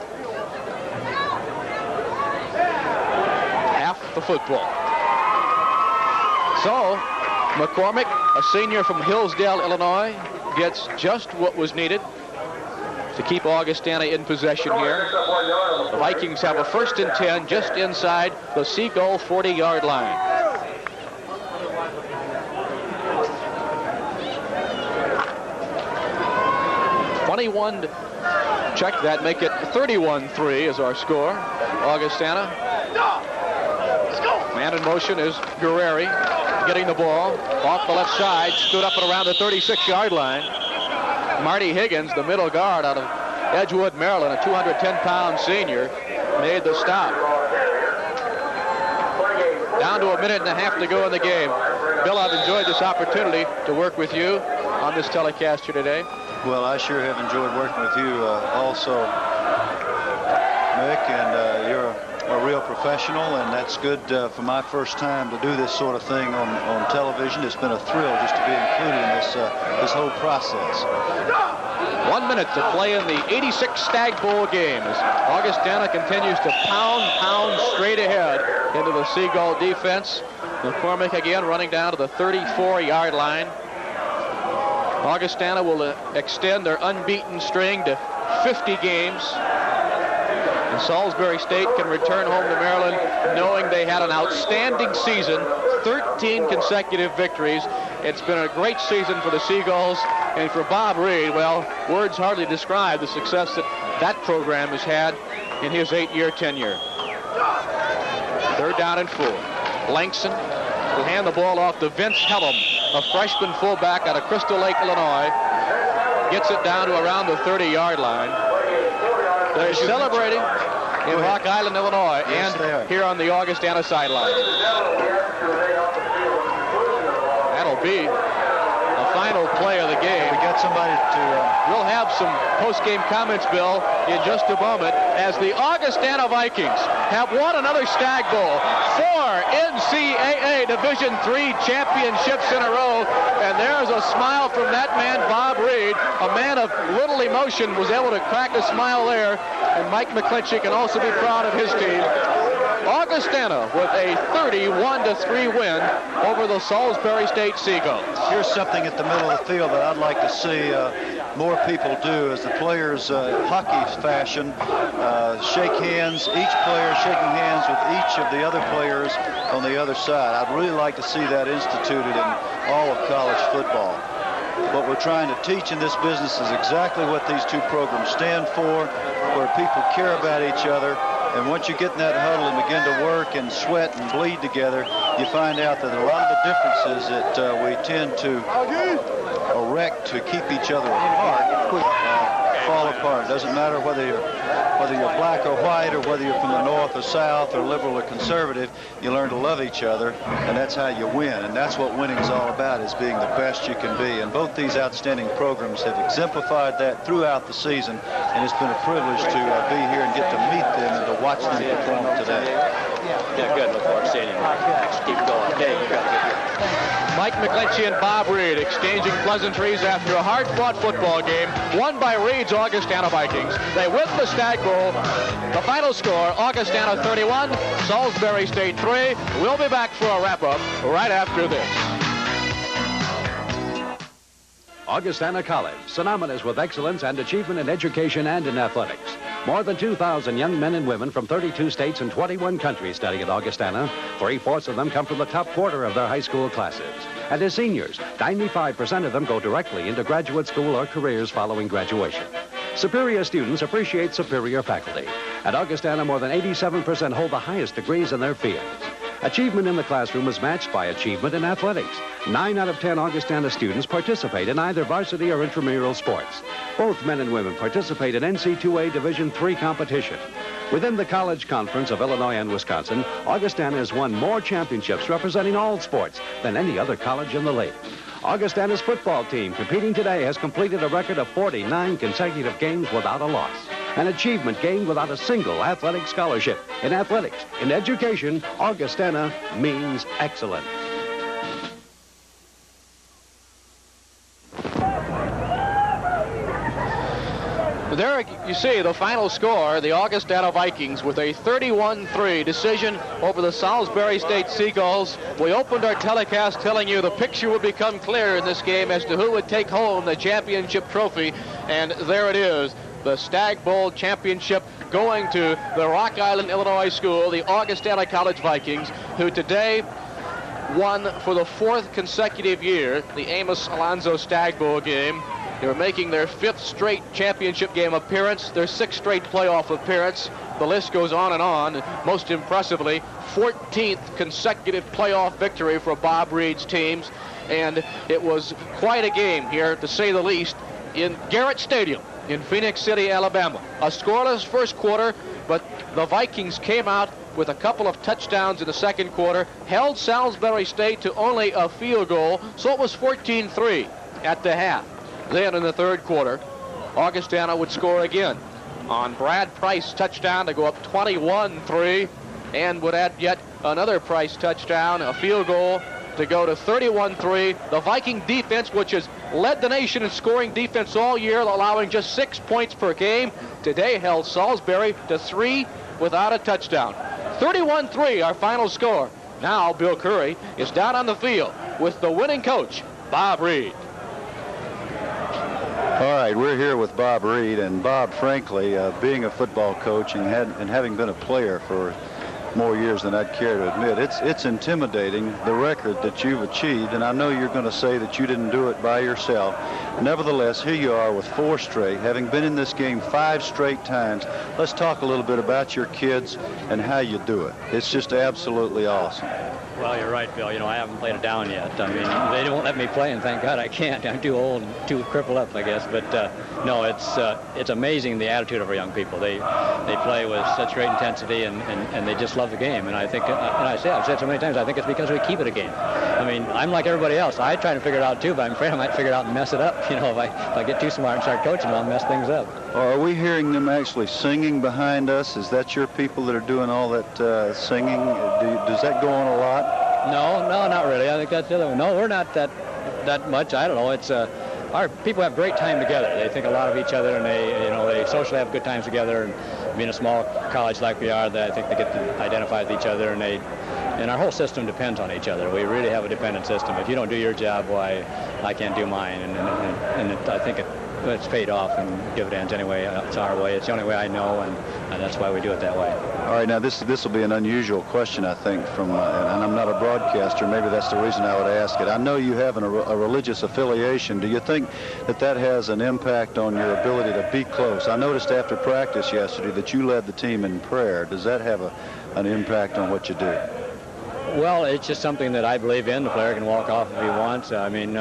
Half the football. So McCormick, a senior from Hillsdale, Illinois, gets just what was needed to keep Augustana in possession here. The Vikings have a 1st and 10 just inside the Seagull 40-yard line. Check that, make it 31-3 is our score. Augustana. Man in motion is Guerreri, getting the ball off the left side, stood up at around the 36-yard line. Marty Higgins, the middle guard out of Edgewood, Maryland, a 210-pound senior, made the stop. Down to a minute and a half to go in the game. Bill, I've enjoyed this opportunity to work with you on this telecast here today. Well, I sure have enjoyed working with you also, Mick, and you're a real professional, and that's good for my first time to do this sort of thing on television. It's been a thrill just to be included in this whole process. 1 minute to play in the 86 Stagg Bowl game as Augustana continues to pound straight ahead into the Seagull defense. McCormick again running down to the 34-yard line. Augustana will extend their unbeaten string to 50 games. And Salisbury State can return home to Maryland knowing they had an outstanding season, 13 consecutive victories. It's been a great season for the Seagulls, and for Bob Reed, well, words hardly describe the success that program has had in his 8-year tenure. 3rd down and 4. Langston will hand the ball off to Vince Hellum, a freshman fullback out of Crystal Lake, Illinois. Gets it down to around the 30-yard line. They're celebrating in Rock Island, Illinois, and here on the Augustana sideline. That'll be the final play of the game. We got somebody to... We'll have some post-game comments, Bill, in just a moment, as the Augustana Vikings have won another Stagg Bowl. 4 NCAA Division III championships in a row, and there's a smile from that man, Bob Reed. A man of little emotion was able to crack a smile there, and Mike McClinchey can also be proud of his team. Augustana with a 31-3 win over the Salisbury State Seagulls. Here's something at the middle of the field that I'd like to see more people do, as the players, hockey fashion, shake hands, each player shaking hands with each of the other players on the other side. I'd really like to see that instituted in all of college football. What we're trying to teach in this business is exactly what these two programs stand for, where people care about each other. And once you get in that huddle and begin to work and sweat and bleed together, you find out that a lot of the differences that we tend to erect to keep each other apart fall apart. It doesn't matter whether you're black or white, or whether you're from the north or south, or liberal or conservative. You learn to love each other, and that's how you win. And that's what winning is all about, is being the best you can be. And both these outstanding programs have exemplified that throughout the season, and it's been a privilege to be here and get to meet them and to watch them perform today. Yeah, good. Look forward to seeing you. Thanks. Keep going. Dave, you got to get here. Mike McGlinchey and Bob Reed exchanging pleasantries after a hard-fought football game won by Reed's Augustana Vikings. They win the Stagg Bowl. The final score, Augustana 31, Salisbury State 3. We'll be back for a wrap-up right after this. Augustana College, synonymous with excellence and achievement in education and in athletics. More than 2,000 young men and women from 32 states and 21 countries study at Augustana. 3/4 of them come from the top quarter of their high school classes. And as seniors, 95% of them go directly into graduate school or careers following graduation. Superior students appreciate superior faculty. At Augustana, more than 87% hold the highest degrees in their fields. Achievement in the classroom is matched by achievement in athletics. 9 out of 10 Augustana students participate in either varsity or intramural sports. Both men and women participate in NC2A Division III competition. Within the College Conference of Illinois and Wisconsin, Augustana has won more championships representing all sports than any other college in the league. Augustana's football team competing today has completed a record of 49 consecutive games without a loss. An achievement gained without a single athletic scholarship. In athletics, in education, Augustana means excellence. There you see the final score, the Augustana Vikings with a 31-3 decision over the Salisbury State Seagulls. We opened our telecast telling you the picture would become clear in this game as to who would take home the championship trophy, and there it is. The Stagg Bowl championship going to the Rock Island, Illinois school, the Augustana College Vikings, who today won for the 4th consecutive year the Amos Alonzo Stagg Bowl game. They were making their 5th straight championship game appearance, their 6th straight playoff appearance. The list goes on and on. Most impressively, 14th consecutive playoff victory for Bob Reed's teams. And it was quite a game here, to say the least, in Garrett Stadium in Phoenix City, Alabama. A scoreless first quarter, but the Vikings came out with a couple of touchdowns in the second quarter, held Salisbury State to only a field goal, so it was 14-3 at the half. Then in the third quarter, Augustana would score again on Brad Price touchdown to go up 21-3, and would add yet another Price touchdown, a field goal to go to 31-3. The Viking defense, which has led the nation in scoring defense all year, allowing just 6 points per game, today held Salisbury to 3 without a touchdown. 31-3, our final score. Now Bill Curry is down on the field with the winning coach, Bob Reed. All right, we're here with Bob Reed, and Bob, frankly, being a football coach and having been a player for more years than I'd care to admit, it's intimidating, the record that you've achieved, and I know you're going to say that you didn't do it by yourself. Nevertheless, here you are with 4 straight, having been in this game 5 straight times. Let's talk a little bit about your kids and how you do it. It's just absolutely awesome. Well, you're right, Bill. You know, I haven't played it down yet. I mean, they won't let me play, and thank God I can't. I'm too old and too crippled up, I guess. But no, it's amazing the attitude of our young people. They play with such great intensity, and they just love the game. And I think, and I've said so many times, I think it's because we keep it a game. I mean, I'm like everybody else. I try to figure it out too, but I'm afraid I might figure it out and mess it up. You know, if I get too smart and start coaching, I'll mess things up. Are we hearing them actually singing behind us? Is that your people that are doing all that singing? Does that go on a lot? No, not really. I think that's the other one. No, we're not that much. I don't know. It's our people have great time together. They think a lot of each other, and they socially have good times together. And being a small college like we are, I think they get to identify with each other, and our whole system depends on each other. We really have a dependent system. If you don't do your job, why I can't do mine, and I think it's paid off in dividends anyway. It's our way. It's the only way I know, and that's why we do it that way. All right, now this will be an unusual question, I think, and I'm not a broadcaster. Maybe that's the reason I would ask it. I know you have a religious affiliation. Do you think that has an impact on your ability to be close? I noticed after practice yesterday that you led the team in prayer. Does that have an impact on what you do? Well, it's just something that I believe in. The player can walk off if he wants. I mean,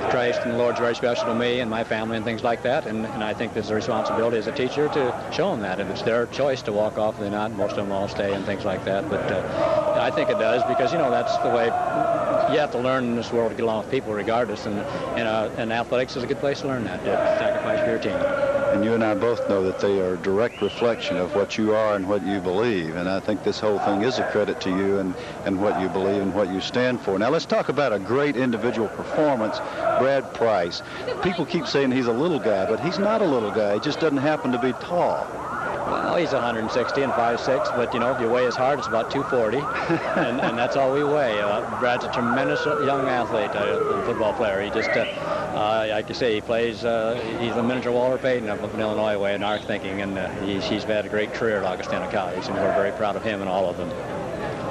Christ and the Lord's very special to me and my family and things like that. And I think there's a responsibility as a teacher to show them that. If it's their choice to walk off, they're not. Most of them all stay and things like that. But I think it does because, you know, that's the way you have to learn in this world to get along with people regardless. And athletics is a good place to learn that. Sacrifice for your team. And you and I both know that they are a direct reflection of what you are and what you believe. And I think this whole thing is a credit to you and what you believe and what you stand for. Now let's talk about a great individual performance, Brad Price. People keep saying he's a little guy, but he's not a little guy. He just doesn't happen to be tall. Well, he's 160 and 5'6", but, you know, if you weigh his heart, it's about 240, and that's all we weigh. Brad's a tremendous young athlete, football player. He just, like you say, he plays, he's a miniature Walter Payton up in Illinois way in our thinking, and he's had a great career at Augustana College, and we're very proud of him and all of them.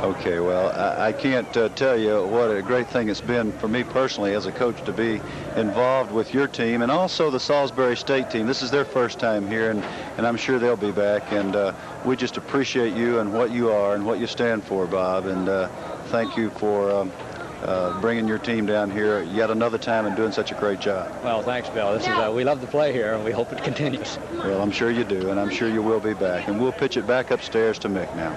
Okay, well, I can't tell you what a great thing it's been for me personally as a coach to be involved with your team and also the Salisbury State team. This is their first time here, and I'm sure they'll be back. And we just appreciate you and what you are and what you stand for, Bob. And thank you for bringing your team down here yet another time and doing such a great job. Well, thanks, Bill. This is, we love to play here, and we hope it continues. Well, I'm sure you do, and I'm sure you will be back. And we'll pitch it back upstairs to Mick now.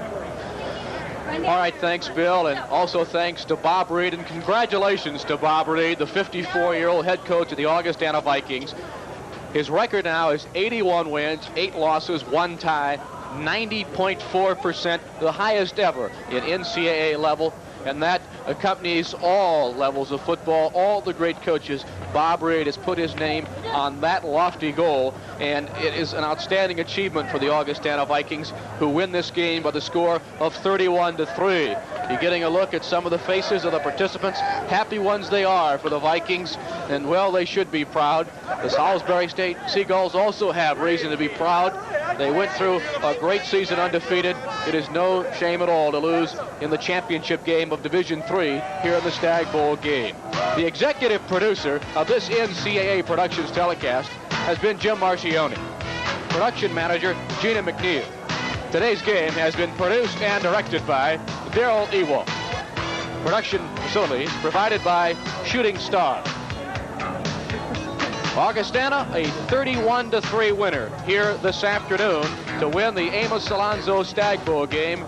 All right, thanks, Bill, and also thanks to Bob Reed, and congratulations to Bob Reed, the 54-year-old head coach of the Augustana Vikings. His record now is 81 wins, 8 losses, 1 tie, 90.4%, the highest ever in NCAA level, and that accompanies all levels of football, all the great coaches. Bob Reed has put his name on that lofty goal, and it is an outstanding achievement for the Augustana Vikings, who win this game by the score of 31-3. You're getting a look at some of the faces of the participants. Happy ones they are for the Vikings, and well, they should be proud. The Salisbury State Seagulls also have reason to be proud. They went through a great season undefeated. It is no shame at all to lose in the championship game of Division III here in the Stagg Bowl game. The executive producer of this NCAA Productions telecast has been Jim Marcioni. Production manager, Gina McNeil. Today's game has been produced and directed by Daryl Ewald. Production facilities provided by Shooting Star. Augustana, a 31-3 winner here this afternoon to win the Amos Alonzo Stagg Bowl game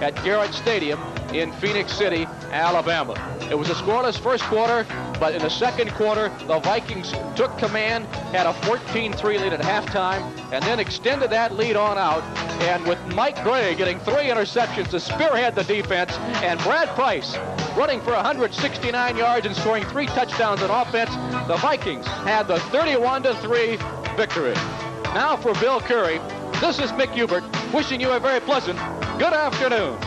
at Garrett Stadium in Phoenix City, Alabama. It was a scoreless first quarter, but in the second quarter, the Vikings took command, had a 14-3 lead at halftime, and then extended that lead on out. And with Mike Gray getting 3 interceptions to spearhead the defense, and Brad Price running for 169 yards and scoring 3 touchdowns on offense, the Vikings had the 31-3 victory. Now for Bill Curry, this is Mick Hubert wishing you a very pleasant good afternoon.